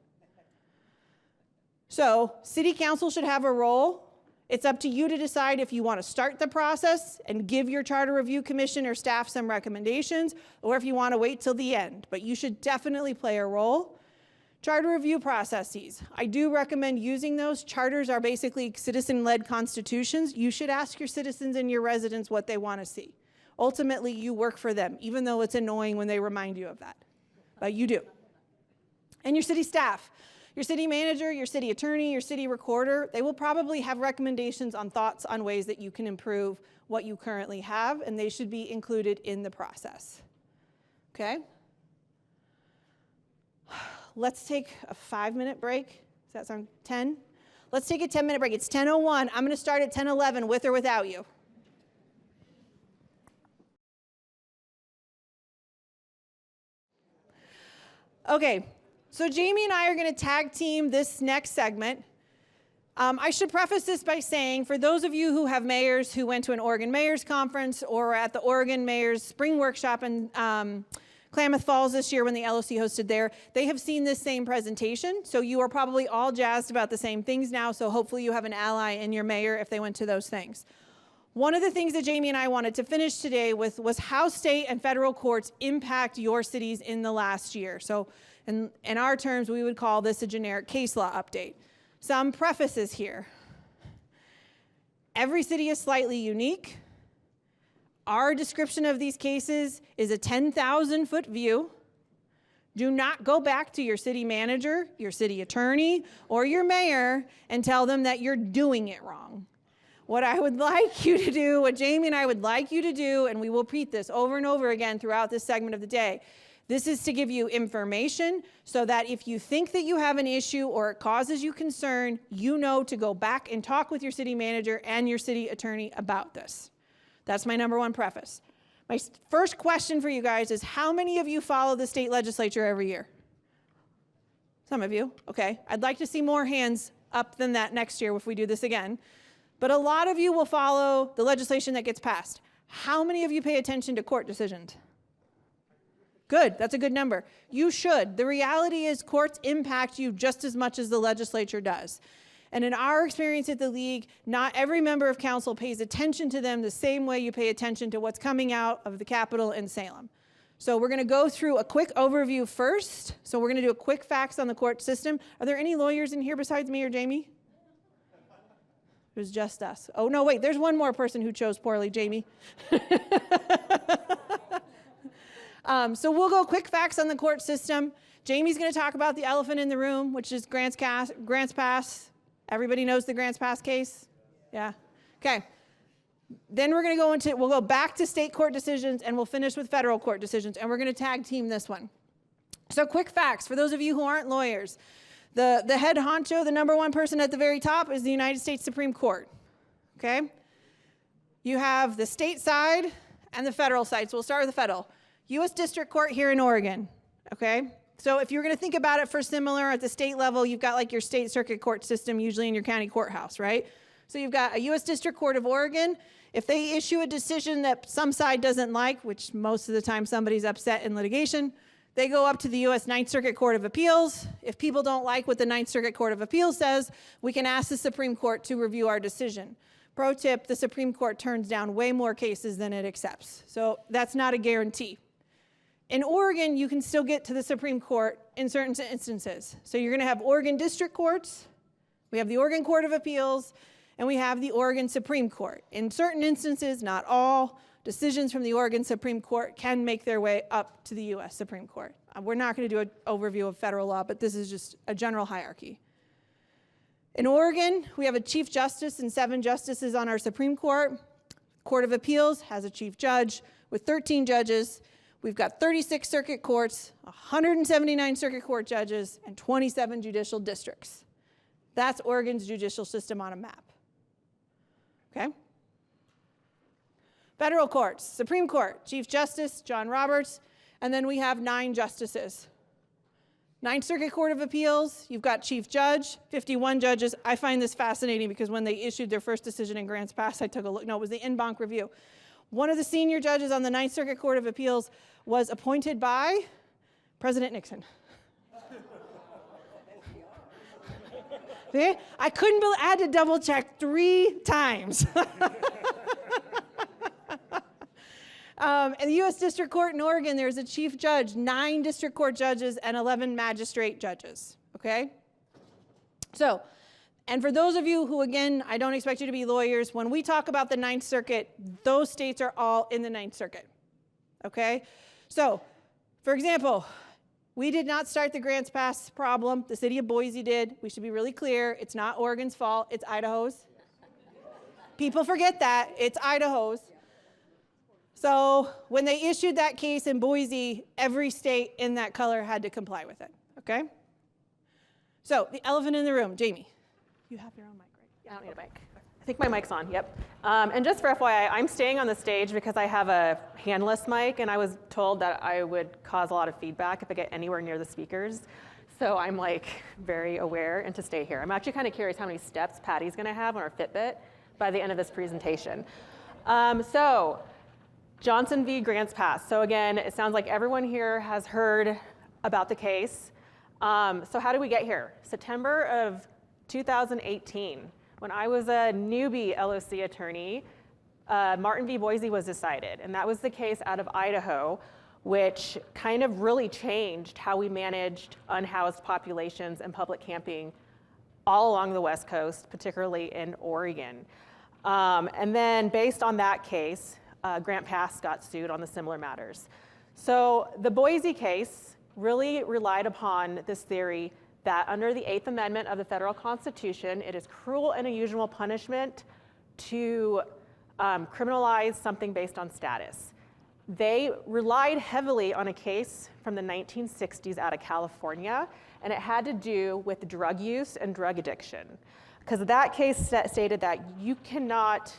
So, city council should have a role. It's up to you to decide if you want to start the process and give your charter review commission or staff some recommendations, or if you want to wait till the end. But you should definitely play a role. Charter review processes. I do recommend using those. Charters are basically citizen-led constitutions. You should ask your citizens and your residents what they want to see. Ultimately, you work for them, even though it's annoying when they remind you of that. But you do. And your city staff. Your city manager, your city attorney, your city recorder, they will probably have recommendations on thoughts on ways that you can improve what you currently have, and they should be included in the process. Okay? Let's take a 5-minute break. Does that sound 10? Let's take a 10-minute break. It's 10:01. I'm going to start at 10:11 with or without you. Okay, so Jamie and I are going to tag team this next segment. I should preface this by saying, for those of you who have mayors who went to an Oregon Mayors Conference or at the Oregon Mayors Spring Workshop in Klamath Falls this year when the LOC hosted there, they have seen this same presentation. So you are probably all jazzed about the same things now, so hopefully you have an ally in your mayor if they went to those things. One of the things that Jamie and I wanted to finish today with was how state and federal courts impact your cities in the last year. So in our terms, we would call this a generic case law update. Some prefaces here. Every city is slightly unique. Our description of these cases is a 10,000-foot view. Do not go back to your city manager, your city attorney, or your mayor and tell them that you're doing it wrong. What I would like you to do, what Jamie and I would like you to do, and we will repeat this over and over again throughout this segment of the day, this is to give you information so that if you think that you have an issue or it causes you concern, you know to go back and talk with your city manager and your city attorney about this. That's my number one preface. My first question for you guys is, how many of you follow the state legislature every year? Some of you, okay. I'd like to see more hands up than that next year if we do this again. But a lot of you will follow the legislation that gets passed. How many of you pay attention to court decisions? Good, that's a good number. You should. The reality is courts impact you just as much as the legislature does. And in our experience at the league, not every member of council pays attention to them the same way you pay attention to what's coming out of the Capitol in Salem. So we're going to go through a quick overview first. So we're going to do a quick facts on the court system. Are there any lawyers in here besides me or Jamie? It was just us. Oh, no, wait, there's one more person who chose poorly, Jamie. So we'll go quick facts on the court system. Jamie's going to talk about the elephant in the room, which is Grants Pass. Everybody knows the Grants Pass case? Yeah. Okay. Then we're going to go into, we'll go back to state court decisions and we'll finish with federal court decisions, and we're going to tag team this one. So quick facts for those of you who aren't lawyers. The head honcho, the number one person at the very top, is the United States Supreme Court. Okay? You have the state side and the federal side. So we'll start with the federal. U.S. District Court here in Oregon. Okay? So if you're going to think about it for similar at the state level, you've got like your state circuit court system usually in your county courthouse, right? So you've got a U.S. District Court of Oregon. If they issue a decision that some side doesn't like, which most of the time somebody's upset in litigation, they go up to the U.S. Ninth Circuit Court of Appeals. If people don't like what the Ninth Circuit Court of Appeals says, we can ask the Supreme Court to review our decision. Pro tip, the Supreme Court turns down way more cases than it accepts. So that's not a guarantee. In Oregon, you can still get to the Supreme Court in certain instances. So you're going to have Oregon District Courts, we have the Oregon Court of Appeals, and we have the Oregon Supreme Court. In certain instances, not all, decisions from the Oregon Supreme Court can make their way up to the U.S. Supreme Court. We're not going to do an overview of federal law, but this is just a general hierarchy. In Oregon, we have a Chief Justice and 7 justices on our Supreme Court. Court of Appeals has a Chief Judge with 13 judges. We've got 36 circuit courts, 179 circuit court judges, and 27 judicial districts. That's Oregon's judicial system on a map. Okay? Federal courts, Supreme Court, Chief Justice John Roberts, and then we have 9 justices. Ninth Circuit Court of Appeals, you've got Chief Judge, 51 judges. I find this fascinating because when they issued their first decision in Grants Pass, I took a look. No, it was the en banc review. One of the senior judges on the Ninth Circuit Court of Appeals was appointed by President Nixon. See? I couldn't believe, I had to double check 3 times. In the U.S. District Court in Oregon, there's a chief judge, 9 district court judges, and 11 magistrate judges, okay? So, and for those of you who, again, I don't expect you to be lawyers, when we talk about the Ninth Circuit, those states are all in the Ninth Circuit, okay? So, for example, we did not start the Grants Pass problem. The city of Boise did. We should be really clear. It's not Oregon's fault. It's Idaho's. People forget that. It's Idaho's. So when they issued that case in Boise, every state in that color had to comply with it, okay? So the elephant in the room, Jamie. You have your own mic, right? Yeah, I don't need a mic. I think my mic's on, yep. And just for FYI, I'm staying on the stage because I have a handless mic, and I was told that I would cause a lot of feedback if I get anywhere near the speakers. So I'm like very aware and to stay here. I'm actually kind of curious how many steps Patty's gonna have on her Fitbit by the end of this presentation. So Johnson v. Grants Pass. So again, it sounds like everyone here has heard about the case. So how did we get here? September of 2018, when I was a newbie LOC attorney, Martin v. Boise was decided, and that was the case out of Idaho, which kind of really changed how we managed unhoused populations and public camping all along the West Coast, particularly in Oregon. And then based on that case, Grant Pass got sued on the similar matters. So the Boise case really relied upon this theory that under the 8th Amendment of the federal Constitution, it is cruel and unusual punishment to criminalize something based on status. They relied heavily on a case from the 1960s out of California, and it had to do with drug use and drug addiction. Because that case stated that you cannot,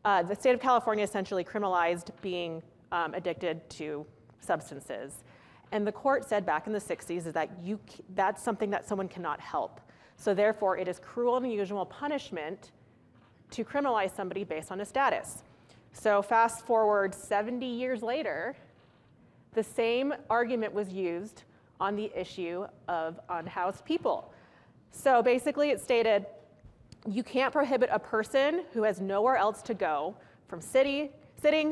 the state of California essentially criminalized being addicted to substances. And the court said back in the 60s is that that's something that someone cannot help. So therefore, it is cruel and unusual punishment to criminalize somebody based on a status. So fast forward 70 years later, the same argument was used on the issue of unhoused people. So basically it stated, you can't prohibit a person who has nowhere else to go from sitting,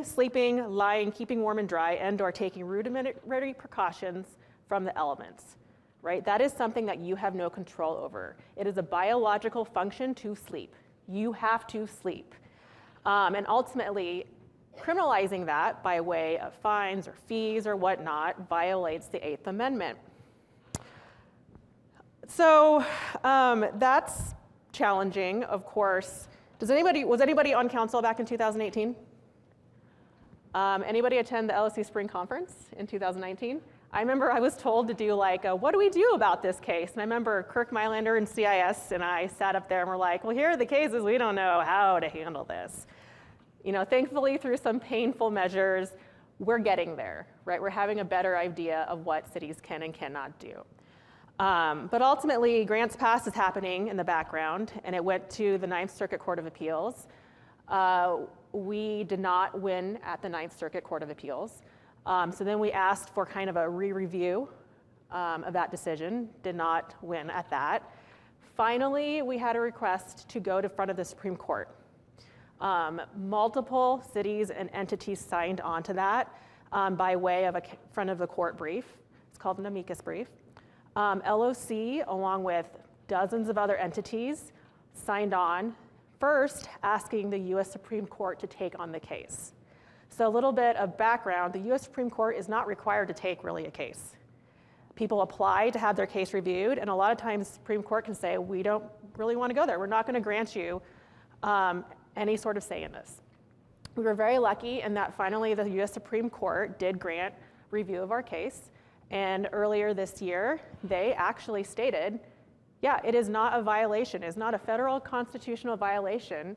sleeping, lying, keeping warm and dry, and or taking rudimentary precautions from the elements, right? That is something that you have no control over. It is a biological function to sleep. You have to sleep. And ultimately, criminalizing that by way of fines or fees or whatnot violates the 8th Amendment. So that's challenging, of course. Was anybody on council back in 2018? Anybody attend the LOC Spring Conference in 2019? I remember I was told to do like, what do we do about this case? And I remember Kirk Mylander and CIS and I sat up there and were like, well, here are the cases. We don't know how to handle this. You know, thankfully through some painful measures, we're getting there, right? We're having a better idea of what cities can and cannot do. But ultimately, Grants Pass is happening in the background, and it went to the 9th Circuit Court of Appeals. We did not win at the 9th Circuit Court of Appeals. So then we asked for kind of a re-review of that decision, did not win at that. Finally, we had a request to go to front of the Supreme Court. Multiple cities and entities signed on to that by way of a front of the court brief. It's called an amicus brief. LOC, along with dozens of other entities, signed on, first asking the US Supreme Court to take on the case. So a little bit of background, the US Supreme Court is not required to take really a case. People apply to have their case reviewed, and a lot of times the Supreme Court can say, we don't really want to go there. We're not going to grant you any sort of say in this. We were very lucky in that finally the US Supreme Court did grant review of our case. And earlier this year, they actually stated, yeah, it is not a violation, it is not a federal constitutional violation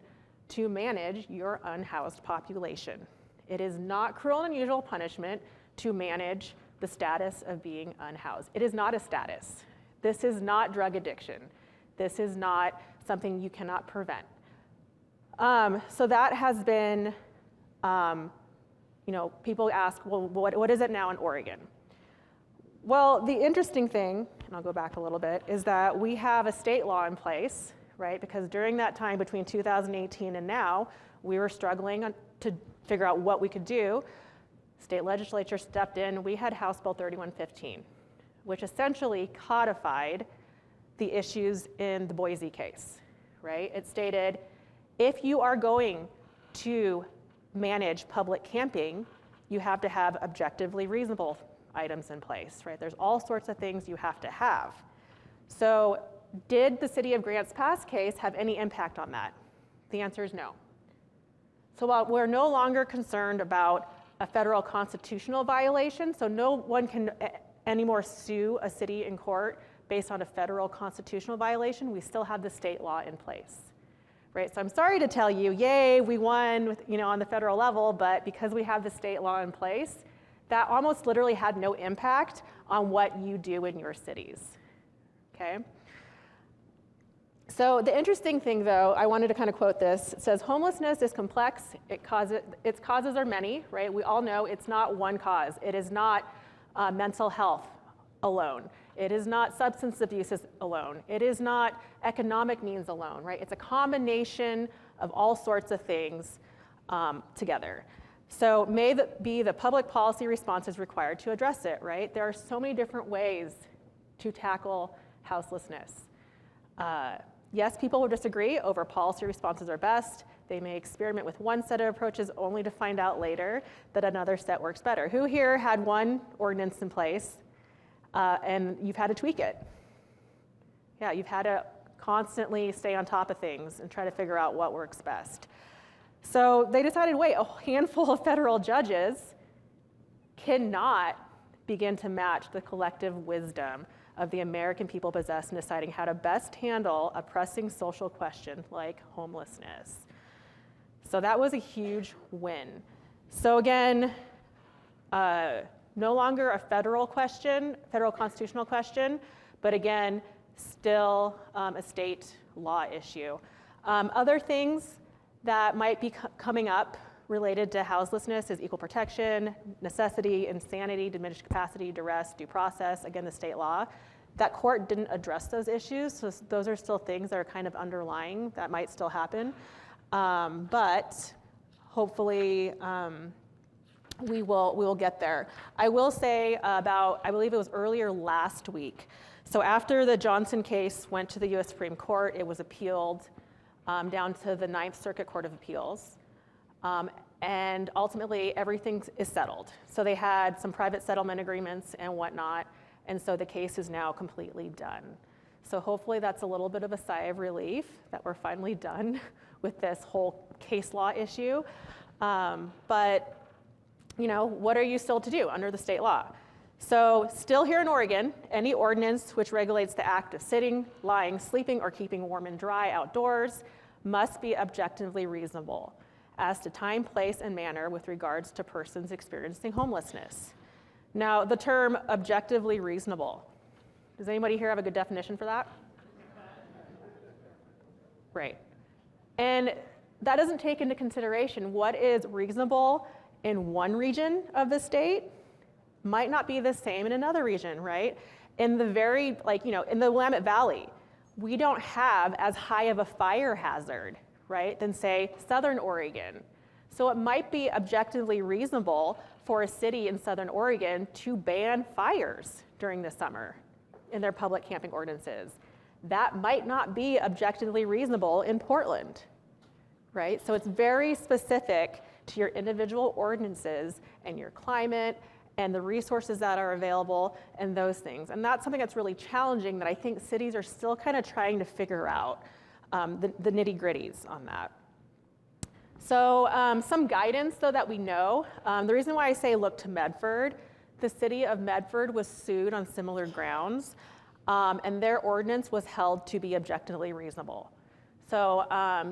to manage your unhoused population. It is not cruel and unusual punishment to manage the status of being unhoused. It is not a status. This is not drug addiction. This is not something you cannot prevent. So that has been, people ask, well, what is it now in Oregon? Well, the interesting thing, and I'll go back a little bit, is that we have a state law in place, right? Because during that time between 2018 and now, we were struggling to figure out what we could do. State legislature stepped in. We had House Bill 3115, which essentially codified the issues in the Boise case, right? It stated, if you are going to manage public camping, you have to have objectively reasonable items in place, right? There's all sorts of things you have to have. So did the city of Grants Pass case have any impact on that? The answer is no. So while we're no longer concerned about a federal constitutional violation, so no one can anymore sue a city in court based on a federal constitutional violation, we still have the state law in place, right? So I'm sorry to tell you, yay, we won, on the federal level, but because we have the state law in place, that almost literally had no impact on what you do in your cities, okay? So the interesting thing, though, I wanted to kind of quote this. It says, homelessness is complex. Its causes are many, right? We all know it's not one cause. It is not mental health alone. It is not substance abuse alone. It is not economic means alone, right? It's a combination of all sorts of things together. So may be the public policy responses required to address it, right? There are so many different ways to tackle houselessness. Yes, people will disagree over policy responses are best. They may experiment with one set of approaches only to find out later that another set works better. Who here had one ordinance in place and you've had to tweak it? Yeah, you've had to constantly stay on top of things and try to figure out what works best. So they decided, wait, a handful of federal judges cannot begin to match the collective wisdom of the American people possess in deciding how to best handle a pressing social question like homelessness. So that was a huge win. So again, no longer a federal question, federal constitutional question, but again, still a state law issue. Other things that might be coming up related to houselessness is equal protection, necessity, insanity, diminished capacity, duress, due process, again, the state law. That court didn't address those issues, so those are still things that are kind of underlying that might still happen. But hopefully we will get there. I will say about, I believe it was earlier last week, so after the Johnson case went to the US Supreme Court, it was appealed down to the Ninth Circuit Court of Appeals. And ultimately, everything is settled. So they had some private settlement agreements and whatnot, and so the case is now completely done. So hopefully that's a little bit of a sigh of relief that we're finally done with this whole case law issue. But you know, what are you still to do under the state law? So still here in Oregon, any ordinance which regulates the act of sitting, lying, sleeping, or keeping warm and dry outdoors must be objectively reasonable as to time, place, and manner with regards to persons experiencing homelessness. Now, the term objectively reasonable, does anybody here have a good definition for that? Right. And that doesn't take into consideration what is reasonable in one region of the state might not be the same in another region, right? In the very, like, you know, in the Willamette Valley, we don't have as high of a fire hazard, right, than say Southern Oregon. So it might be objectively reasonable for a city in Southern Oregon to ban fires during the summer in their public camping ordinances. That might not be objectively reasonable in Portland, right? So it's very specific to your individual ordinances and your climate and the resources that are available and those things. And that's something that's really challenging that I think cities are still kind of trying to figure out the nitty-gritties on that. So some guidance, though, that we know. The reason why I say look to Medford, the city of Medford was sued on similar grounds, and their ordinance was held to be objectively reasonable. So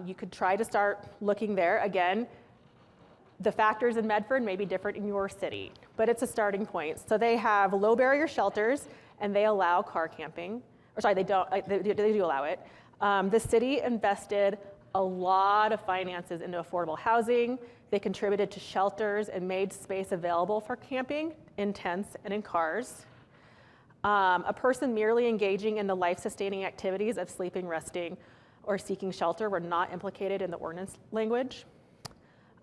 you could try to start looking there. Again, the factors in Medford may be different in your city, but it's a starting point. So they have low barrier shelters, and they allow car camping. Or sorry, they don't. They do allow it. The city invested a lot of finances into affordable housing. They contributed to shelters and made space available for camping in tents and in cars. A person merely engaging in the life-sustaining activities of sleeping, resting, or seeking shelter were not implicated in the ordinance language.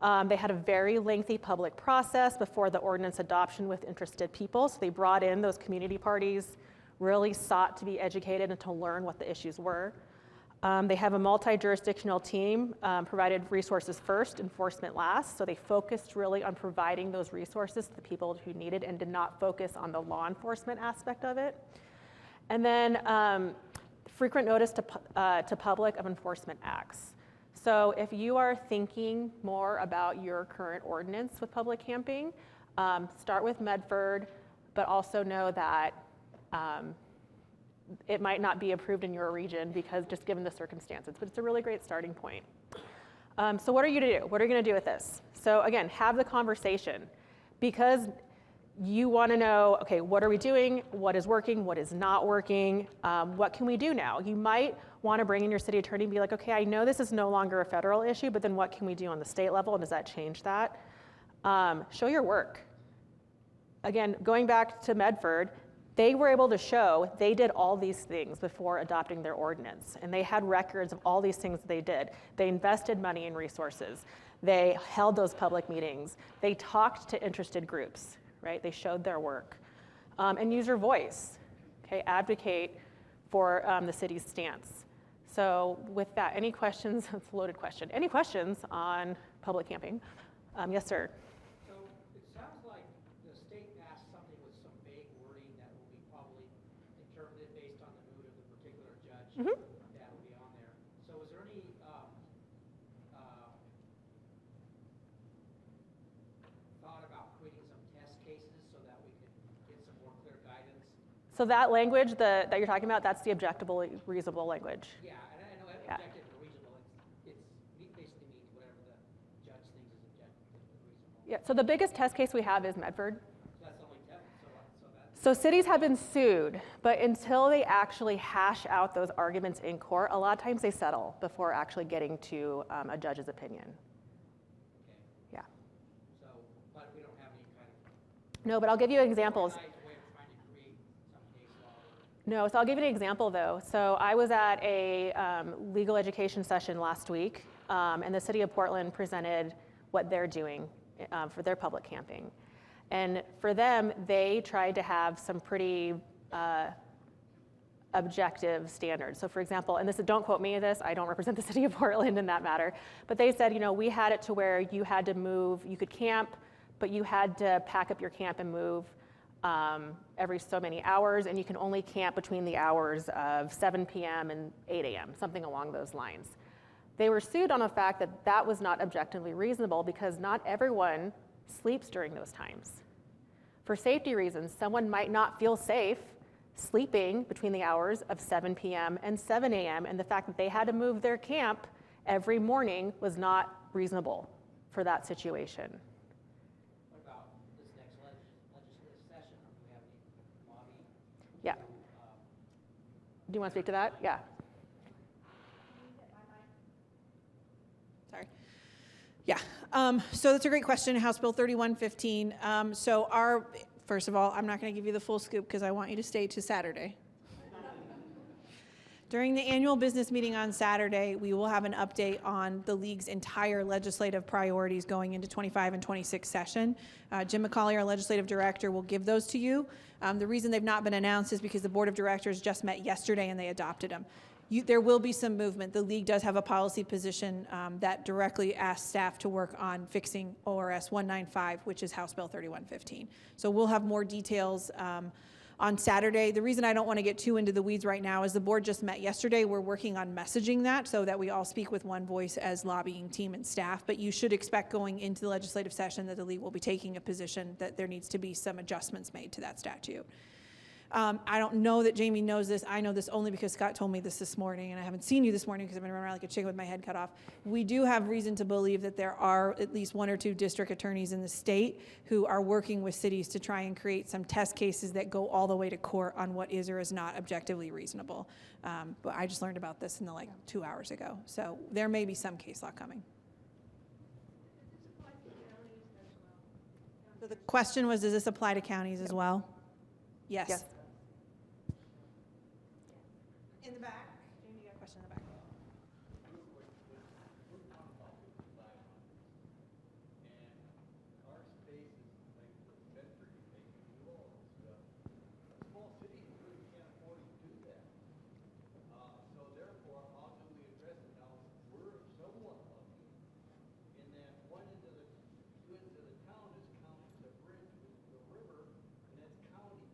They had a very lengthy public process before the ordinance adoption with interested people. So they brought in those community parties, really sought to be educated and to learn what the issues were. They have a multi-jurisdictional team, provided resources first, enforcement last. So they focused really on providing those resources to the people who needed and did not focus on the law enforcement aspect of it. And then frequent notice to public of enforcement acts. So if you are thinking more about your current ordinance with public camping, start with Medford, but also know that it might not be approved in your region because just given the circumstances, but it's a really great starting point. So what are you to do? What are you gonna do with this? So again, have the conversation because you wanna know, okay, what are we doing? What is working? What is not working? What can we do now? You might wanna bring in your city attorney and be like, okay, I know this is no longer a federal issue, but then what can we do on the state level and does that change that? Show your work. Again, going back to Medford, they were able to show they did all these things before adopting their ordinance, and they had records of all these things that they did. They invested money and resources. They held those public meetings. They talked to interested groups, right? They showed their work. And use your voice, okay? Advocate for the city's stance. So with that, any questions? It's a loaded question. Any questions on public camping? Yes, sir. So it sounds like the state passed something with some vague wording that will be probably interpreted based on the mood of the particular judge. Mhm. That will be on there. So is there any thought about creating some test cases so that we could get some more clear guidance? So that language that you're talking about, that's the objectively reasonable language. Yeah, and I know Yeah. objective and reasonable, it basically means whatever the judge thinks is objective and reasonable. Yeah, so the biggest test case we have is Medford. So that's the only test, so that's. So cities have been sued, but until they actually hash out those arguments in court, a lot of times they settle before actually getting to a judge's opinion. Okay. Yeah. So, but we don't have any kind of. No, but I'll give you examples. Way of trying to create some case law or. No, so I'll give you an example though. So I was at a legal education session last week, and the city of Portland presented what they're doing for their public camping. And for them, they tried to have some pretty objective standards. So for example, and this is, don't quote me on this, I don't represent the city of Portland in that matter, but they said, you know, we had it to where you had to move, you could camp, but you had to pack up your camp and move every so many hours, and you can only camp between the hours of 7 p.m. and 8 a.m., something along those lines. They were sued on the fact that that was not objectively reasonable because not everyone sleeps during those times. For safety reasons, someone might not feel safe sleeping between the hours of 7 p.m. and 7 a.m., and the fact that they had to move their camp every morning was not reasonable for that situation. What about this next legislative session? Do we have any lobby? Yeah. Do you want to speak to that? Yeah. Sorry. Yeah, so that's a great question, House Bill 3115. First of all, I'm not going to give you the full scoop because I want you to stay to Saturday. During the annual business meeting on Saturday, we will have an update on the league's entire legislative priorities going into 25 and 26 session. Jim McCauley, our legislative director, will give those to you. The reason they've not been announced is because the board of directors just met yesterday and they adopted them. There will be some movement. The league does have a policy position that directly asks staff to work on fixing ORS 195, which is House Bill 3115. So we'll have more details on Saturday. The reason I don't want to get too into the weeds right now is the board just met yesterday. We're working on messaging that so that we all speak with one voice as lobbying team and staff. But you should expect going into the legislative session that the league will be taking a position that there needs to be some adjustments made to that statute. I don't know that Jamie knows this. I know this only because Scott told me this morning, and I haven't seen you this morning because I've been running around like a chicken with my head cut off. We do have reason to believe that there are at least 1 or 2 district attorneys in the state who are working with cities to try and create some test cases that go all the way to court on what is or is not objectively reasonable. But I just learned about this in 2 hours ago. So there may be some case law coming. So the question was, does this apply to counties as well? Yes. Yes. In the back. Jamie, you got a question in the back. Our space is like the Bedford, you make it all and stuff. A small city really can't afford to do that. So therefore, how do we address it? Now, we're somewhat lucky in that two ends of the town is county, the bridge, the river, and that's county.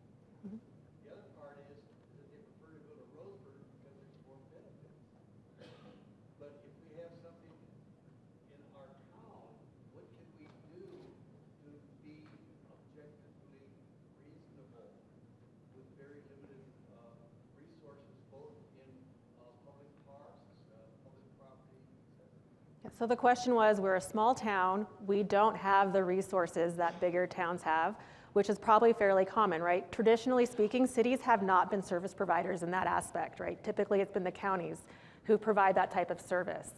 The other part is that they prefer to go to Roseburg because it's more benefits. But if we have something in our town, what can we do to be objectively reasonable with very limited resources, both in public parks, public property, etc.? So the question was, we're a small town, we don't have the resources that bigger towns have, which is probably fairly common, right? Traditionally speaking, cities have not been service providers in that aspect, right? Typically it's been the counties who provide that type of service.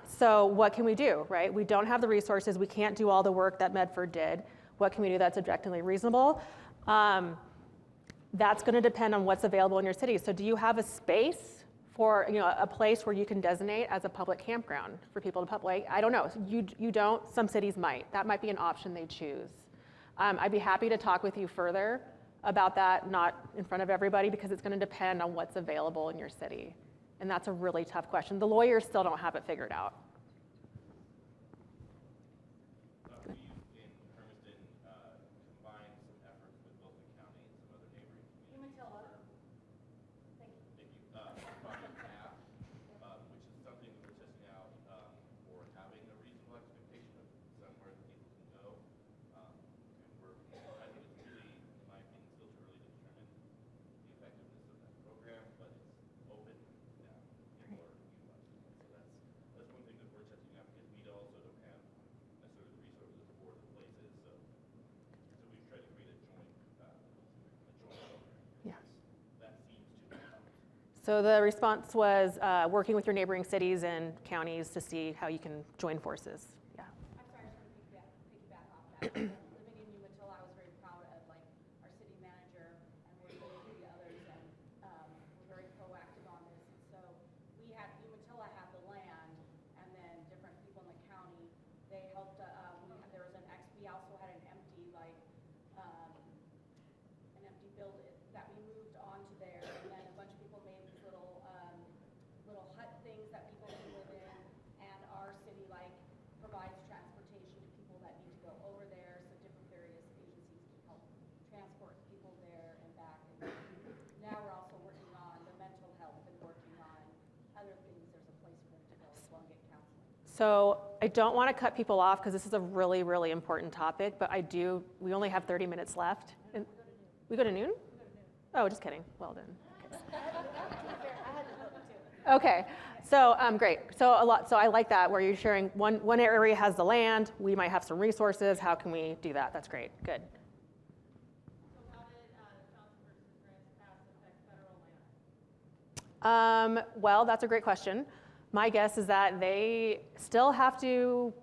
So what can we do, right? We don't have the resources, we can't do all the work that Medford did. What can we do that's objectively reasonable? That's gonna depend on what's available in your city. So do you have a space for, a place where you can designate as a public campground for people to I don't know, you don't, some cities might. That might be an option they choose. I'd be happy to talk with you further about that, not in front of everybody, because it's going to depend on what's available in your city. And that's a really tough question. The lawyers still don't have it figured out. We've in Hermiston combined some efforts with both the county and some other neighboring communities. Thank you. Project Path, which is something that we're testing out for having a reasonable expectation of somewhere that people can go. And I think it's really, in my opinion, still too early to determine the effectiveness of that program, but it's open now. People are utilizing it. So that's one thing that we're testing out because we also don't have necessarily the resources for the places. So we've tried to create a joint program. Yeah. That seems to help. So the response was working with your neighboring cities and counties to see how you can join forces. Yeah. I'm sorry, I just want to piggyback off that. Living in Umatilla, I was very proud of like our city manager and working with the others, and we're very proactive on this. And so Umatilla had the land, and then different people in the county, they helped. There was we also had an empty building that we moved onto there, and then a bunch of people made these little hut things that people can live in, and our city provides transportation to people that need to go over there, so different various agencies can help transport people there and back. And now we're also working on the mental health and working on other things. There's a place for them to go as well and get counseling. So I don't want to cut people off because this is a really, really important topic, but we only have 30 minutes left. And we go to noon? Oh, just kidding. Well done. Okay. So great. So I like that where you're sharing one area has the land. We might have some resources. How can we do that? That's great. Good. So how did Johnson versus Grants Pass affect federal land? Well, that's a great question. My guess is that they still have to,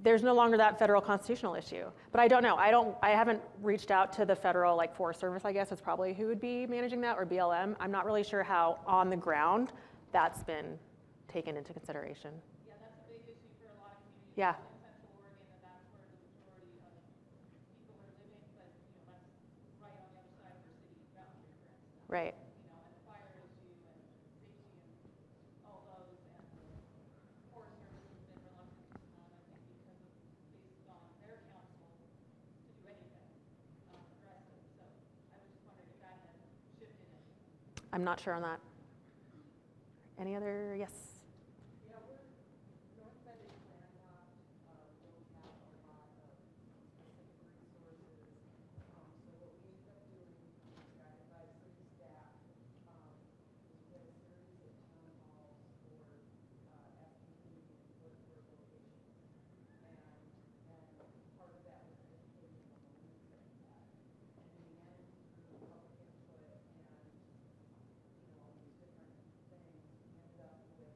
there's no longer that federal constitutional issue. But I don't know. I haven't reached out to the federal Forest Service, I guess. It's probably who would be managing that, or BLM. I'm not really sure how on the ground that's been taken into consideration. Yeah, that's a big issue for a lot of communities. Yeah. In Central Oregon, and that's where the majority of people are living, but that's right on the other side of their city boundary, for instance. Right. And the fire issue and safety and all those, and the Forest Service has been reluctant to respond, I think, because of based on their counsel to do anything aggressive. So I was just wondering if that had shifted anything. I'm not sure on that. Any other? Yes. Yeah, North Bend is landlocked, don't have a lot of specific resources. So what we ended up doing, guided by city staff, is we had a series of town halls for asking community input for locations. And part of that was educating on the needs that we had. And in the end, through public input and all these different things, we ended up with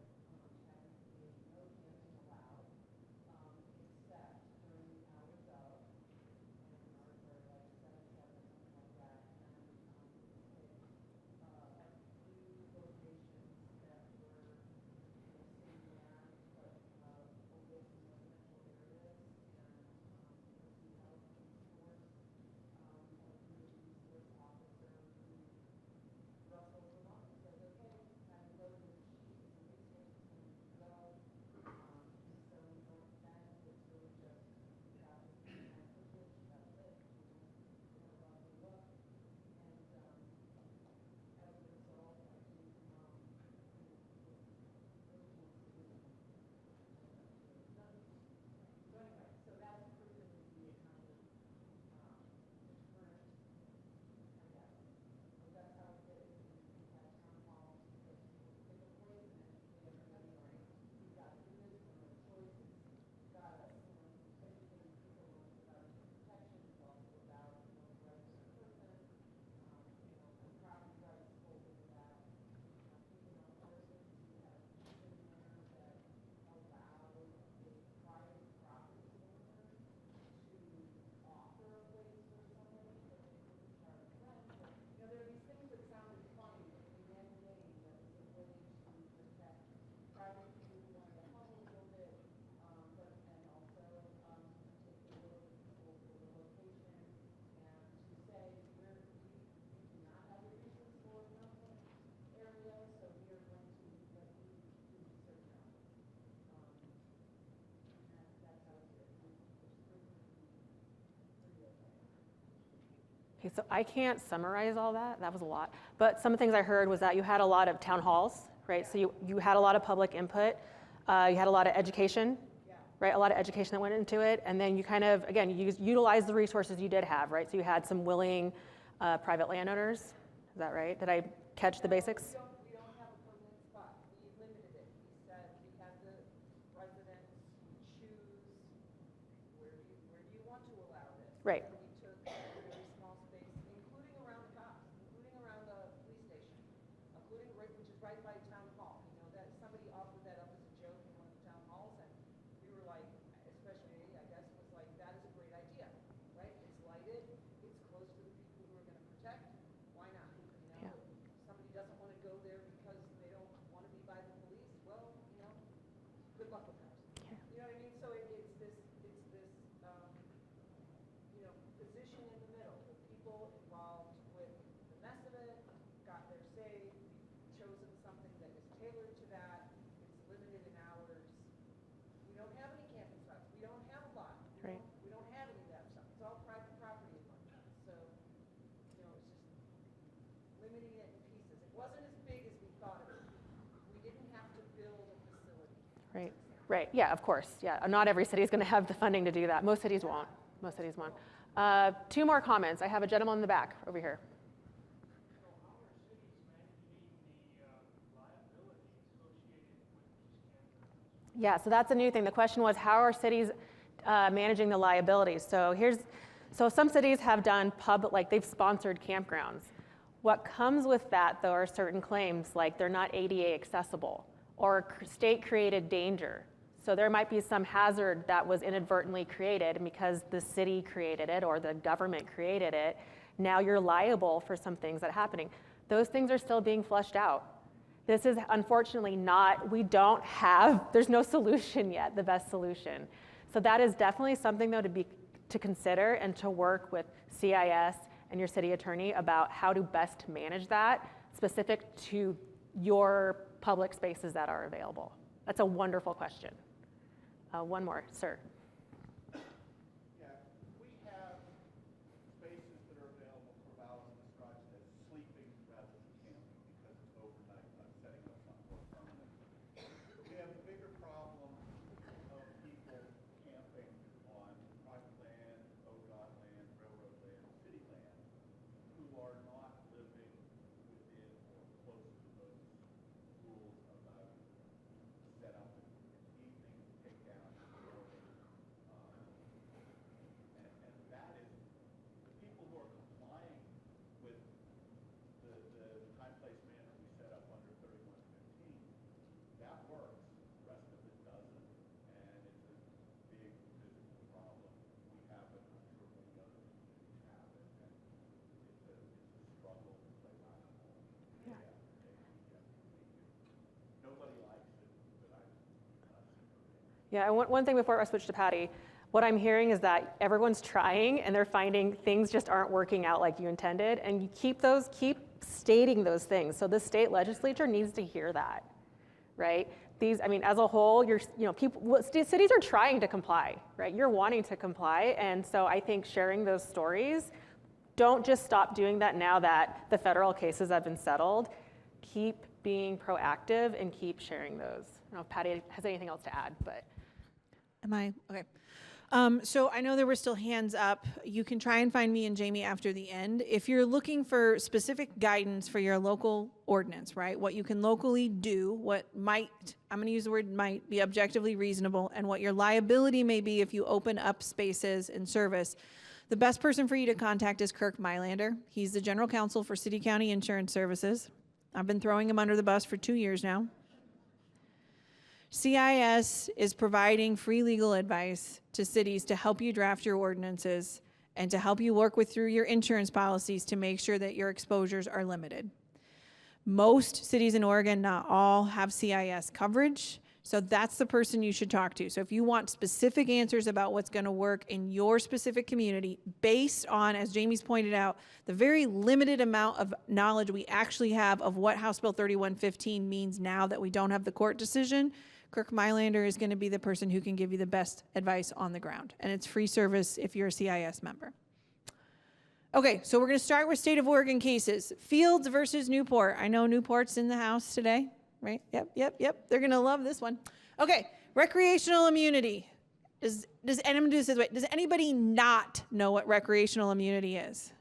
Okay, so I can't summarize all that. That was a lot. But some of the things I heard was that you had a lot of town halls, right? So you had a lot of public input. You had a lot of education, right? A lot of education that went into it. And then you kind of, again, you utilized the resources you did have, right? So you had some willing private landowners. Is that right? Did I catch the basics? We don't have a permanent spot. We limited it. We said we had the residents choose where do you want to allow this? Right. So we took a very small space, including around the cops, including around the police station, including right, which is right by town hall. You know, that somebody offered that up as a joke in one of the town halls, and we were like, especially me, I guess, was like, that is a great idea, right? It's lighted, it's close to the people who are going to protect. Why not? You know, somebody doesn't want to go there because they don't want to be by the police. Well, you know, good luck with that. You know what I mean? So it's this, you know, position in the middle. The people involved with the mess of it got their say. We've chosen something that is tailored to that. It's limited in hours. We don't have any camping spots. We don't have a lot. Right. We don't have any of that stuff. It's all private property. So, you know, it's just limiting it in pieces. It wasn't as big as we thought it would be. We didn't have to build a facility. Right. Right. Yeah, of course. Yeah. Not every city is going to have the funding to do that. Most cities won't. Most cities won't. 2 more comments. I have a gentleman in the back over here. Yeah, so that's a new thing. The question was, how are cities managing the liabilities? So some cities have done like they've sponsored campgrounds. What comes with that, though, are certain claims, like they're not ADA accessible or state-created danger. So there might be some hazard that was inadvertently created, and because the city created it or the government created it, now you're liable for some things that are happening. Those things are still being flushed out. This is unfortunately there's no solution yet, the best solution. So that is definitely something, though, to consider and to work with CIS and your city attorney about how to best manage that specific to your public spaces that are available. That's a wonderful question. One more, sir. Yeah, we have spaces that are available for Vallis and Estrada as sleeping rather than camping because it's overnight, not setting up something more permanent. We have a bigger problem of people camping on private land, ODOT land, railroad land, city land, who are not living within or close to those rules about set up in the evening, take down in the morning. And that is, the people who are complying with the time, place, manner we set up under 3115, that works. The rest of it doesn't. And it's a big physical problem. We have it, I'm sure many other communities have it. And it's a struggle to play by the rules. Yeah. Nobody likes it, but I'm not super big. Yeah, and one thing before I switch to Patty, what I'm hearing is that everyone's trying and they're finding things just aren't working out like you intended, and you keep stating those things. So the state legislature needs to hear that, right? As a whole, cities are trying to comply, right? You're wanting to comply, and so I think sharing those stories, don't just stop doing that now that the federal cases have been settled. Keep being proactive and keep sharing those. I don't know if Patty has anything else to add, but. Am I? Okay. So I know there were still hands up. You can try and find me and Jamie after the end. If you're looking for specific guidance for your local ordinance, right? What you can locally do, what might, I'm going to use the word might, be objectively reasonable, and what your liability may be if you open up spaces and service. The best person for you to contact is Kirk Mylander. He's the general counsel for City County Insurance Services. I've been throwing him under the bus for 2 years now. CIS is providing free legal advice to cities to help you draft your ordinances and to help you work through your insurance policies to make sure that your exposures are limited. Most cities in Oregon, not all, have CIS coverage, so that's the person you should talk to. So if you want specific answers about what's going to work in your specific community based on, as Jamie's pointed out, the very limited amount of knowledge we actually have of what House Bill 3115 means now that we don't have the court decision, Kirk Mylander is going to be the person who can give you the best advice on the ground. And it's free service if you're a CIS member. Okay, so we're going to start with state of Oregon cases. Fields versus Newport. I know Newport's in the house today, right? Yep. They're going to love this one. Okay, recreational immunity. Does anybody not know what recreational immunity is?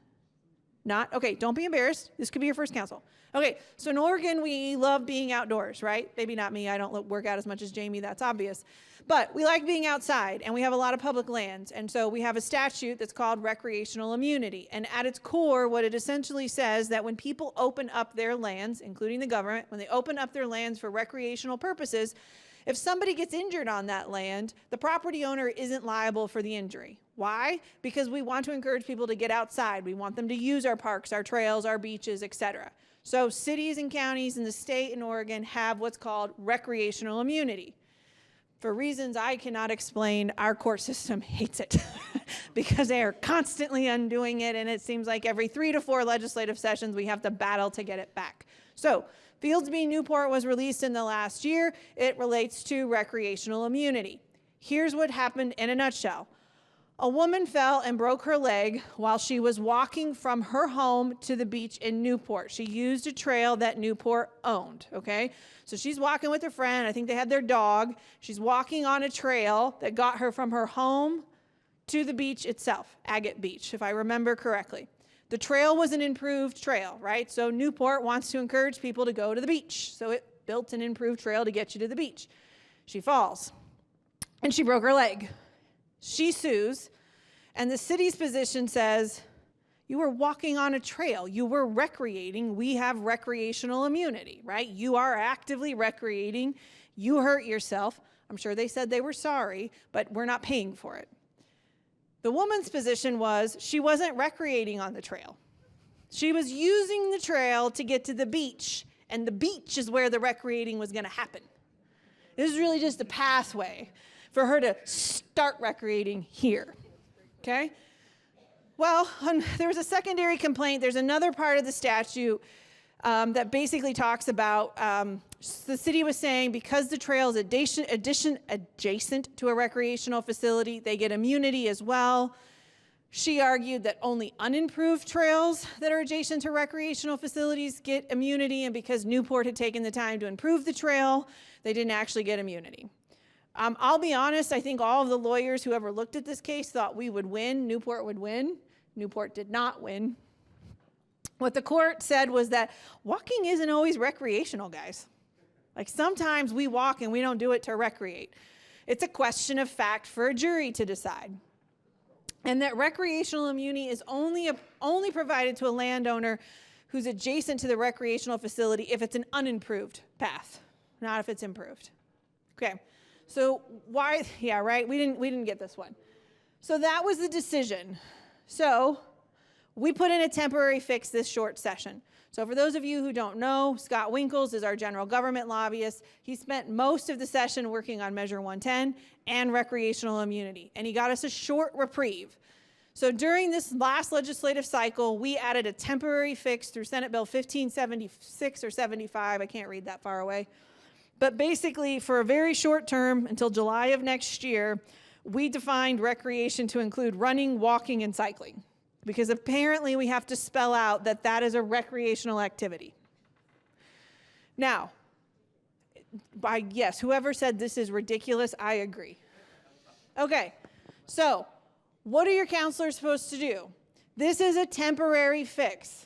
Not? Okay, don't be embarrassed. This could be your first council. Okay, so in Oregon, we love being outdoors, right? Maybe not me. I don't work out as much as Jamie. That's obvious. But we like being outside, and we have a lot of public lands. And so we have a statute that's called recreational immunity. And at its core, what it essentially says that when people open up their lands, including the government, when they open up their lands for recreational purposes, if somebody gets injured on that land, the property owner isn't liable for the injury. Why? Because we want to encourage people to get outside. We want them to use our parks, our trails, our beaches, etc. So cities and counties in the state in Oregon have what's called recreational immunity. For reasons I cannot explain, our court system hates it because they are constantly undoing it, and it seems like every 3 to 4 legislative sessions we have to battle to get it back. So Fields v. Newport was released in the last year. It relates to recreational immunity. Here's what happened in a nutshell. A woman fell and broke her leg while she was walking from her home to the beach in Newport. She used a trail that Newport owned, okay? So she's walking with her friend. I think they had their dog. She's walking on a trail that got her from her home to the beach itself, Agate Beach, if I remember correctly. The trail was an improved trail, right? So Newport wants to encourage people to go to the beach. So it built an improved trail to get you to the beach. She falls, and she broke her leg. She sues, and the city's position says, you were walking on a trail. You were recreating. We have recreational immunity, right? You are actively recreating. You hurt yourself. I'm sure they said they were sorry, but we're not paying for it. The woman's position was she wasn't recreating on the trail. She was using the trail to get to the beach, and the beach is where the recreating was going to happen. This is really just a pathway for her to start recreating here, okay? Well, there was a secondary complaint. There's another part of the statute that basically talks about the city was saying because the trail is adjacent to a recreational facility, they get immunity as well. She argued that only unimproved trails that are adjacent to recreational facilities get immunity, and because Newport had taken the time to improve the trail, they didn't actually get immunity. I'll be honest, I think all of the lawyers who ever looked at this case thought we would win, Newport would win. Newport did not win. What the court said was that walking isn't always recreational, guys. Like sometimes we walk and we don't do it to recreate. It's a question of fact for a jury to decide. And that recreational immunity is only provided to a landowner who's adjacent to the recreational facility if it's an unimproved path, not if it's improved. Okay, so why, yeah, right, we didn't get this one. So that was the decision. So we put in a temporary fix this short session. So for those of you who don't know, Scott Winkles is our general government lobbyist. He spent most of the session working on Measure 110 and recreational immunity, and he got us a short reprieve. So during this last legislative cycle, we added a temporary fix through Senate Bill 1576 or 75, I can't read that far away. But basically, for a very short term, until July of next year, we defined recreation to include running, walking, and cycling, because apparently we have to spell out that that is a recreational activity. Now, yes, whoever said this is ridiculous, I agree. Okay, so what are your counselors supposed to do? This is a temporary fix.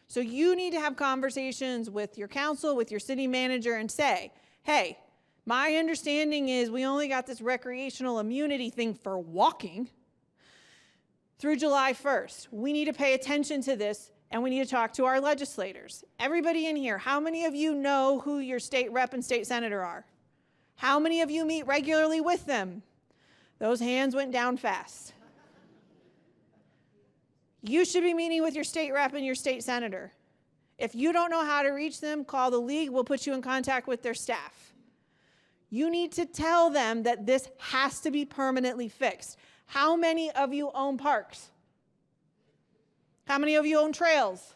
So you need to have conversations with your council, with your city manager, and say, hey, my understanding is we only got this recreational immunity thing for walking through July 1st. We need to pay attention to this, and we need to talk to our legislators. Everybody in here, how many of you know who your state rep and state senator are? How many of you meet regularly with them? Those hands went down fast. You should be meeting with your state rep and your state senator. If you don't know how to reach them, call the league. We'll put you in contact with their staff. You need to tell them that this has to be permanently fixed. How many of you own parks? How many of you own trails?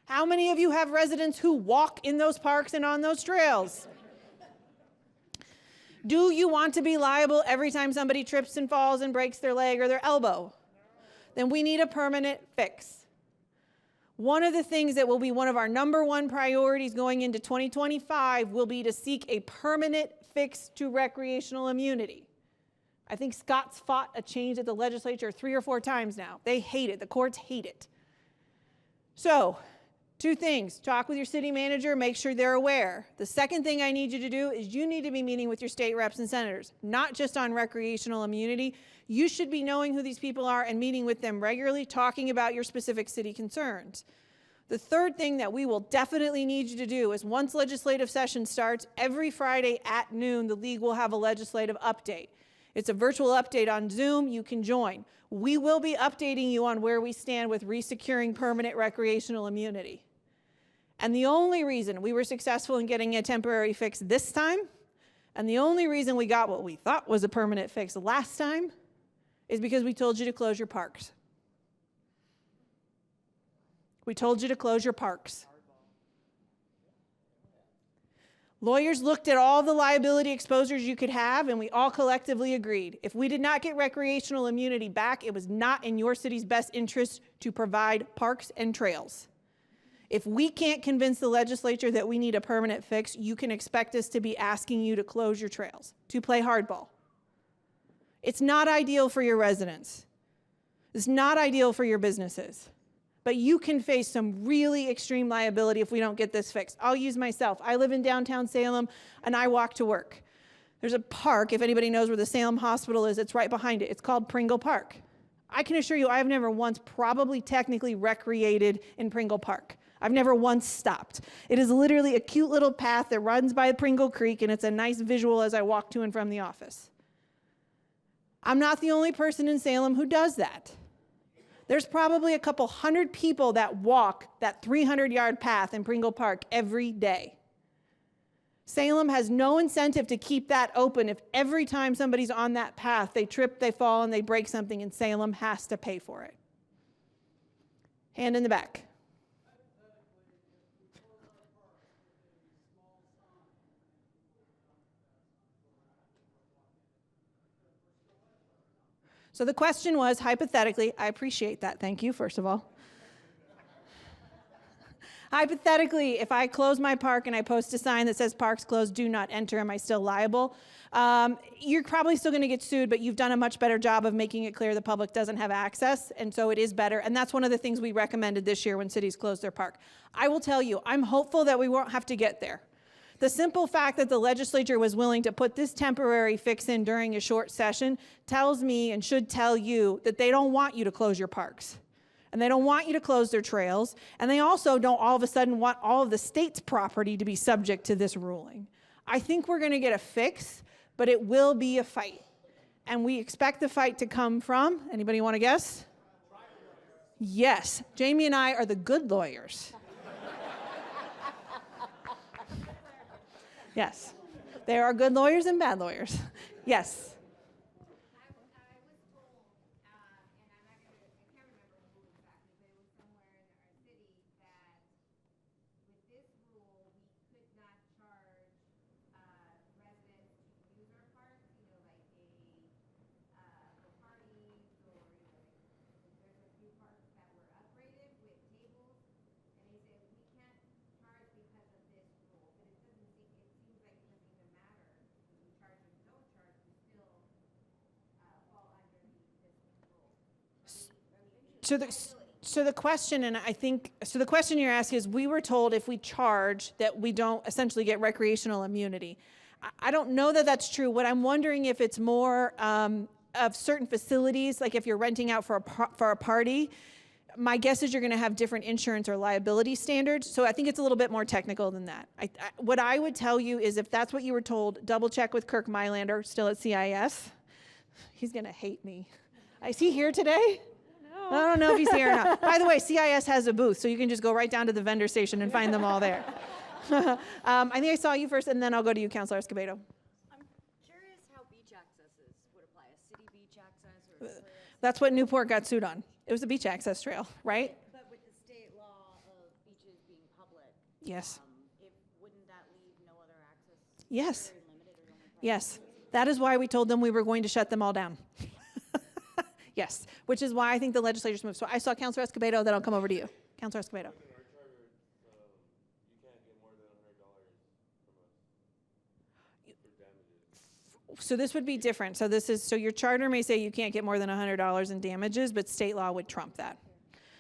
How many of you have residents who walk in those parks and on those trails? Do you want to be liable every time somebody trips and falls and breaks their leg or their elbow? then we need a permanent fix. One of the things that will be one of our #1 priorities going into 2025 will be to seek a permanent fix to recreational immunity. I think Scott's fought a change at the legislature 3 or 4 times now. They hate it. The courts hate it. So, 2 things. Talk with your city manager, make sure they're aware. The second thing I need you to do is you need to be meeting with your state reps and senators, not just on recreational immunity. You should be knowing who these people are and meeting with them regularly, talking about your specific city concerns. The third thing that we will definitely need you to do is once legislative session starts, every Friday at noon, the league will have a legislative update. It's a virtual update on Zoom. You can join. We will be updating you on where we stand with resecuring permanent recreational immunity. And the only reason we were successful in getting a temporary fix this time, and the only reason we got what we thought was a permanent fix last time, is because we told you to close your parks. We told you to close your parks. Lawyers looked at all the liability exposures you could have, and we all collectively agreed. If we did not get recreational immunity back, it was not in your city's best interest to provide parks and trails. If we can't convince the legislature that we need a permanent fix, you can expect us to be asking you to close your trails, to play hardball. It's not ideal for your residents. It's not ideal for your businesses. But you can face some really extreme liability if we don't get this fixed. I'll use myself. I live in downtown Salem, and I walk to work. There's a park, if anybody knows where the Salem Hospital is, it's right behind it. It's called Pringle Park. I can assure you I've never once probably technically recreated in Pringle Park. I've never once stopped. It is literally a cute little path that runs by Pringle Creek, and it's a nice visual as I walk to and from the office. I'm not the only person in Salem who does that. There's probably a couple hundred people that walk that 300-yard path in Pringle Park every day. Salem has no incentive to keep that open if every time somebody's on that path, they trip, they fall, and they break something, and Salem has to pay for it. Hand in the back. So the question was, hypothetically, I appreciate that, thank you, first of all. Hypothetically, if I close my park and I post a sign that says parks closed, do not enter, am I still liable? You're probably still gonna get sued, but you've done a much better job of making it clear the public doesn't have access, and so it is better, and that's one of the things we recommended this year when cities closed their park. I will tell you, I'm hopeful that we won't have to get there. The simple fact that the legislature was willing to put this temporary fix in during a short session tells me and should tell you that they don't want you to close your parks. And they don't want you to close their trails. And they also don't all of a sudden want all of the state's property to be subject to this ruling. I think we're going to get a fix, but it will be a fight. And we expect the fight to come from, anybody want to guess? Yes, Jamie and I are the good lawyers. Yes, there are good lawyers and bad lawyers. Yes. I was told, and I can't remember who exactly, but it was somewhere in our city that with this rule, we could not charge residents to use our parks, for parties or, there's a few parks that were upgraded with tables, and they said we can't charge because of this rule, but it seems like it doesn't even matter if we charge or don't charge, we still fall under this rule. So the question, and I think, so the question you're asking is, we were told if we charge that we don't essentially get recreational immunity. I don't know that that's true. What I'm wondering if it's more of certain facilities, like if you're renting out for a party, my guess is you're going to have different insurance or liability standards. So I think it's a little bit more technical than that. What I would tell you is if that's what you were told, double check with Kirk Mylander, still at CIS. He's going to hate me. Is he here today? No. I don't know if he's here or not. By the way, CIS has a booth, so you can just go right down to the vendor station and find them all there. I think I saw you first, and then I'll go to you, Councilor Escobedo. I'm curious how beach accesses would apply, a city beach access or a trail. That's what Newport got sued on. It was a beach access trail, right? But with the state law of beaches being public. Yes. Wouldn't that leave no other access? Yes. Very limited or only private? Yes. That is why we told them we were going to shut them all down. Yes, which is why I think the legislature's moved. So I saw Councilor Escobedo, then I'll come over to you. Councilor Escobedo. In our charter, you can't get more than $100 from us for damages. So this would be different. So your charter may say you can't get more than $100 in damages, but state law would trump that.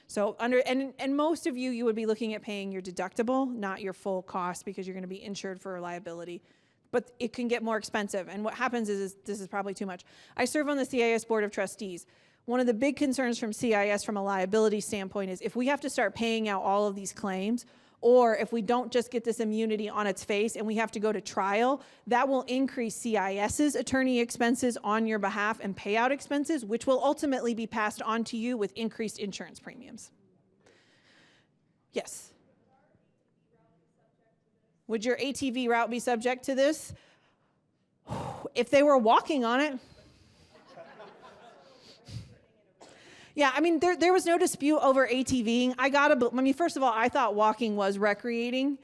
So and most of you would be looking at paying your deductible, not your full cost, because you're going to be insured for liability. But it can get more expensive. And what happens is this is probably too much. I serve on the CIS Board of Trustees. One of the big concerns from CIS from a liability standpoint is if we have to start paying out all of these claims, or if we don't just get this immunity on its face and we have to go to trial, that will increase CIS's attorney expenses on your behalf and payout expenses, which will ultimately be passed on to you with increased insurance premiums. Yes. Would your ATV route be subject to this? If they were walking on it. Yeah, I mean, there was no dispute over ATVing. First of all, I thought walking was recreating.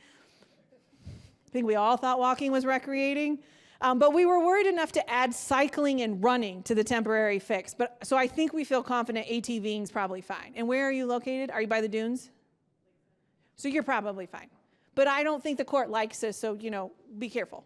I think we all thought walking was recreating. But we were worried enough to add cycling and running to the temporary fix. So I think we feel confident ATVing is probably fine. And where are you located? Are you by the dunes? So you're probably fine. But I don't think the court likes this, so, be careful.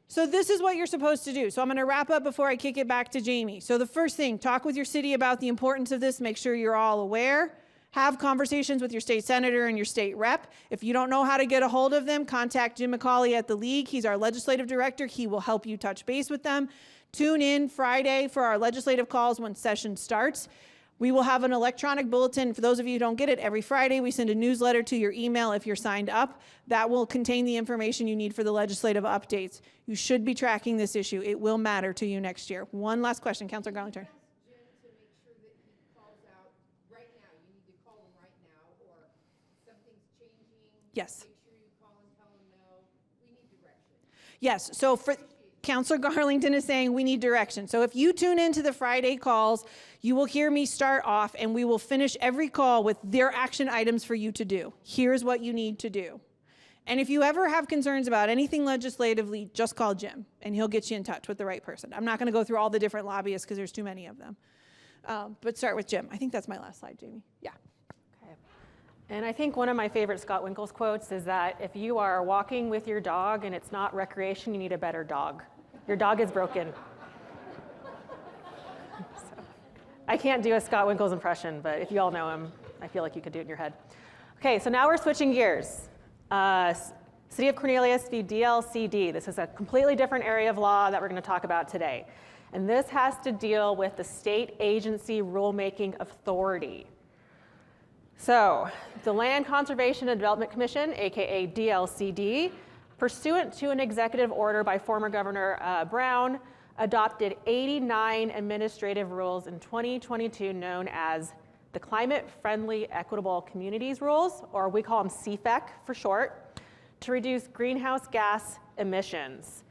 So this is what you're supposed to do. So I'm going to wrap up before I kick it back to Jamie. So the first thing, talk with your city about the importance of this. Make sure you're all aware. Have conversations with your state senator and your state rep. If you don't know how to get a hold of them, contact Jim McCauley at the League. He's our legislative director. He will help you touch base with them. Tune in Friday for our legislative calls when session starts. We will have an electronic bulletin. For those of you who don't get it, every Friday we send a newsletter to your email if you're signed up. That will contain the information you need for the legislative updates. You should be tracking this issue. It will matter to you next year. One last question, Councilor Garlington. Jim to make sure that he calls out right now. You need to call him right now, or something's changing. Yes. Make sure you call and tell him no. We need direction. Yes, so for Councilor Garlington is saying we need direction. So if you tune into the Friday calls, you will hear me start off and we will finish every call with their action items for you to do. Here's what you need to do. And if you ever have concerns about anything legislatively, just call Jim and he'll get you in touch with the right person. I'm not going to go through all the different lobbyists because there's too many of them. But start with Jim. I think that's my last slide, Jamie. Yeah. Okay. And I think one of my favorite Scott Winkles quotes is that if you are walking with your dog and it's not recreation, you need a better dog. Your dog is broken. So, I can't do a Scott Winkles impression, but if you all know him, I feel like you could do it in your head. Okay, so now we're switching gears. City of Cornelius v. DLCD. This is a completely different area of law that we're going to talk about today. And this has to deal with the state agency rulemaking authority. So, the Land Conservation and Development Commission, aka DLCD, pursuant to an executive order by former Governor Brown, adopted 89 administrative rules in 2022 known as the Climate Friendly Equitable Communities Rules, or we call them CFEC for short, to reduce greenhouse gas emissions.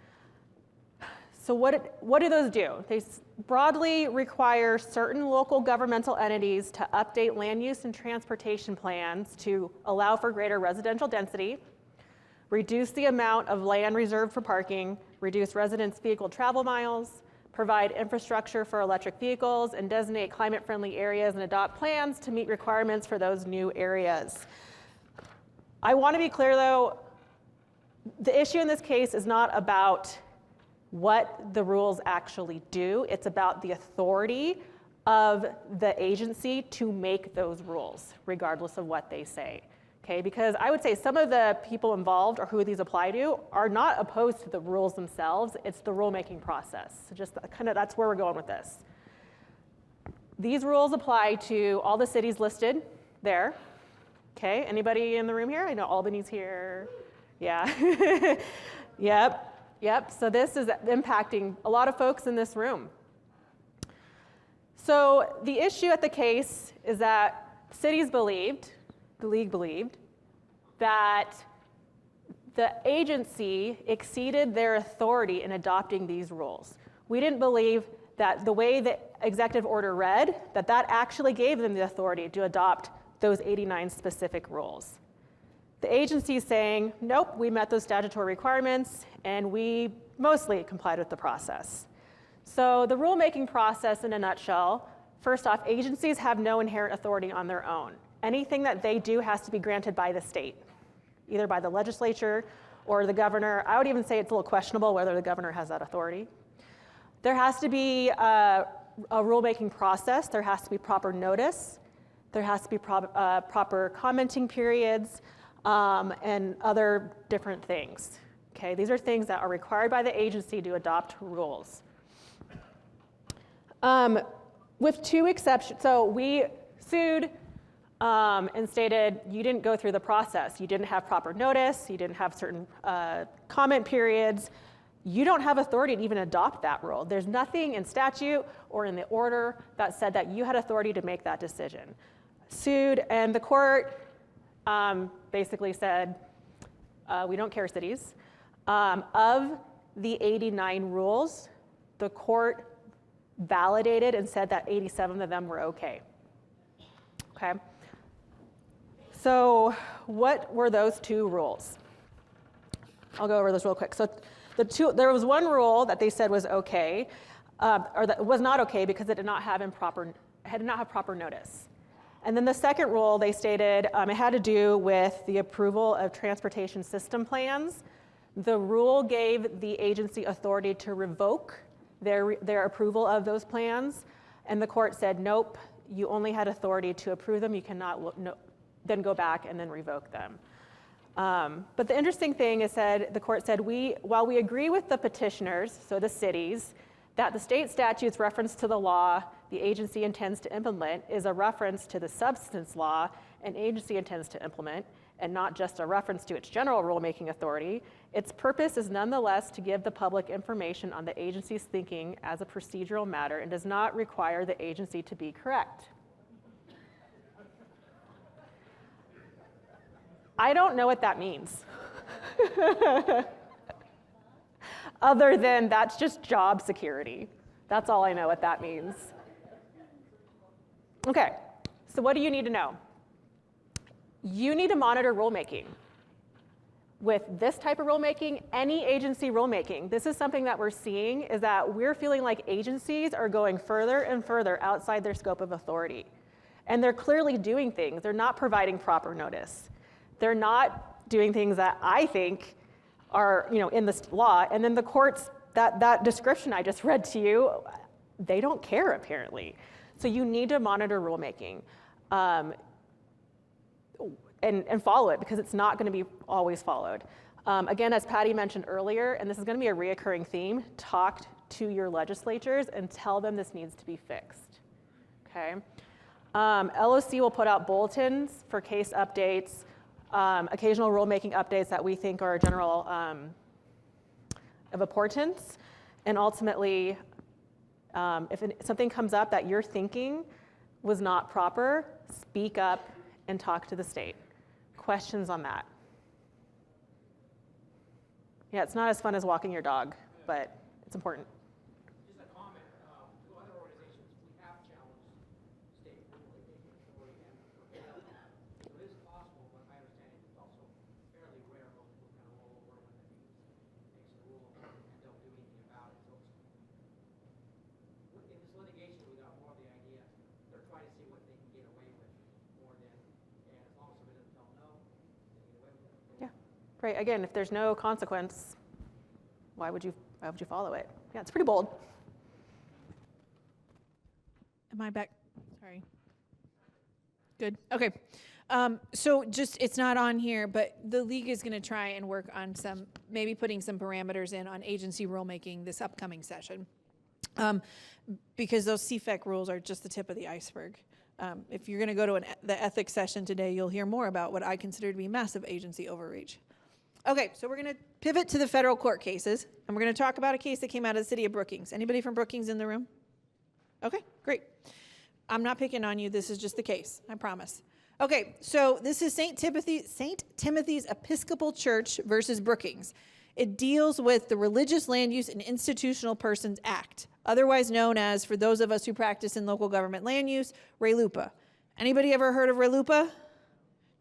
So what do those do? They broadly require certain local governmental entities to update land use and transportation plans to allow for greater residential density, reduce the amount of land reserved for parking, reduce residents' vehicle travel miles, provide infrastructure for electric vehicles, and designate climate-friendly areas and adopt plans to meet requirements for those new areas. I want to be clear, though, the issue in this case is not about what the rules actually do. It's about the authority of the agency to make those rules, regardless of what they say. Okay, because I would say some of the people involved or who these apply to are not opposed to the rules themselves. It's the rulemaking process. So just kind of that's where we're going with this. These rules apply to all the cities listed there. Okay, anybody in the room here? I know Albany's here. Yeah. Yep. So this is impacting a lot of folks in this room. So the issue at the case is that cities believed, the league believed, that the agency exceeded their authority in adopting these rules. We didn't believe that the way the executive order read, that actually gave them the authority to adopt those 89 specific rules. The agency is saying, nope, we met those statutory requirements and we mostly complied with the process. So the rulemaking process in a nutshell, first off, agencies have no inherent authority on their own. Anything that they do has to be granted by the state, either by the legislature or the governor. I would even say it's a little questionable whether the governor has that authority. There has to be a rulemaking process. There has to be proper notice. There has to be proper commenting periods and other different things. Okay, these are things that are required by the agency to adopt rules. With two exceptions, so we sued and stated you didn't go through the process. You didn't have proper notice. You didn't have certain comment periods. You don't have authority to even adopt that rule. There's nothing in statute or in the order that said that you had authority to make that decision. Sued, and the court basically said, we don't care, cities. Of the 89 rules, the court validated and said that 87 of them were okay. Okay. So what were those two rules? I'll go over those real quick. So there was one rule that they said was okay, or that was not okay because it did not have proper notice. And then the second rule, they stated it had to do with the approval of transportation system plans. The rule gave the agency authority to revoke their approval of those plans, and the court said, nope, you only had authority to approve them. You cannot then go back and then revoke them. But the interesting thing is the court said, while we agree with the petitioners, so the cities, that the state statute's reference to the law the agency intends to implement is a reference to the substance law an agency intends to implement, and not just a reference to its general rulemaking authority, its purpose is nonetheless to give the public information on the agency's thinking as a procedural matter and does not require the agency to be correct. I don't know what that means. Other than that's just job security. That's all I know what that means. Okay, so what do you need to know? You need to monitor rulemaking. With this type of rulemaking, any agency rulemaking, this is something that we're seeing, is that we're feeling like agencies are going further and further outside their scope of authority. And they're clearly doing things. They're not providing proper notice. They're not doing things that I think are, in this law. And then the courts, that description I just read to you, they don't care apparently. So you need to monitor rulemaking and follow it because it's not going to be always followed. Again, as Patty mentioned earlier, and this is going to be a reoccurring theme, talk to your legislatures and tell them this needs to be fixed. Okay. LOC will put out bulletins for case updates, occasional rulemaking updates that we think are general of importance, and ultimately, if something comes up that you're thinking was not proper, speak up and talk to the state. Questions on that? Yeah, it's not as fun as walking your dog, but it's important. Just a comment, to other organizations, we have challenged state rulemaking authority and prevailed. So it is possible, but my understanding is also fairly rare most people kind of roll over when the news makes a rule and don't do anything about it. So in this litigation, we got more of the idea they're trying to see what they can get away with more than, and as long as somebody doesn't tell them no, they get away with it. Yeah, right. Again, if there's no consequence, why would you follow it? Yeah, it's pretty bold. Am I back? Sorry. Good. Okay. So it's not on here, but the league is going to try and work on maybe putting some parameters in on agency rulemaking this upcoming session. Because those CFEC rules are just the tip of the iceberg. If you're going to go to the ethics session today, you'll hear more about what I consider to be massive agency overreach. Okay, so we're going to pivot to the federal court cases, and we're going to talk about a case that came out of the city of Brookings. Anybody from Brookings in the room? Okay, great. I'm not picking on you. This is just the case, I promise. Okay, so this is St. Timothy's Episcopal Church versus Brookings. It deals with the Religious Land Use and Institutional Persons Act, otherwise known as, for those of us who practice in local government land use, RLUIPA. Anybody ever heard of RLUIPA?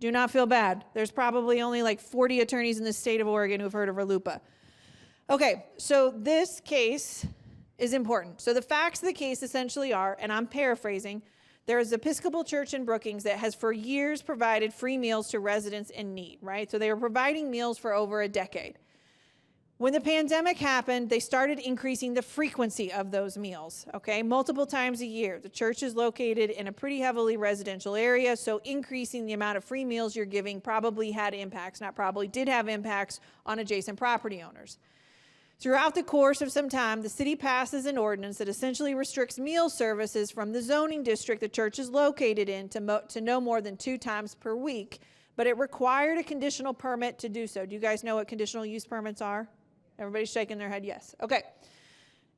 Do not feel bad. There's probably only like 40 attorneys in the state of Oregon who've heard of RLUIPA. Okay, so this case is important. So the facts of the case essentially are, and I'm paraphrasing, there is an Episcopal church in Brookings that has for years provided free meals to residents in need, right? So they were providing meals for over a decade. When the pandemic happened, they started increasing the frequency of those meals, okay? Multiple times a year. The church is located in a pretty heavily residential area, so increasing the amount of free meals you're giving probably had impacts, not probably, did have impacts on adjacent property owners. Throughout the course of some time, the city passes an ordinance that essentially restricts meal services from the zoning district the church is located in to no more than 2 times per week, but it required a conditional permit to do so. Do you guys know what conditional use permits are? Everybody's shaking their head yes. Okay.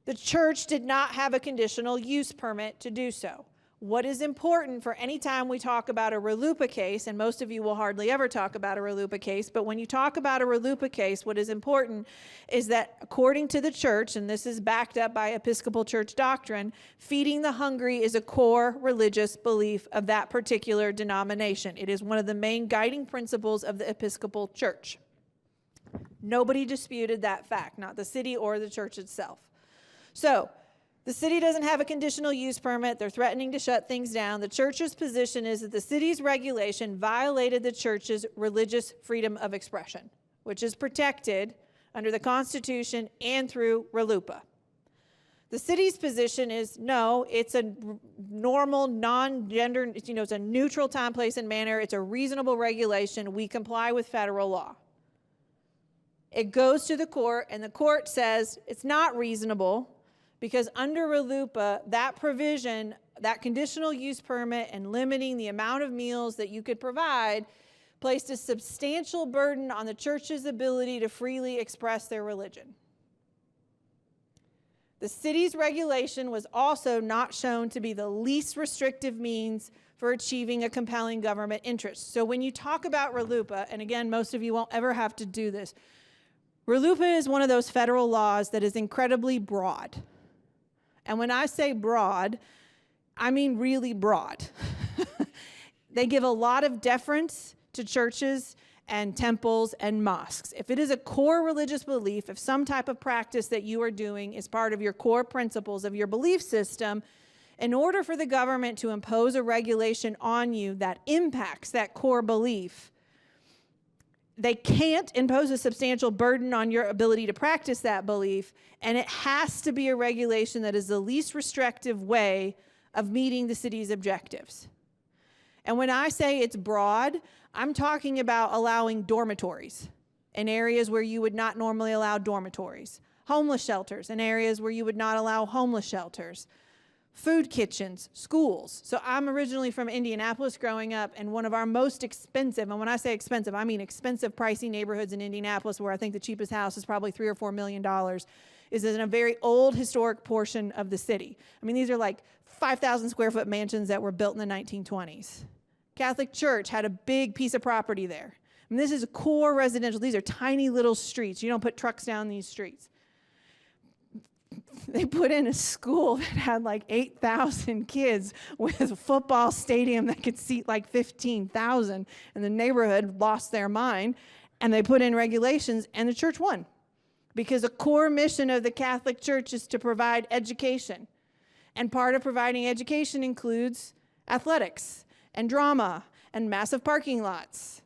The church did not have a conditional use permit to do so. What is important for any time we talk about a RLUIPA case, and most of you will hardly ever talk about a RLUIPA case, but when you talk about a RLUIPA case, what is important is that according to the church, and this is backed up by Episcopal Church doctrine, feeding the hungry is a core religious belief of that particular denomination. It is one of the main guiding principles of the Episcopal Church. Nobody disputed that fact, not the city or the church itself. So, the city doesn't have a conditional use permit. They're threatening to shut things down. The church's position is that the city's regulation violated the church's religious freedom of expression, which is protected under the Constitution and through RLUIPA. The city's position is, no, it's a normal, non-gender, it's a neutral time, place, and manner. It's a reasonable regulation. We comply with federal law. It goes to the court, and the court says it's not reasonable because under RLUIPA, that provision, that conditional use permit and limiting the amount of meals that you could provide placed a substantial burden on the church's ability to freely express their religion. The city's regulation was also not shown to be the least restrictive means for achieving a compelling government interest. So when you talk about RLUIPA, and again, most of you won't ever have to do this, RLUIPA is one of those federal laws that is incredibly broad. And when I say broad, I mean really broad. They give a lot of deference to churches and temples and mosques. If it is a core religious belief, if some type of practice that you are doing is part of your core principles of your belief system, in order for the government to impose a regulation on you that impacts that core belief, they can't impose a substantial burden on your ability to practice that belief, and it has to be a regulation that is the least restrictive way of meeting the city's objectives. And when I say it's broad, I'm talking about allowing dormitories in areas where you would not normally allow dormitories, homeless shelters in areas where you would not allow homeless shelters, food kitchens, schools. So I'm originally from Indianapolis growing up, and one of our most expensive, and when I say expensive, I mean expensive, pricey neighborhoods in Indianapolis, where I think the cheapest house is probably $3 or $4 million, is in a very old historic portion of the city. I mean, these are like 5,000 square foot mansions that were built in the 1920s. Catholic Church had a big piece of property there. I mean, this is a core residential. These are tiny little streets. You don't put trucks down these streets. They put in a school that had like 8,000 kids with a football stadium that could seat like 15,000, and the neighborhood lost their mind, and they put in regulations, and the church won. Because a core mission of the Catholic Church is to provide education. And part of providing education includes athletics and drama and massive parking lots.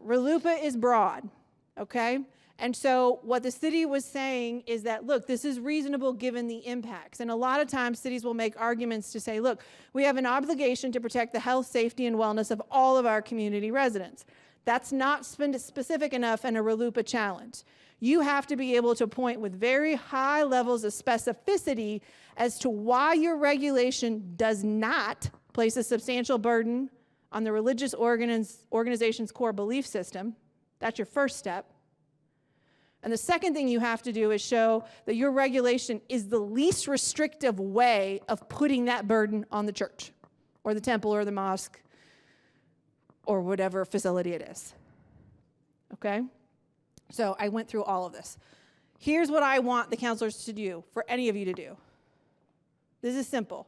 RLUIPA is broad, okay? And so what the city was saying is that, look, this is reasonable given the impacts. And a lot of times cities will make arguments to say, look, we have an obligation to protect the health, safety, and wellness of all of our community residents. That's not specific enough in a RLUIPA challenge. You have to be able to point with very high levels of specificity as to why your regulation does not place a substantial burden on the religious organization's core belief system. That's your first step. And the second thing you have to do is show that your regulation is the least restrictive way of putting that burden on the church or the temple or the mosque or whatever facility it is. Okay? So I went through all of this. Here's what I want the counselors to do, for any of you to do. This is simple.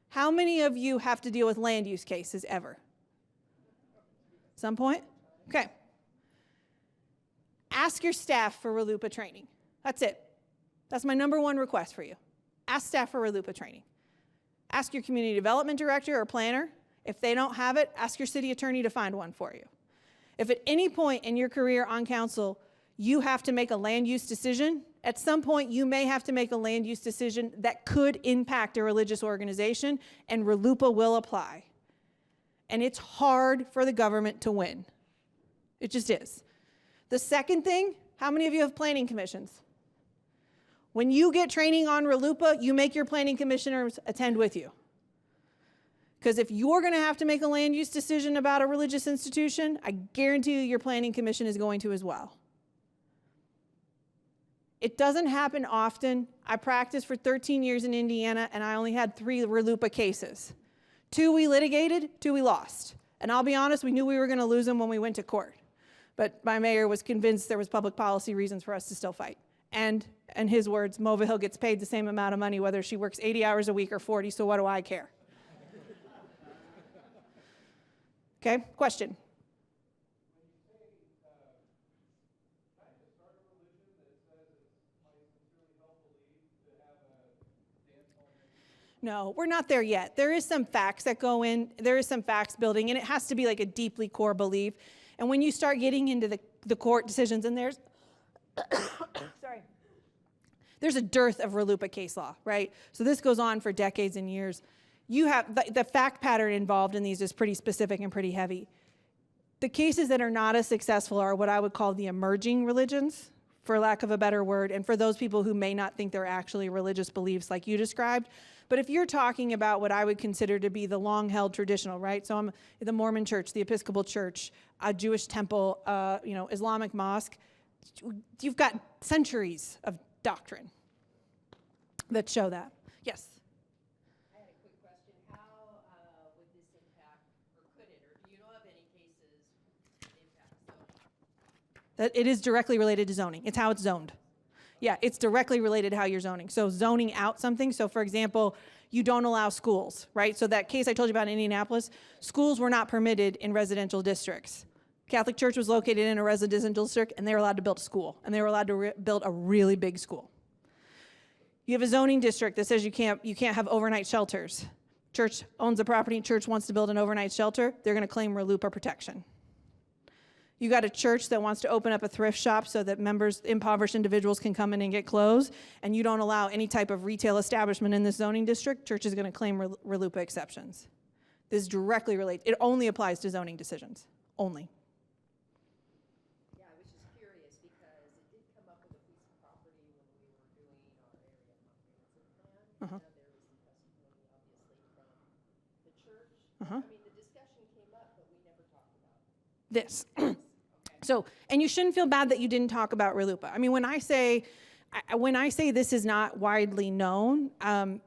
How many of you have to deal with land use cases ever? Some point? Okay. Ask your staff for RLUIPA training. That's it. That's my number one request for you. Ask staff for RLUIPA training. Ask your community development director or planner. If they don't have it, ask your city attorney to find one for you. If at any point in your career on council, you have to make a land use decision, at some point you may have to make a land use decision that could impact a religious organization, and RLUIPA will apply. And it's hard for the government to win. It just is. The second thing, how many of you have planning commissions? When you get training on RLUIPA, you make your planning commissioners attend with you. Because if you're going to have to make a land use decision about a religious institution, I guarantee you your planning commission is going to as well. It doesn't happen often. I practiced for 13 years in Indiana, and I only had 3 RLUIPA cases. 2 we litigated, 2 we lost. And I'll be honest, we knew we were going to lose them when we went to court. But my mayor was convinced there was public policy reasons for us to still fight. And in his words, Mova Hill gets paid the same amount of money whether she works 80 hours a week or 40, so what do I care? Okay, question? No, we're not there yet. There is some facts that go in, there is some facts building, and it has to be like a deeply core belief. And when you start getting into the court decisions, and there's, sorry, there's a dearth of RLUIPA case law, right? So this goes on for decades and years. You have, the fact pattern involved in these is pretty specific and pretty heavy. The cases that are not as successful are what I would call the emerging religions, for lack of a better word, and for those people who may not think they're actually religious beliefs like you described. But if you're talking about what I would consider to be the long-held traditional, right? So I'm the Mormon church, the Episcopal church, a Jewish temple, Islamic mosque. You've got centuries of doctrine that show that. Yes? I had a quick question. How would this impact, or could it, or do you know of any cases impact zoning? That it is directly related to zoning. It's how it's zoned. Yeah, it's directly related to how you're zoning. So zoning out something. So for example, you don't allow schools, right? So that case I told you about in Indianapolis, schools were not permitted in residential districts. Catholic Church was located in a residential district, and they were allowed to build a school, and they were allowed to build a really big school. You have a zoning district that says you can't have overnight shelters. Church owns the property, church wants to build an overnight shelter, they're going to claim RLUIPA protection. You got a church that wants to open up a thrift shop so that members, impoverished individuals can come in and get clothes, and you don't allow any type of retail establishment in this zoning district, church is going to claim RLUIPA exceptions. This directly relates, it only applies to zoning decisions, only. Yeah, I was just curious because it did come up with a piece of property when we were doing our area comprehensive plan. Uh-huh. There was some testimony, obviously, from the church. Uh-huh. I mean, the discussion came up, but we never talked about it. This. So, and you shouldn't feel bad that you didn't talk about RLUIPA. I mean, when I say this is not widely known, I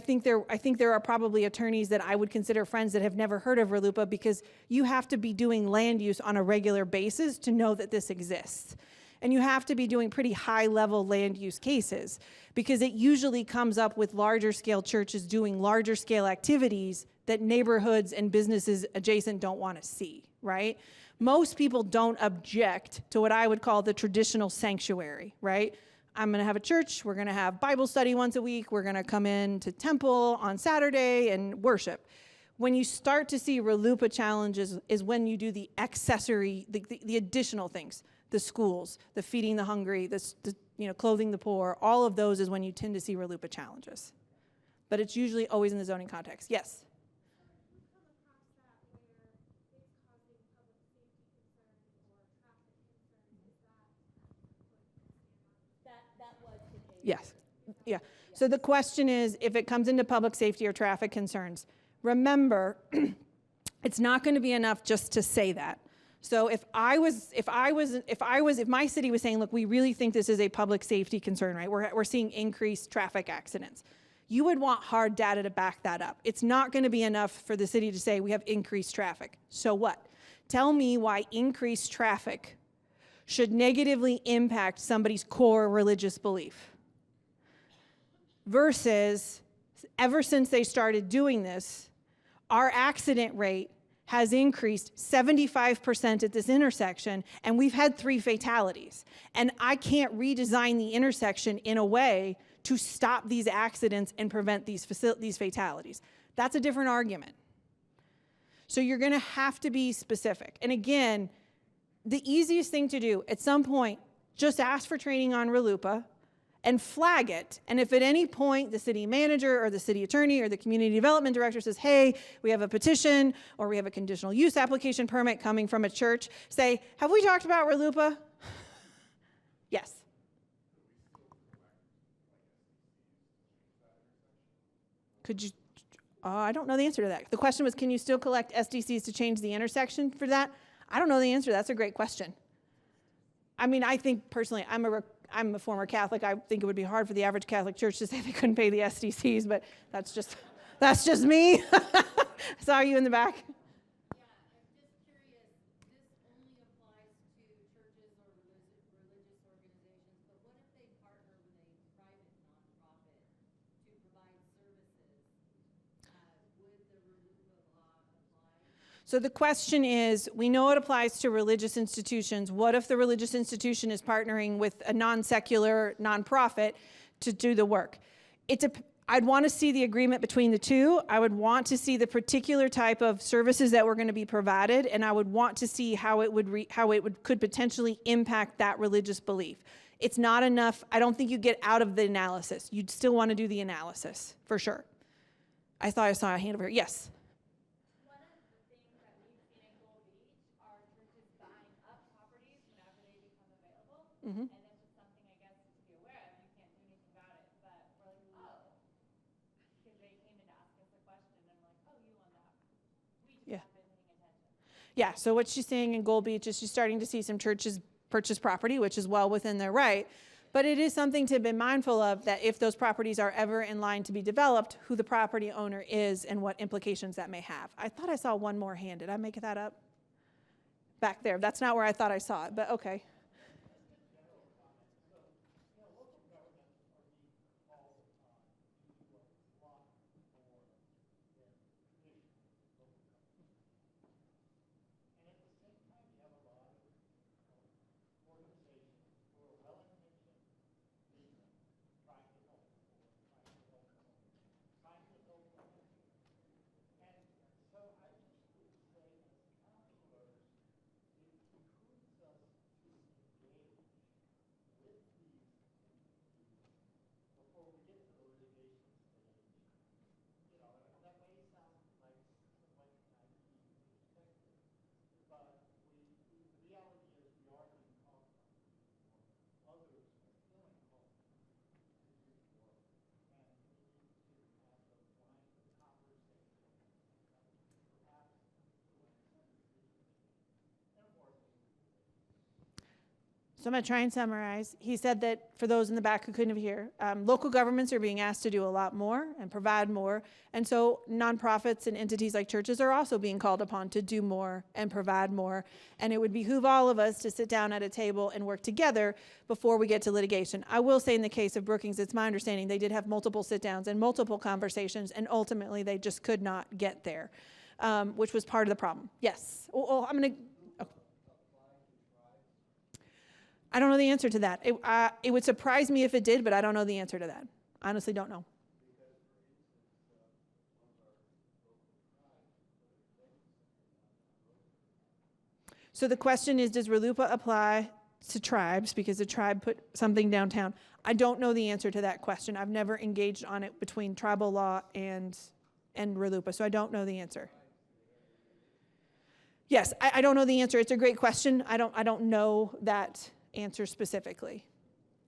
think there are probably attorneys that I would consider friends that have never heard of RLUIPA, because you have to be doing land use on a regular basis to know that this exists. And you have to be doing pretty high-level land use cases, because it usually comes up with larger-scale churches doing larger-scale activities that neighborhoods and businesses adjacent don't want to see, right? Most people don't object to what I would call the traditional sanctuary, right? I'm going to have a church, we're going to have Bible study once a week, we're going to come in to temple on Saturday and worship. When you start to see RLUIPA challenges is when you do the accessory, the additional things, the schools, the feeding the hungry, the clothing the poor, all of those is when you tend to see RLUIPA challenges. But it's usually always in the zoning context. Yes? Yes. Yeah. So the question is, if it comes into public safety or traffic concerns, remember, it's not going to be enough just to say that. So if my city was saying, look, we really think this is a public safety concern, right? We're seeing increased traffic accidents. You would want hard data to back that up. It's not going to be enough for the city to say we have increased traffic. So what? Tell me why increased traffic should negatively impact somebody's core religious belief. Versus, ever since they started doing this, our accident rate has increased 75% at this intersection, and we've had 3 fatalities. And I can't redesign the intersection in a way to stop these accidents and prevent these fatalities. That's a different argument. So you're gonna have to be specific. And again, the easiest thing to do at some point, just ask for training on RLUIPA and flag it. And if at any point the city manager or the city attorney or the community development director says, hey, we have a petition or we have a conditional use application permit coming from a church, say, have we talked about RLUIPA? Yes. Could you, I don't know the answer to that. The question was, can you still collect SDCs to change the intersection for that? I don't know the answer. That's a great question. I mean, I think personally, I'm a former Catholic. I think it would be hard for the average Catholic church to say they couldn't pay the SDCs, but that's just me. I saw you in the back. Yeah, I'm just curious, this only applies to churches or religious organizations, but what if they partner with a private nonprofit to provide services? Would the RLUIPA law apply? So the question is, we know it applies to religious institutions. What if the religious institution is partnering with a non-secular nonprofit to do the work? I'd want to see the agreement between the two. I would want to see the particular type of services that were going to be provided, and I would want to see how it could potentially impact that religious belief. It's not enough. I don't think you get out of the analysis. You'd still want to do the analysis, for sure. I thought I saw a hand over here. Yes. One of the things that we've seen in Gold Beach are churches buying up properties whenever they become available. Mm-hmm. And this is something I guess to be aware of. You can't do anything about it, but we're like, oh, because they came in to ask us a question, and we're like, oh, you own that. We just Yeah. haven't been paying attention. Yeah, so what she's saying in Gold Beach is she's starting to see some churches purchase property, which is well within their right. But it is something to be mindful of, that if those properties are ever in line to be developed, who the property owner is and what implications that may have. I thought I saw one more hand. Did I make that up? Back there. That's not where I thought I saw it, but okay. So I'm going to try and summarize. He said that, for those in the back who couldn't hear, local governments are being asked to do a lot more and provide more. And so nonprofits and entities like churches are also being called upon to do more and provide more. And it would behoove all of us to sit down at a table and work together before we get to litigation. I will say in the case of Brookings, it's my understanding they did have multiple sit-downs and multiple conversations, and ultimately they just could not get there, which was part of the problem. Yes. I'm going to... I don't know the answer to that. It would surprise me if it did, but I don't know the answer to that. Honestly, don't know. So the question is, does RLUIPA apply to tribes because the tribe put something downtown? I don't know the answer to that question. I've never engaged on it between tribal law and RLUIPA, so I don't know the answer. Yes, I don't know the answer. It's a great question. I don't know that answer specifically.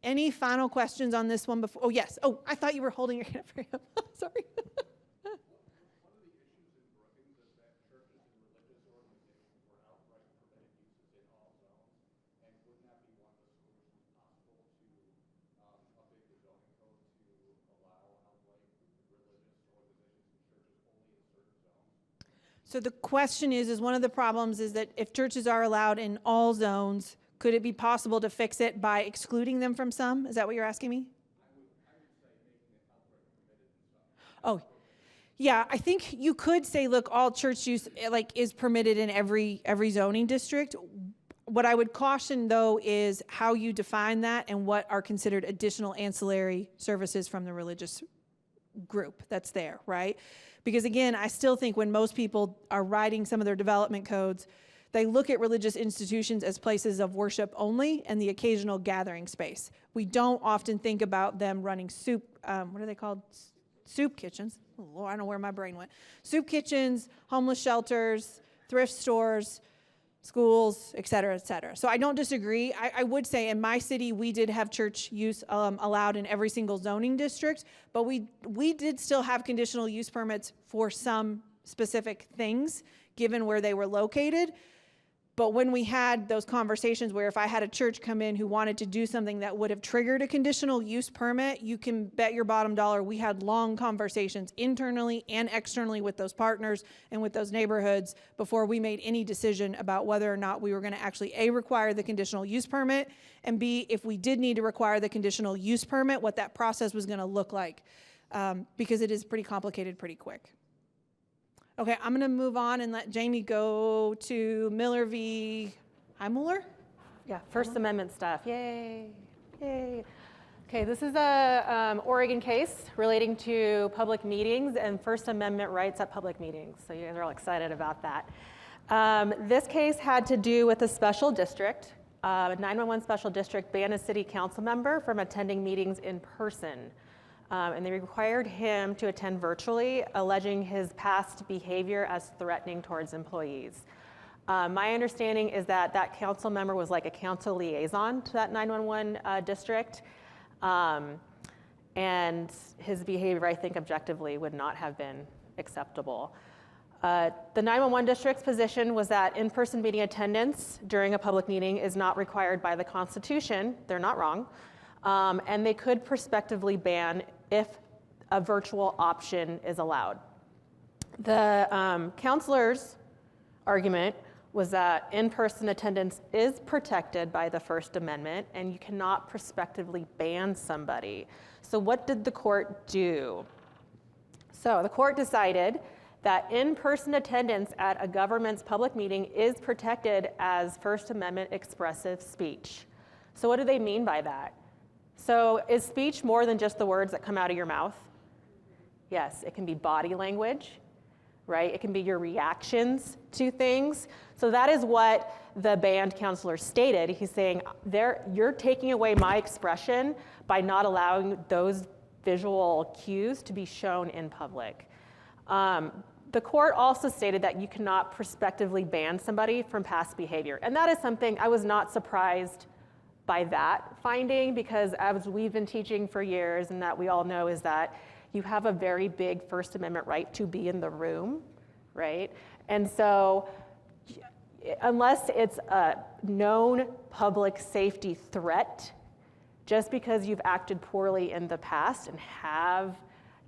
Any final questions on this one before? Oh, yes. Oh, I thought you were holding your hand up for him. Sorry. One of the issues in Brookings is that churches and religious organizations were outright permitted uses in all zones. And wouldn't that be one of the solutions possible to update the zoning code to allow outright religious organizations and churches only in certain zones? So the question is one of the problems is that if churches are allowed in all zones, could it be possible to fix it by excluding them from some? Is that what you're asking me? I would say making it outright permitted in some. Oh, Yeah, I think you could say, look, all church use is permitted in every zoning district. What I would caution though is how you define that and what are considered additional ancillary services from the religious group that's there, right? Because again, I still think when most people are writing some of their development codes, they look at religious institutions as places of worship only and the occasional gathering space. We don't often think about them running what are they called? Soup kitchens. Oh, Lord, I don't know where my brain went. Soup kitchens, homeless shelters, thrift stores, schools, et cetera, et cetera. So I don't disagree. I would say in my city, we did have church use allowed in every single zoning district, but we did still have conditional use permits for some specific things, given where they were located. But when we had those conversations where if I had a church come in who wanted to do something that would have triggered a conditional use permit, you can bet your bottom dollar we had long conversations internally and externally with those partners and with those neighborhoods before we made any decision about whether or not we were going to actually A, require the conditional use permit, and B, if we did need to require the conditional use permit, what that process was going to look like, because it is pretty complicated pretty quick. Okay, I'm going to move on and let Jamie go to Miller v. Heimler. Yeah, First Amendment stuff. Yay. Yay. Okay, this is a Oregon case relating to public meetings and First Amendment rights at public meetings. So you guys are all excited about that. This case had to do with a special district. A 911 special district banned a city council member from attending meetings in person. And they required him to attend virtually, alleging his past behavior as threatening towards employees. My understanding is that that council member was like a council liaison to that 911 district. And his behavior, I think, objectively would not have been acceptable. The 911 district's position was that in-person meeting attendance during a public meeting is not required by the Constitution. They're not wrong. And they could prospectively ban if a virtual option is allowed. The councilors' argument was that in-person attendance is protected by the First Amendment and you cannot prospectively ban somebody. So what did the court do? So the court decided that in-person attendance at a government's public meeting is protected as First Amendment expressive speech. So what do they mean by that? So is speech more than just the words that come out of your mouth? Yes, it can be body language, right? It can be your reactions to things. So that is what the banned counselor stated. He's saying, you're taking away my expression by not allowing those visual cues to be shown in public. The court also stated that you cannot prospectively ban somebody from past behavior. And that is something I was not surprised by that finding, because as we've been teaching for years and that we all know is that you have a very big First Amendment right to be in the room, right? And so unless it's a known public safety threat, just because you've acted poorly in the past and have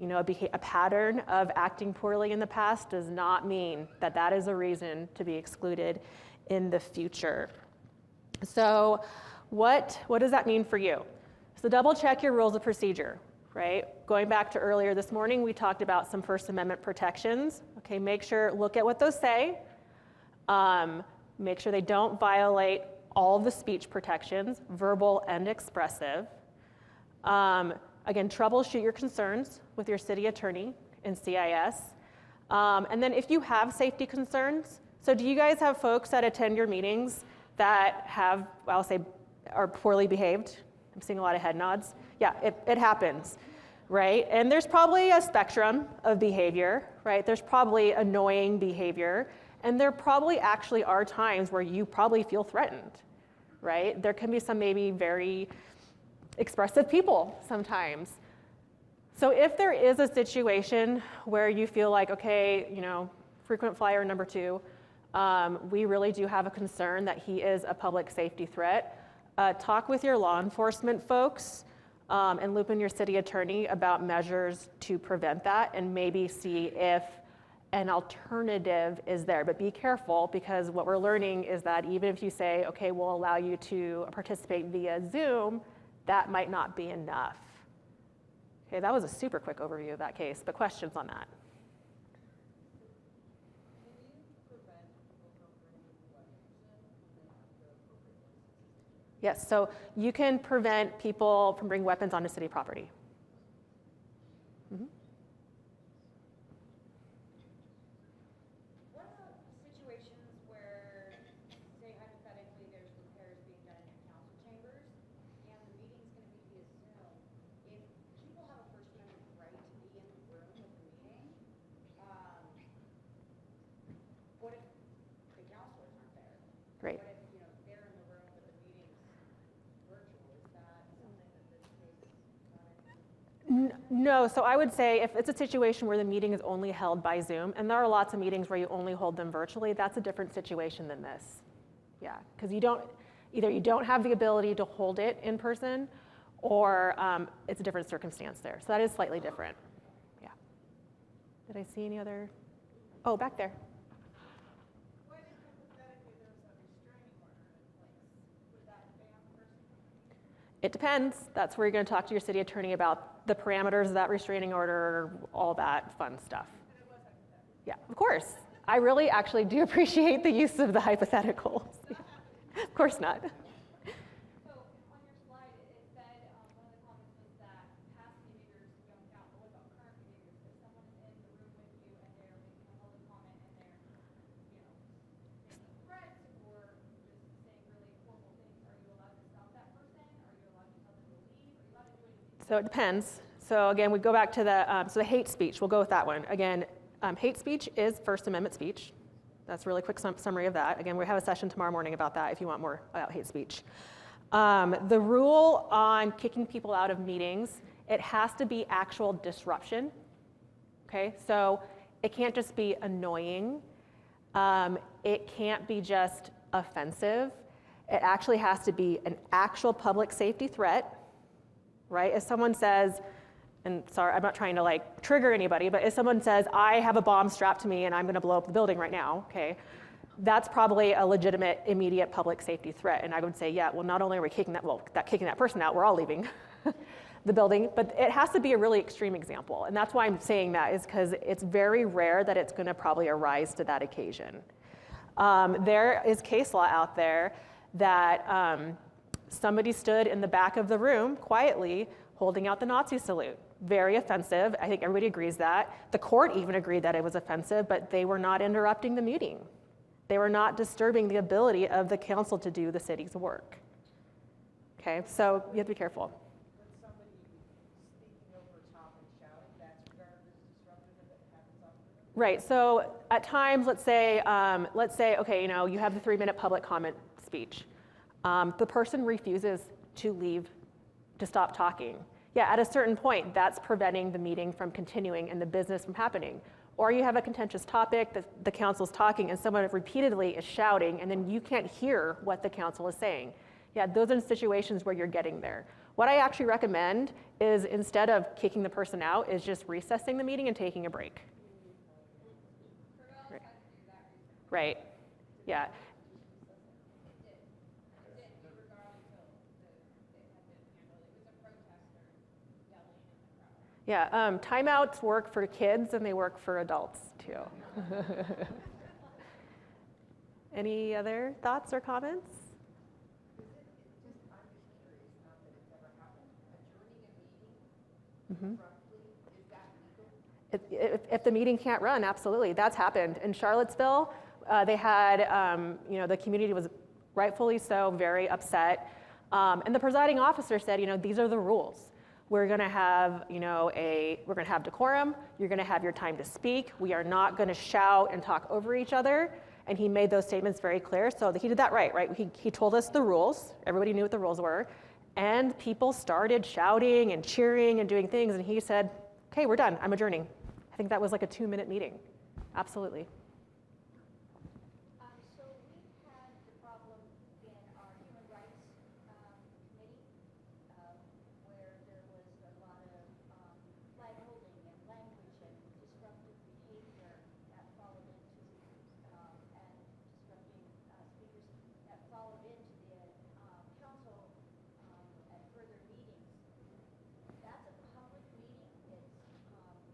a pattern of acting poorly in the past does not mean that that is a reason to be excluded in the future. So what does that mean for you? So double check your rules of procedure, right? Going back to earlier this morning, we talked about some First Amendment protections. Okay, look at what those say. Make sure they don't violate all the speech protections, verbal and expressive. Again, troubleshoot your concerns with your city attorney and CIS. And then if you have safety concerns, so do you guys have folks that attend your meetings that have, are poorly behaved? I'm seeing a lot of head nods. Yeah, it happens, right? And there's probably a spectrum of behavior, right? There's probably annoying behavior, and there probably actually are times where you probably feel threatened, right? There can be some maybe very expressive people sometimes. So if there is a situation where you feel like, okay, frequent flyer number 2, we really do have a concern that he is a public safety threat, talk with your law enforcement folks and loop in your city attorney about measures to prevent that and maybe see if an alternative is there. But be careful, because what we're learning is that even if you say, okay, we'll allow you to participate via Zoom, that might not be enough. Okay, that was a super quick overview of that case, but questions on that? Yes, so you can prevent people from bringing weapons onto city property. Mhm. What about situations where, say hypothetically, there's repairs being done in your council chambers, and the meeting's gonna be via Zoom? If people have a First Amendment right to be in the room with the meeting, what if the councilors aren't there? Great. What if, they're in the room, but the meeting's virtual? Is that something that this case got into? No, so I would say if it's a situation where the meeting is only held by Zoom, and there are lots of meetings where you only hold them virtually, that's a different situation than this. Yeah, because either you don't have the ability to hold it in person, or it's a different circumstance there. So that is slightly different. Yeah. Did I see any other? Oh, back there. What if hypothetically there was a restraining order in place? Would that ban the person? It depends. That's where you're going to talk to your city attorney about the parameters of that restraining order, all that fun stuff. And it was hypothetical. Yeah, of course. I really actually do appreciate the use of the hypotheticals. Of course not. So on your slide, it said, one of the comments was that past behaviors don't count, but what about current behaviors? If someone is in the room with you and they're making a public comment and they're, making threats or just saying really horrible things, are you allowed to stop that person? Are you allowed to tell them to leave? Are you allowed to do anything? So it depends. So again, we go back to the hate speech. We'll go with that one. Again, hate speech is First Amendment speech. That's a really quick summary of that. Again, we have a session tomorrow morning about that if you want more about hate speech. The rule on kicking people out of meetings, it has to be actual disruption. Okay, so it can't just be annoying. It can't be just offensive. It actually has to be an actual public safety threat, right? If someone says, and sorry, I'm not trying to trigger anybody, but if someone says, I have a bomb strapped to me and I'm gonna blow up the building right now, okay, that's probably a legitimate, immediate public safety threat. And I would say, yeah, well, not only are we kicking that person out, we're all leaving the building, but it has to be a really extreme example. And that's why I'm saying that, is because it's very rare that it's gonna probably arise to that occasion. There is case law out there that somebody stood in the back of the room quietly holding out the Nazi salute. Very offensive. I think everybody agrees that. The court even agreed that it was offensive, but they were not interrupting the meeting. They were not disturbing the ability of the council to do the city's work. Okay, so you have to be careful. When somebody speaking over top and shouting, that's regarded as disruptive if it happens off the room? Right, so at times, let's say, okay, you have the 3-minute public comment speech. The person refuses to leave, to stop talking. Yeah, at a certain point, that's preventing the meeting from continuing and the business from happening. Or you have a contentious topic that the council's talking and someone repeatedly is shouting and then you can't hear what the council is saying. Yeah, those are situations where you're getting there. What I actually recommend is, instead of kicking the person out, is just recessing the meeting and taking a break. Right. Right, yeah. Yeah, timeouts work for kids and they work for adults too. Any other thoughts or comments? I'm just curious, not that it's ever happened, adjourning a meeting abruptly, is that legal? If the meeting can't run, absolutely, that's happened. In Charlottesville, they had, the community was rightfully so very upset. And the presiding officer said, these are the rules. We're gonna have, we're gonna have decorum. You're gonna have your time to speak. We are not gonna shout and talk over each other. And he made those statements very clear. So he did that right? He told us the rules. Everybody knew what the rules were. And people started shouting and cheering and doing things. And he said, okay, we're done. I'm adjourning. I think that was like a 2-minute meeting. Absolutely. So we've had the problem in our human rights committee, where there was a lot of flag holding and language and disruptive behavior that followed into and disrupting speakers that followed into the council at further meetings. That's a public meeting. It's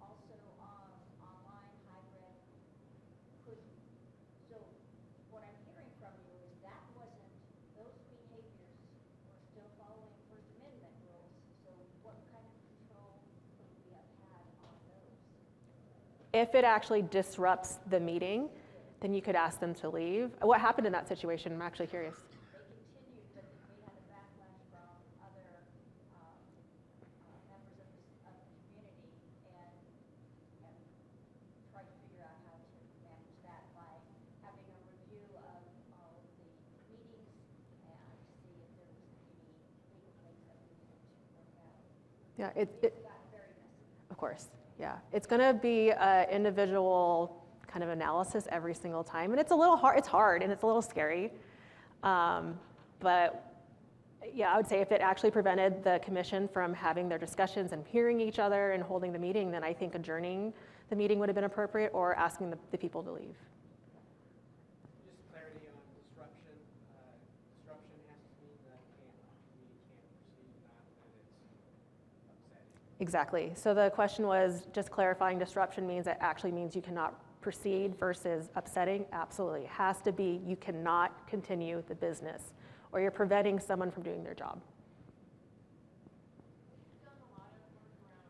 also online, hybrid. If it actually disrupts the meeting, then you could ask them to leave. What happened in that situation? I'm actually curious. They continued, but we had a backlash from other members of the community and tried to figure out how to manage that by having a review of all of the meetings and see if there was any legal things that we needed to work out. Yeah, It got very messy. of course, yeah. It's gonna be an individual kind of analysis every single time, and it's a little hard, it's hard, and it's a little scary. But yeah, I would say if it actually prevented the commission from having their discussions and hearing each other and holding the meeting, then I think adjourning the meeting would have been appropriate, or asking the people to leave. Just clarity on disruption. Disruption has to mean that the meeting can't proceed, not that it's upsetting. Exactly. So the question was just clarifying disruption means it actually means you cannot proceed versus upsetting. Absolutely. It has to be you cannot continue the business, or you're preventing someone from doing their job. We've done a lot of work around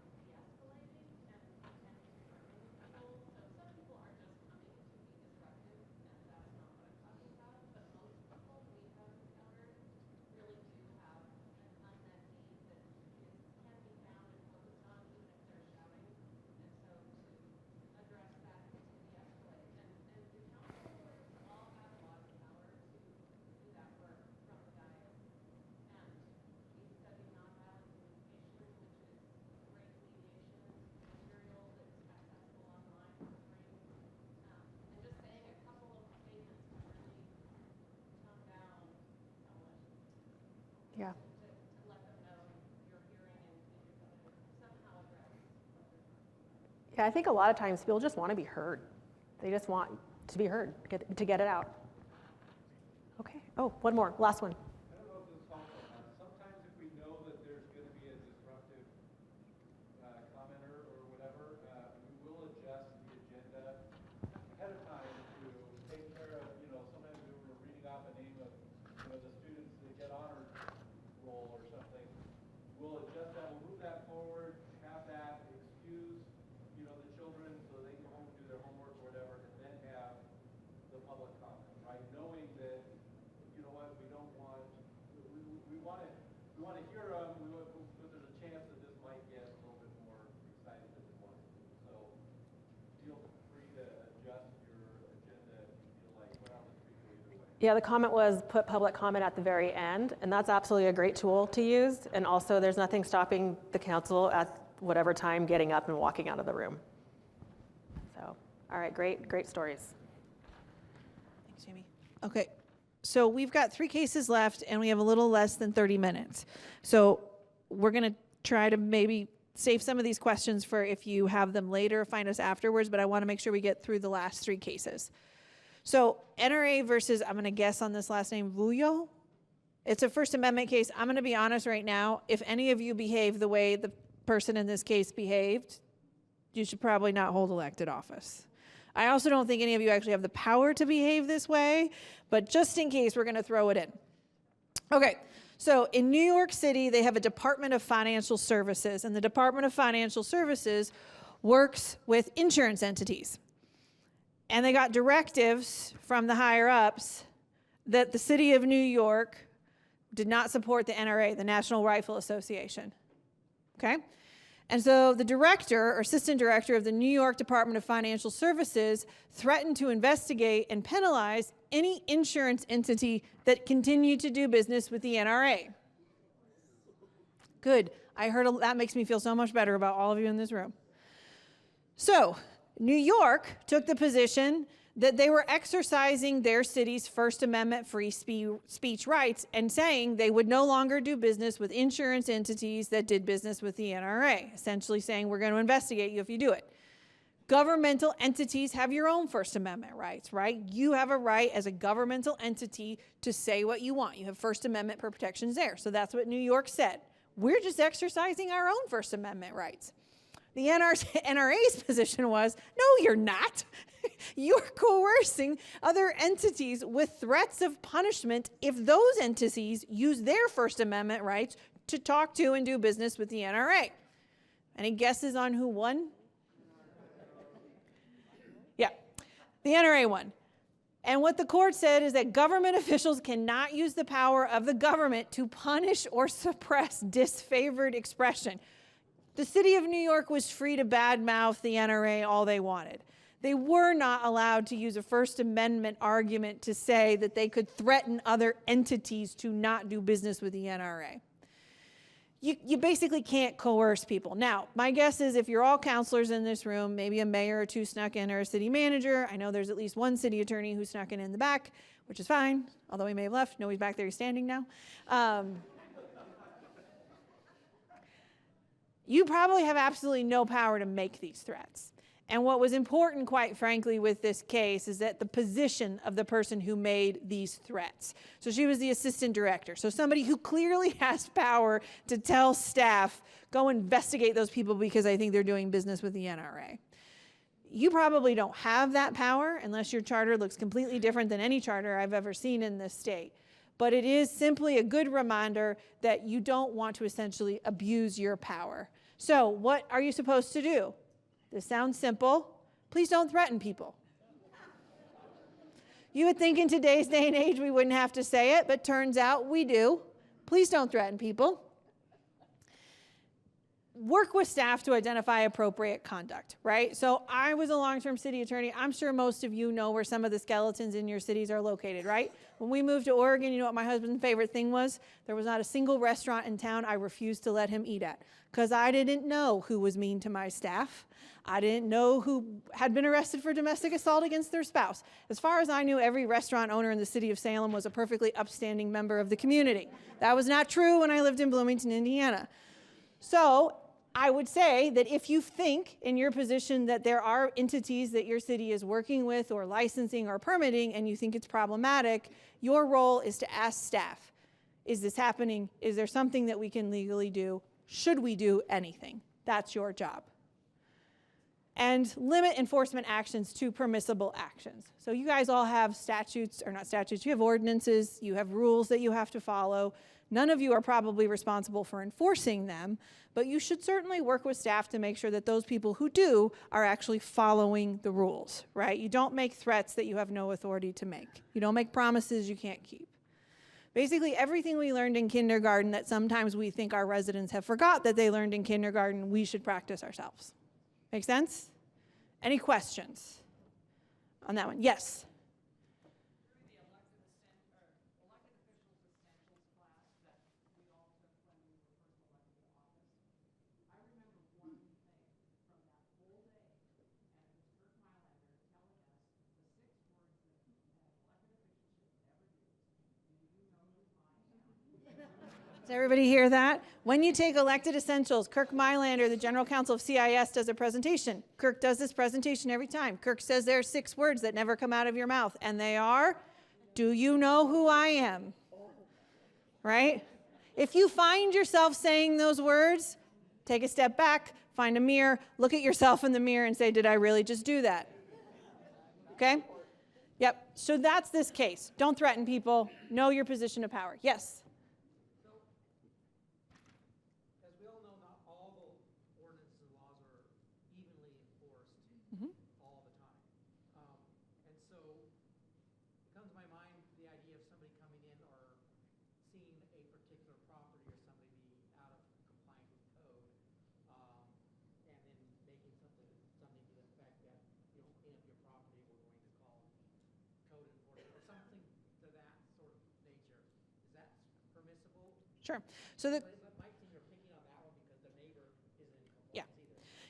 de-escalating and confronting people. So some people are just coming to be disruptive, and that's not what I'm talking about. But most people we have encountered really do have an unmet need that can be found and focused on, even if they're shouting. And so to address that and to de-escalate. And the councilors all have a lot of power to do that work from the dais. And we study nonviolent communication, which is great mediation material that's accessible online for free. And just saying a couple of statements can really tone down someone. Yeah. To let them know you're hearing and you're going to somehow address what they're talking about. Yeah, I think a lot of times people just want to be heard. They just want to be heard, to get it out. Okay. Oh, one more, last one. I don't know if this is helpful or not. Sometimes if we know that there's going to be a disruptive commenter or whatever, we will adjust the agenda ahead of time to take care of, sometimes we were reading off a name of, the students that get honor roll or something. We'll adjust that, we'll move that forward, have that, excuse, the children so they can go home and do their homework or whatever, and then have the public comment, right? Knowing that, you know what, we don't want, we want to hear them, but there's a chance that this might get a little bit more excited than we want it to. So feel free to adjust your agenda if you feel like, well, this could go either way. Yeah, the comment was put public comment at the very end, and that's absolutely a great tool to use. And also, there's nothing stopping the council at whatever time getting up and walking out of the room. So, all right, great stories. Thanks, Jamie. Okay, so we've got 3 cases left, and we have a little less than 30 minutes. So we're going to try to maybe save some of these questions for if you have them later, find us afterwards, but I want to make sure we get through the last 3 cases. So NRA versus, I'm going to guess on this last name, Vuyo. It's a First Amendment case. I'm going to be honest right now. If any of you behave the way the person in this case behaved, you should probably not hold elected office. I also don't think any of you actually have the power to behave this way, but just in case, we're going to throw it in. Okay, so in New York City, they have a Department of Financial Services, and the Department of Financial Services works with insurance entities. And they got directives from the higher-ups that the city of New York did not support the NRA, the National Rifle Association. Okay? And so the director or assistant director of the New York Department of Financial Services threatened to investigate and penalize any insurance entity that continued to do business with the NRA. Good. I heard that makes me feel so much better about all of you in this room. So New York took the position that they were exercising their city's First Amendment free speech rights and saying they would no longer do business with insurance entities that did business with the NRA, essentially saying we're going to investigate you if you do it. Governmental entities have your own First Amendment rights, right? You have a right as a governmental entity to say what you want. You have First Amendment protections there. So that's what New York said. We're just exercising our own First Amendment rights. The NRA's position was, no, you're not. You're coercing other entities with threats of punishment if those entities use their First Amendment rights to talk to and do business with the NRA. Any guesses on who won? The NRA one. And what the court said is that government officials cannot use the power of the government to punish or suppress disfavored expression. The city of New York was free to badmouth the NRA all they wanted. They were not allowed to use a First Amendment argument to say that they could threaten other entities to not do business with the NRA. You basically can't coerce people. Now, my guess is if you're all counselors in this room, maybe a mayor or two snuck in or a city manager. I know there's at least one city attorney who snuck in the back, which is fine, although he may have left. No, he's back there, he's standing now. You probably have absolutely no power to make these threats. And what was important, quite frankly, with this case is that the position of the person who made these threats. So she was the assistant director. So somebody who clearly has power to tell staff, go investigate those people because I think they're doing business with the NRA. You probably don't have that power unless your charter looks completely different than any charter I've ever seen in this state. But it is simply a good reminder that you don't want to essentially abuse your power. So what are you supposed to do? This sounds simple. Please don't threaten people. You would think in today's day and age we wouldn't have to say it, but turns out we do. Please don't threaten people. Work with staff to identify appropriate conduct, right? So I was a long-term city attorney. I'm sure most of you know where some of the skeletons in your cities are located, right? When we moved to Oregon, you know what my husband's favorite thing was? There was not a single restaurant in town I refused to let him eat at because I didn't know who was mean to my staff. I didn't know who had been arrested for domestic assault against their spouse. As far as I knew, every restaurant owner in the city of Salem was a perfectly upstanding member of the community. That was not true when I lived in Bloomington, Indiana. So I would say that if you think in your position that there are entities that your city is working with or licensing or permitting and you think it's problematic, your role is to ask staff, is this happening? Is there something that we can legally do? Should we do anything? That's your job. And limit enforcement actions to permissible actions. So you guys all have statutes, or not statutes, you have ordinances, you have rules that you have to follow. None of you are probably responsible for enforcing them, but you should certainly work with staff to make sure that those people who do are actually following the rules, right? You don't make threats that you have no authority to make. You don't make promises you can't keep. Basically, everything we learned in kindergarten that sometimes we think our residents have forgot that they learned in kindergarten, we should practice ourselves. Make sense? Any questions on that one? Yes? Through the elected officials essentials class that we all took when we were first elected to office, I remember one thing from that whole day, and it was Kirk Mylander telling us the 6 words that elected officials should never use. Do you know who I am? Does everybody hear that? When you take elected essentials, Kirk Mylander, the general counsel of CIS, does a presentation. Kirk does this presentation every time. Kirk says there are 6 words that never come out of your mouth, and they are, do you know who I am? Right? If you find yourself saying those words, take a step back, find a mirror, look at yourself in the mirror and say, did I really just do that? Okay? Yep. So that's this case. Don't threaten people. Know your position of power. Yes? As we all know, not all the ordinances and laws are evenly enforced all the time. And so it comes to my mind the idea of somebody coming in or seeing a particular property or somebody be out of compliance with code, and then making something to the effect that, you know, clean up your property, we're going to call code enforcement, or something to that sort of nature. Is that permissible? Sure. So the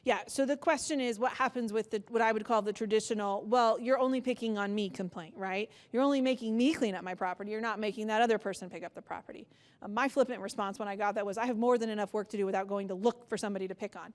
Yeah. So the question is, what happens with what I would call the traditional, well, you're only picking on me complaint, right? You're only making me clean up my property. You're not making that other person pick up the property. My flippant response when I got that was, I have more than enough work to do without going to look for somebody to pick on.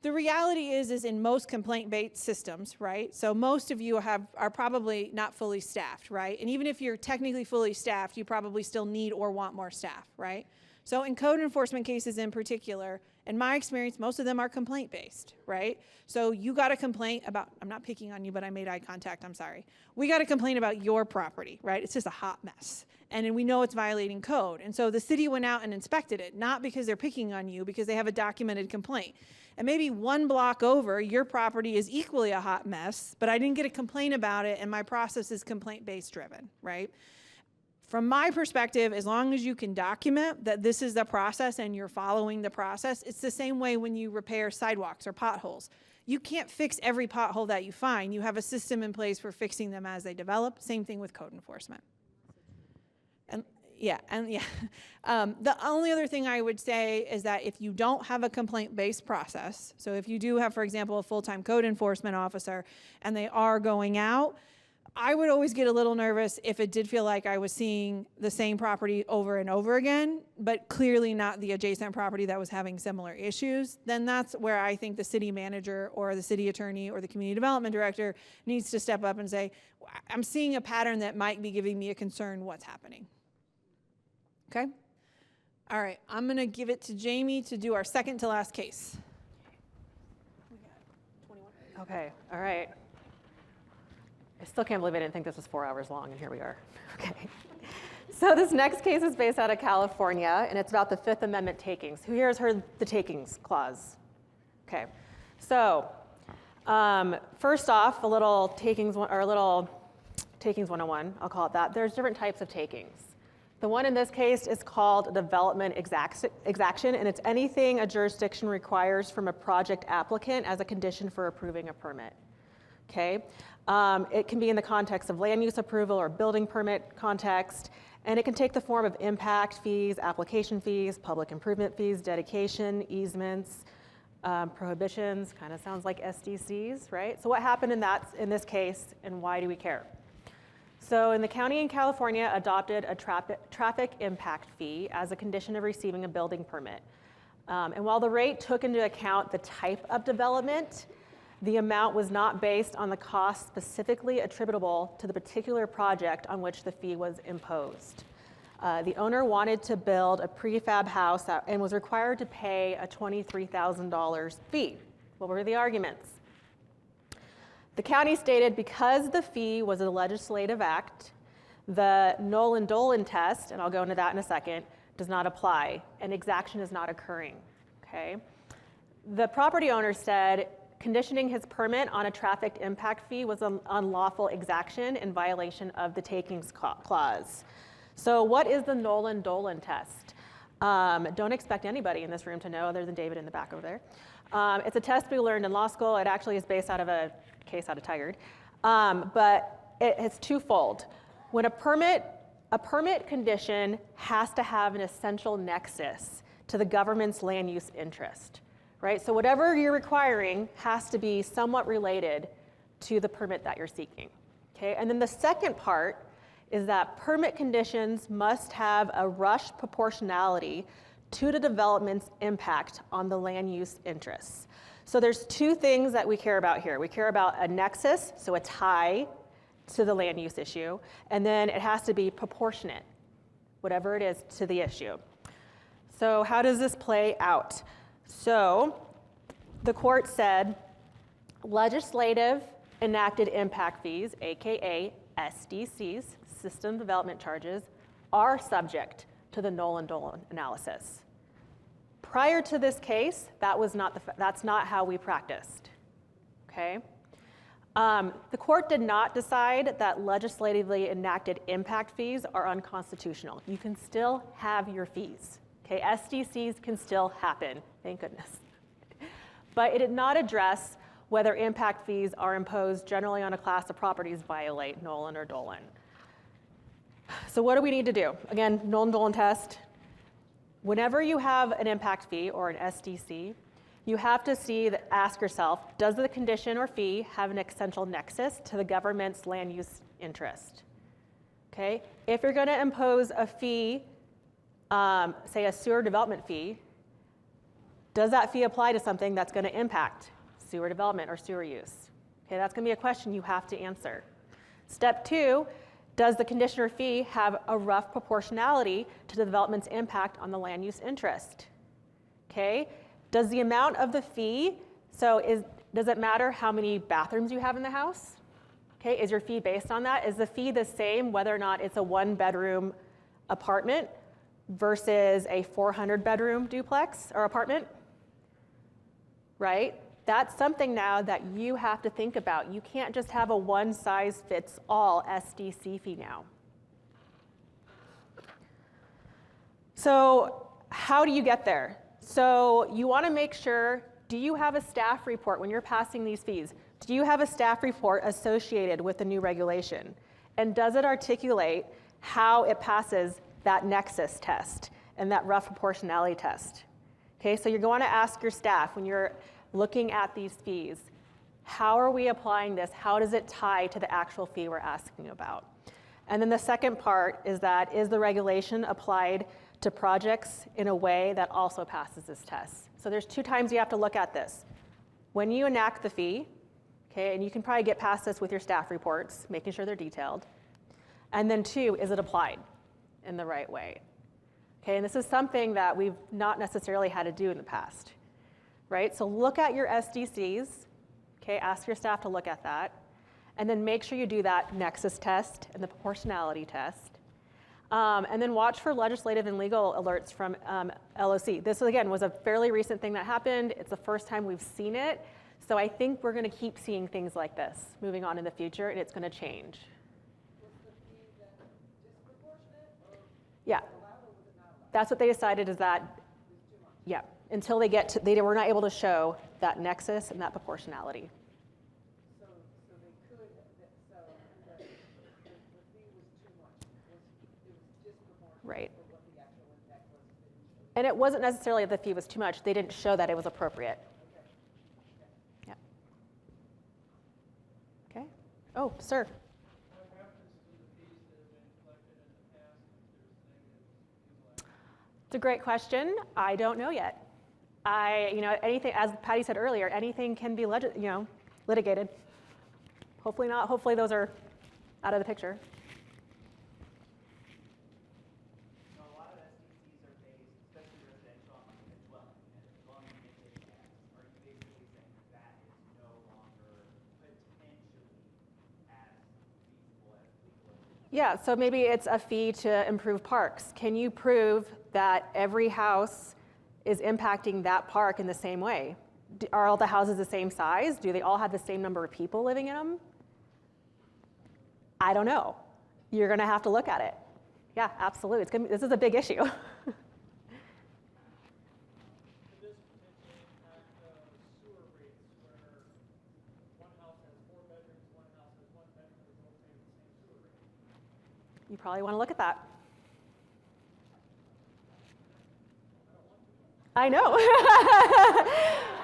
The reality is in most complaint-based systems, right? So most of you are probably not fully staffed, right? And even if you're technically fully staffed, you probably still need or want more staff, right? So in code enforcement cases in particular, in my experience, most of them are complaint-based, right? So you got a complaint about, I'm not picking on you, but I made eye contact, I'm sorry. We got a complaint about your property, right? It's just a hot mess. And then we know it's violating code. And so the city went out and inspected it, not because they're picking on you, because they have a documented complaint. And maybe one block over, your property is equally a hot mess, but I didn't get a complaint about it, and my process is complaint-based driven, right? From my perspective, as long as you can document that this is the process and you're following the process, it's the same way when you repair sidewalks or potholes. You can't fix every pothole that you find. You have a system in place for fixing them as they develop. Same thing with code enforcement. And yeah. The only other thing I would say is that if you don't have a complaint-based process, so if you do have, for example, a full-time code enforcement officer and they are going out, I would always get a little nervous if it did feel like I was seeing the same property over and over again, but clearly not the adjacent property that was having similar issues. Then that's where I think the city manager or the city attorney or the community development director needs to step up and say, I'm seeing a pattern that might be giving me a concern. What's happening? Okay? All right, I'm going to give it to Jamie to do our second to last case. Okay, all right. I still can't believe I didn't think this was 4 hours long, and here we are. Okay. So this next case is based out of California, and it's about the Fifth Amendment takings. Who here has heard the takings clause? Okay. So first off, a little takings 101, I'll call it that. There's different types of takings. The one in this case is called development exaction, and it's anything a jurisdiction requires from a project applicant as a condition for approving a permit. Okay. It can be in the context of land use approval or building permit context, and it can take the form of impact fees, application fees, public improvement fees, dedication, easements, prohibitions, kind of sounds like SDCs, right? So what happened in this case, and why do we care? So in the county in California adopted a traffic impact fee as a condition of receiving a building permit. And while the rate took into account the type of development, the amount was not based on the cost specifically attributable to the particular project on which the fee was imposed. The owner wanted to build a prefab house and was required to pay a $23,000 fee. What were the arguments? The county stated because the fee was a legislative act, the Nolan-Dolan test, and I'll go into that in a second, does not apply, and exaction is not occurring, okay? The property owner said conditioning his permit on a traffic impact fee was an unlawful exaction in violation of the takings clause. So what is the Nolan-Dolan test? Don't expect anybody in this room to know other than David in the back over there. It's a test we learned in law school. It actually is based out of a case out of Tigard. But it's twofold. When a permit condition has to have an essential nexus to the government's land use interest, right? So whatever you're requiring has to be somewhat related to the permit that you're seeking, okay? And then the second part is that permit conditions must have a rush proportionality to the development's impact on the land use interests. So there's two things that we care about here. We care about a nexus, so a tie to the land use issue, and then it has to be proportionate, whatever it is, to the issue. So how does this play out? So the court said legislative enacted impact fees, AKA SDCs, system development charges, are subject to the Nolan-Dolan analysis. Prior to this case, that's not how we practiced, okay? The court did not decide that legislatively enacted impact fees are unconstitutional. You can still have your fees, okay? SDCs can still happen, thank goodness. But it did not address whether impact fees are imposed generally on a class of properties violate Nolan or Dolan. So what do we need to do? Again, Nolan-Dolan test. Whenever you have an impact fee or an SDC, you have to ask yourself, does the condition or fee have an essential nexus to the government's land use interest? Okay, if you're gonna impose a fee, say a sewer development fee, does that fee apply to something that's gonna impact sewer development or sewer use? Okay, that's gonna be a question you have to answer. Step two Does the conditioner fee have a rough proportionality to the development's impact on the land use interest? Okay, does the amount of the fee, does it matter how many bathrooms you have in the house? Okay, is your fee based on that? Is the fee the same whether or not it's a 1-bedroom apartment versus a 400-bedroom duplex or apartment? Right? That's something now that you have to think about. You can't just have a one-size-fits-all SDC fee now. So how do you get there? So you want to make sure, do you have a staff report when you're passing these fees? Do you have a staff report associated with the new regulation? And does it articulate how it passes that nexus test and that rough proportionality test? Okay, so you're going to ask your staff when you're looking at these fees, how are we applying this? How does it tie to the actual fee we're asking about? And then the second part is that, is the regulation applied to projects in a way that also passes this test? So there's 2 times you have to look at this. When you enact the fee, okay, and you can probably get past this with your staff reports, making sure they're detailed. And then 2, is it applied in the right way? Okay, and this is something that we've not necessarily had to do in the past, right? So look at your SDCs, okay, ask your staff to look at that, and then make sure you do that nexus test and the proportionality test. And then watch for legislative and legal alerts from LOC. This, again, was a fairly recent thing that happened. It's the first time we've seen it. So I think we're going to keep seeing things like this moving on in the future, and it's going to change. Was the fee then disproportionate, or Yeah. allowed, or was it not allowed? That's what they decided is that, Too much. yeah, until they get to, they were not able to show that nexus and that proportionality. So they could, so the fee was too much. It was disproportionate. Right. For what the actual impact was. And it wasn't necessarily that the fee was too much. They didn't show that it was appropriate. Yeah. Okay. Oh, sir. What happens to the fees that have been collected in the past if there's negative feedback? It's a great question. I don't know yet. Anything, as Patty said earlier, anything can be litigated. Hopefully not. Hopefully those are out of the picture. So a lot of SDCs are based, especially residential, on like a dwelling, and a dwelling unit is gas. Are you basically saying that is no longer potentially as feasible as legal? Yeah, so maybe it's a fee to improve parks. Can you prove that every house is impacting that park in the same way? Are all the houses the same size? Do they all have the same number of people living in them? I don't know. You're going to have to look at it. Yeah, absolutely. This is a big issue. Could this potentially impact sewer rates where one house has 4 bedrooms, one house has 1 bedroom, they both pay the same sewer rate? You probably want to look at that. I know.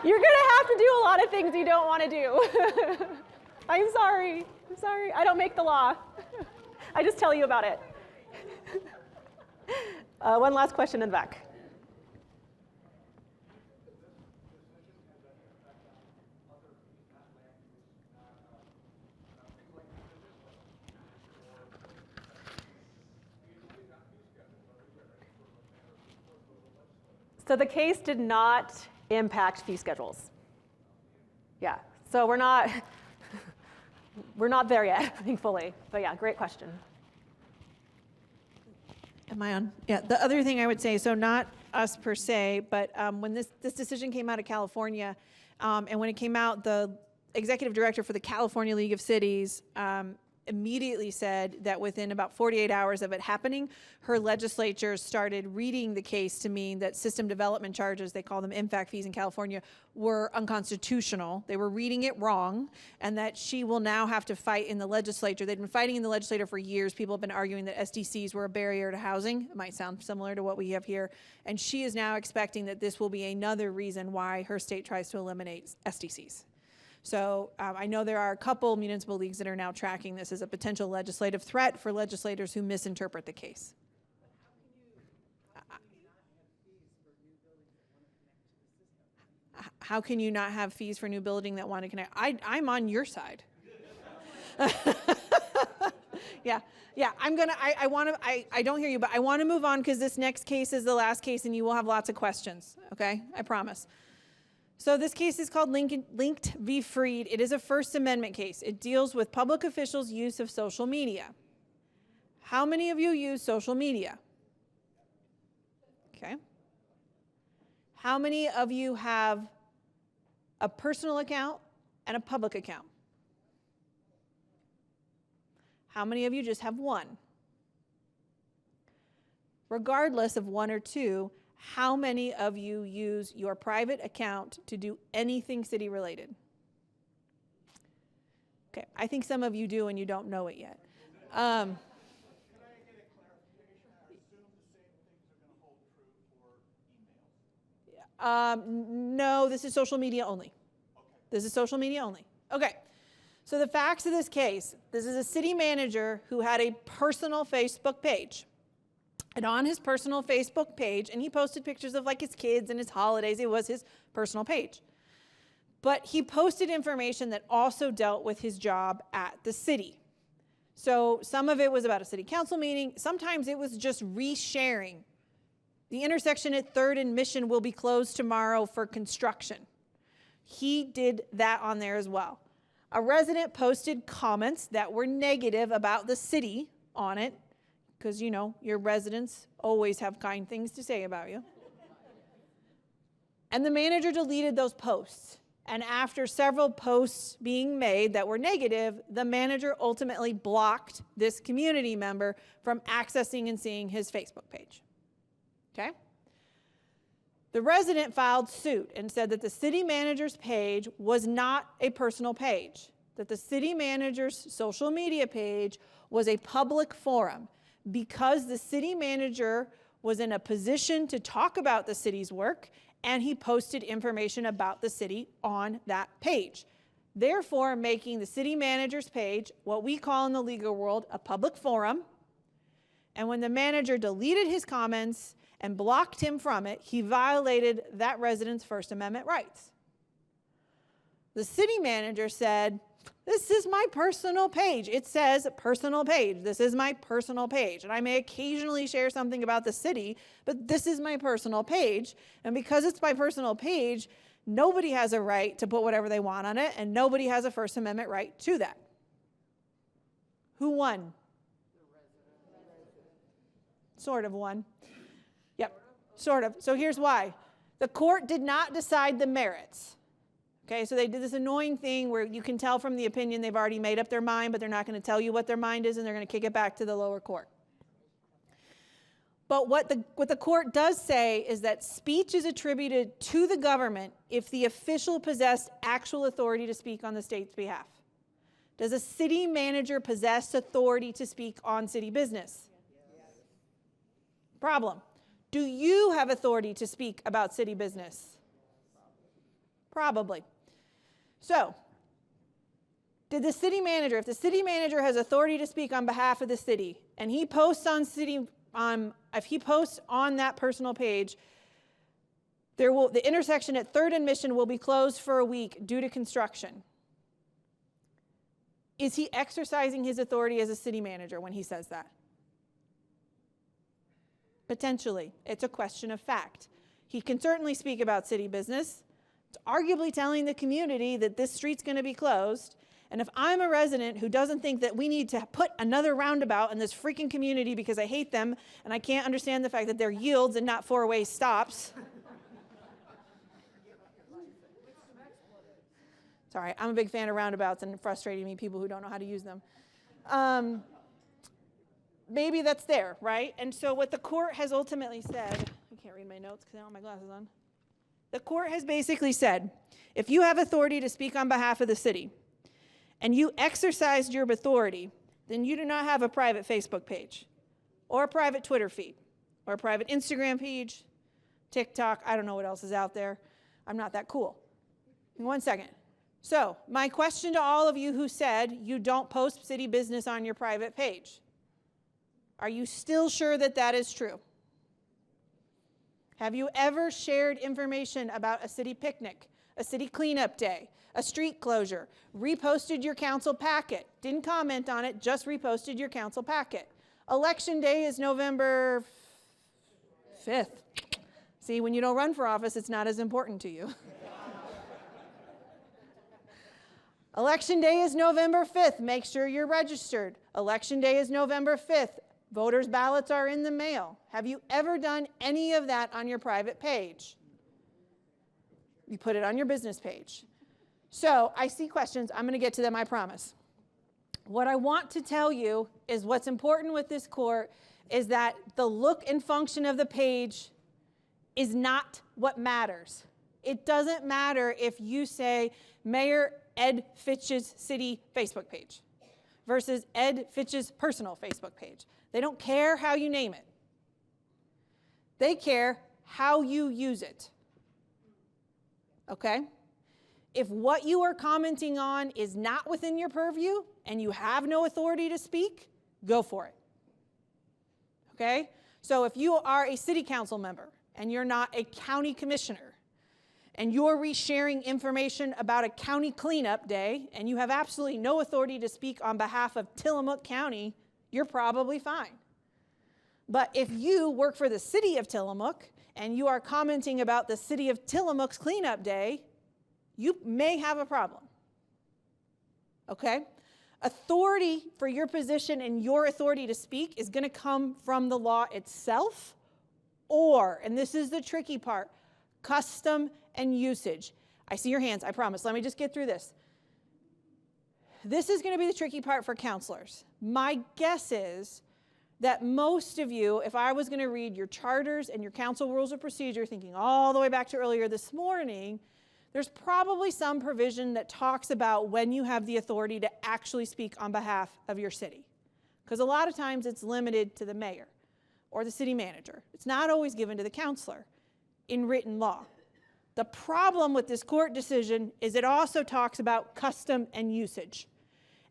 You're going to have to do a lot of things you don't want to do. I'm sorry. I don't make the law. I just tell you about it. One last question in the back. So the case did not impact fee schedules. Yeah, so we're not there yet, thankfully. But yeah, great question. Am I on? Yeah, the other thing I would say, so not us per se, but when this decision came out of California, and when it came out, the executive director for the California League of Cities immediately said that within about 48 hours of it happening, her legislature started reading the case to mean that system development charges, they call them impact fees in California, were unconstitutional. They were reading it wrong, and that she will now have to fight in the legislature. They've been fighting in the legislature for years. People have been arguing that SDCs were a barrier to housing. It might sound similar to what we have here. And she is now expecting that this will be another reason why her state tries to eliminate SDCs. So I know there are a couple municipal leagues that are now tracking this as a potential legislative threat for legislators who misinterpret the case. How can you not have fees for new building that want to connect? I'm on your side. Yeah, I don't hear you, but I want to move on because this next case is the last case and you will have lots of questions, okay? I promise. So this case is called Linked v. Freed. It is a First Amendment case. It deals with public officials' use of social media. How many of you use social media? Okay. How many of you have a personal account and a public account? How many of you just have one? Regardless of one or two, how many of you use your private account to do anything city related? Okay, I think some of you do and you don't know it yet. Can I get a clarification? I assume the same things are going to hold true for emails. No, this is social media only. Okay. This is social media only. Okay. So the facts of this case, this is a city manager who had a personal Facebook page. And on his personal Facebook page, and he posted pictures of like his kids and his holidays, it was his personal page. But he posted information that also dealt with his job at the city. So some of it was about a city council meeting. Sometimes it was just resharing. The intersection at 3rd and Mission will be closed tomorrow for construction. He did that on there as well. A resident posted comments that were negative about the city on it, because, you know, your residents always have kind things to say about you. And the manager deleted those posts. And after several posts being made that were negative, the manager ultimately blocked this community member from accessing and seeing his Facebook page. Okay? The resident filed suit and said that the city manager's page was not a personal page, that the city manager's social media page was a public forum because the city manager was in a position to talk about the city's work and he posted information about the city on that page. Therefore, making the city manager's page, what we call in the legal world, a public forum. And when the manager deleted his comments and blocked him from it, he violated that resident's First Amendment rights. The city manager said, this is my personal page. It says personal page. This is my personal page. And I may occasionally share something about the city, but this is my personal page. And because it's my personal page, nobody has a right to put whatever they want on it, and nobody has a First Amendment right to that. Who won? Sort of won. Yep, sort of. So here's why. The court did not decide the merits. Okay, so they did this annoying thing where you can tell from the opinion they've already made up their mind, but they're not going to tell you what their mind is, and they're going to kick it back to the lower court. But what the court does say is that speech is attributed to the government if the official possessed actual authority to speak on the state's behalf. Does a city manager possess authority to speak on city business? Yes. Problem. Do you have authority to speak about city business? Probably. So, did the city manager, if the city manager has authority to speak on behalf of the city, and he posts on if he posts on that personal page, the intersection at 3rd and Mission will be closed for a week due to construction. Is he exercising his authority as a city manager when he says that? Potentially. It's a question of fact. He can certainly speak about city business. It's arguably telling the community that this street's going to be closed. And if I'm a resident who doesn't think that we need to put another roundabout in this freaking community because I hate them and I can't understand the fact that they're yields and not four-way stops. Sorry, I'm a big fan of roundabouts and frustrating me people who don't know how to use them. Maybe that's there, right? And so what the court has ultimately said, I can't read my notes because I don't have my glasses on. The court has basically said, if you have authority to speak on behalf of the city and you exercised your authority, then you do not have a private Facebook page or a private Twitter feed or a private Instagram page, TikTok, I don't know what else is out there. I'm not that cool. One second. So my question to all of you who said you don't post city business on your private page, are you still sure that that is true? Have you ever shared information about a city picnic, a city cleanup day, a street closure, reposted your council packet, didn't comment on it, just reposted your council packet. Election day is November 5th. See, when you don't run for office, it's not as important to you. Election day is November 5th. Make sure you're registered. Election day is November 5th. Voters' ballots are in the mail. Have you ever done any of that on your private page? You put it on your business page. So I see questions. I'm going to get to them, I promise. What I want to tell you is what's important with this court is that the look and function of the page is not what matters. It doesn't matter if you say Mayor Ed Fitch's city Facebook page versus Ed Fitch's personal Facebook page. They don't care how you name it. They care how you use it. Okay? If what you are commenting on is not within your purview and you have no authority to speak, go for it. Okay? So if you are a city council member and you're not a county commissioner and you're resharing information about a county cleanup day and you have absolutely no authority to speak on behalf of Tillamook County, you're probably fine. But if you work for the city of Tillamook and you are commenting about the city of Tillamook's cleanup day, you may have a problem. Okay? Authority for your position and your authority to speak is going to come from the law itself or, and this is the tricky part, custom and usage. I see your hands, I promise. Let me just get through this. This is going to be the tricky part for counselors. My guess is that most of you, if I was going to read your charters and your council rules of procedure, thinking all the way back to earlier this morning, there's probably some provision that talks about when you have the authority to actually speak on behalf of your city. Because a lot of times it's limited to the mayor or the city manager. It's not always given to the counselor in written law. The problem with this court decision is it also talks about custom and usage.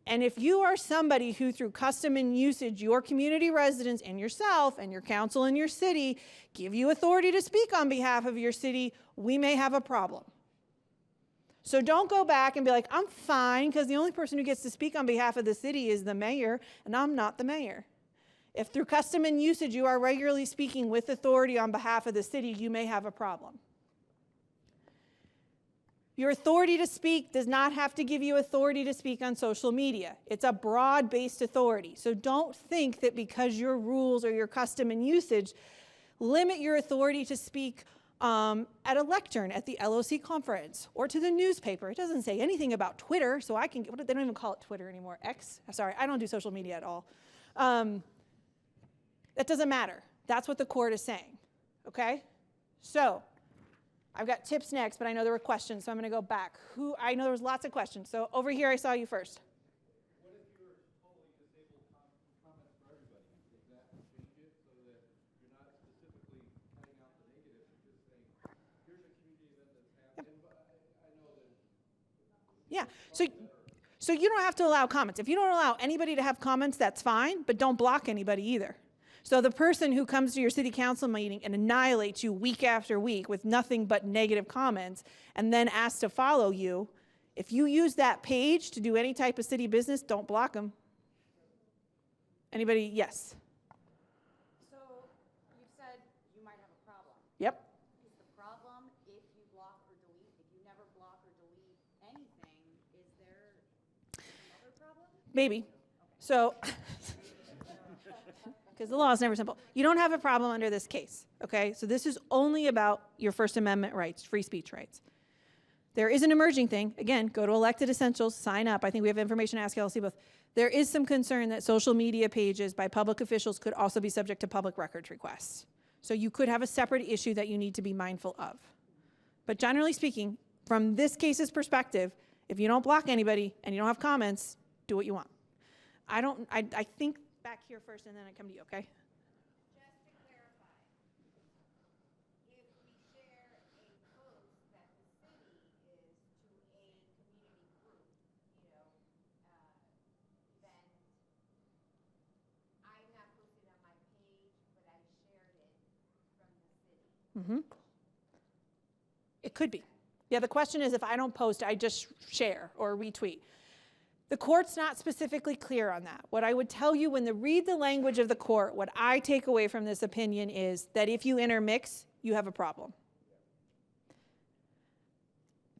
And if you are somebody who through custom and usage, your community residents and yourself and your council in your city give you authority to speak on behalf of your city, we may have a problem. So don't go back and be like, I'm fine because the only person who gets to speak on behalf of the city is the mayor, and I'm not the mayor. If through custom and usage you are regularly speaking with authority on behalf of the city, you may have a problem. Your authority to speak does not have to give you authority to speak on social media. It's a broad-based authority. So don't think that because your rules or your custom and usage limit your authority to speak at a lectern at the LOC conference or to the newspaper. It doesn't say anything about Twitter, so I can get, they don't even call it Twitter anymore, X. Sorry, I don't do social media at all. That doesn't matter. That's what the court is saying, okay? So I've got tips next, but I know there were questions, so I'm going to go back. I know there was lots of questions. So over here, I saw you first. What if you were totally disabled comments for everybody? Does that change it so that you're not specifically cutting out the negatives? You're just saying, here's a community event that's happening. But I know that. Yeah. So you don't have to allow comments. If you don't allow anybody to have comments, that's fine, but don't block anybody either. So the person who comes to your city council meeting and annihilates you week after week with nothing but negative comments and then asks to follow you, if you use that page to do any type of city business, don't block them. Anybody? Yes. So you've said you might have a problem. Yep. Is the problem if you block or delete? If you never block or delete anything, is there some other problem? Maybe. So, because the law is never simple. You don't have a problem under this case, okay? So this is only about your First Amendment rights, free speech rights. There is an emerging thing. Again, go to Elected Essentials, sign up. I think we have information to ask LC both. There is some concern that social media pages by public officials could also be subject to public records requests. So you could have a separate issue that you need to be mindful of. But generally speaking, from this case's perspective, if you don't block anybody and you don't have comments, do what you want. I think back here first and then I come to you, okay? Just to clarify, if we share a post that the city is to a community group, then I'm not posting on my page, but I shared it from the city. It could be. Yeah, the question is if I don't post, I just share or retweet. The court's not specifically clear on that. What I would tell you when you read the language of the court, what I take away from this opinion is that if you intermix, you have a problem.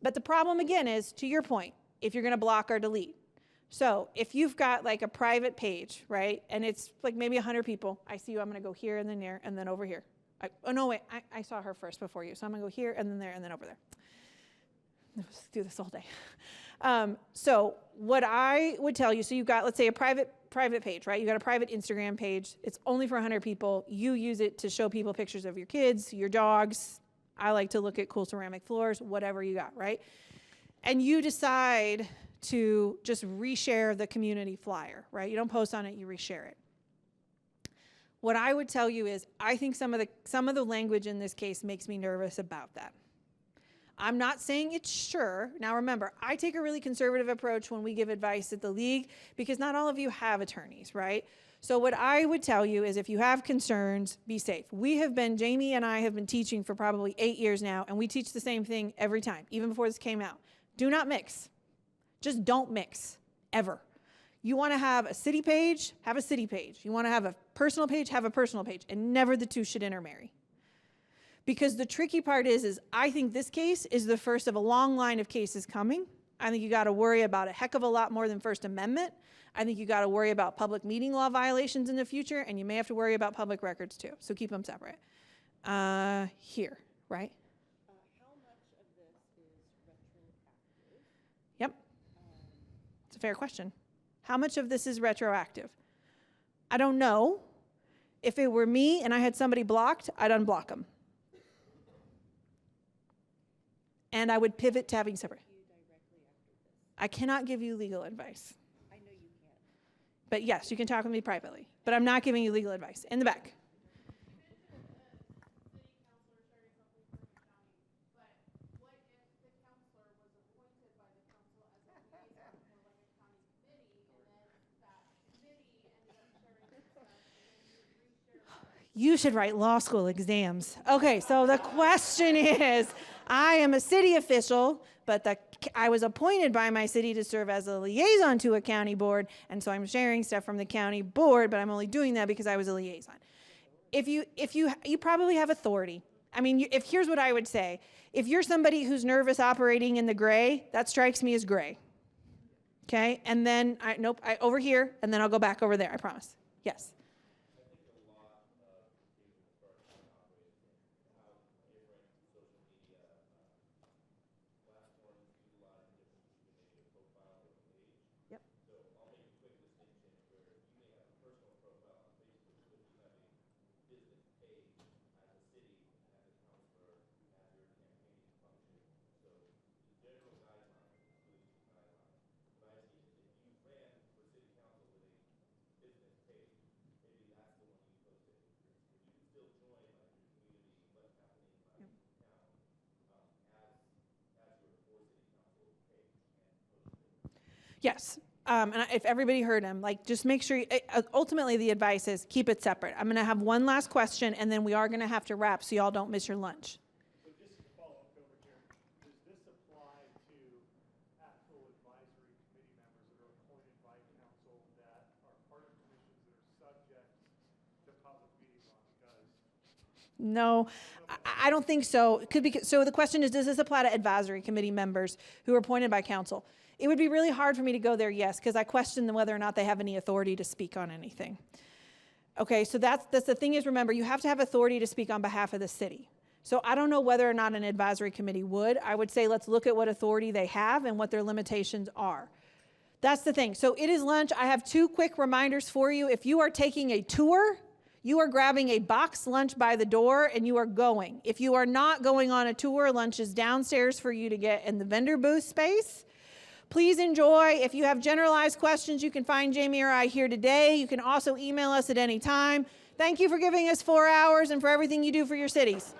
But the problem again is, to your point, if you're gonna block or delete. So if you've got like a private page, right? And it's like maybe 100 people. I see you, I'm gonna go here and then there and then over here. Oh no, wait, I saw her first before you. So I'm gonna go here and then there and then over there. Let's do this all day. So what I would tell you, so you've got, let's say a private page, right? You got a private Instagram page. It's only for 100 people. You use it to show people pictures of your kids, your dogs. I like to look at cool ceramic floors, whatever you got, right? And you decide to just reshare the community flyer, right? You don't post on it, you reshare it. What I would tell you is I think some of the language in this case makes me nervous about that. I'm not saying it's sure. Now remember, I take a really conservative approach when we give advice at the league because not all of you have attorneys, right? So what I would tell you is if you have concerns, be safe. Jamie and I have been teaching for probably 8 years now, and we teach the same thing every time, even before this came out. Do not mix. Just don't mix, ever. You want to have a city page, have a city page. You want to have a personal page, have a personal page, and never the two should intermarry. Because the tricky part is I think this case is the first of a long line of cases coming. I think you got to worry about a heck of a lot more than First Amendment. I think you got to worry about public meeting law violations in the future, and you may have to worry about public records too. So keep them separate. Here, right? How much of this is retroactive? Yep. It's a fair question. How much of this is retroactive? I don't know. If it were me and I had somebody blocked, I'd unblock them. And I would pivot to having separate. I cannot give you legal advice. I know you can't. But yes, you can talk with me privately. But I'm not giving you legal advice. In the back. You should write law school exams. Okay, so the question is, I am a city official, but I was appointed by my city to serve as a liaison to a county board, and so I'm sharing stuff from the county board, but I'm only doing that because I was a liaison. If you probably have authority. I mean, here's what I would say. If you're somebody who's nervous operating in the gray, that strikes me as gray. Okay, and then, over here, and then I'll go back over there, I promise. Yes. Yes. And if everybody heard him, just make sure, ultimately the advice is keep it separate. I'm going to have one last question, and then we are going to have to wrap so y'all don't miss your lunch. So just to follow up over here, does this apply to actual advisory committee members that are appointed by council that are part of commissions that are subject to public meeting law? Because no, I don't think so. So the question is, does this apply to advisory committee members who are appointed by council? It would be really hard for me to go there, yes, because I question whether or not they have any authority to speak on anything. Okay, so that's the thing is, remember, you have to have authority to speak on behalf of the city. So I don't know whether or not an advisory committee would. I would say let's look at what authority they have and what their limitations are. That's the thing. So it is lunch. I have 2 quick reminders for you. If you are taking a tour, you are grabbing a box lunch by the door and you are going. If you are not going on a tour, lunch is downstairs for you to get in the vendor booth space. Please enjoy. If you have generalized questions, you can find Jamie or I here today. You can also email us at any time. Thank you for giving us 4 hours and for everything you do for your cities.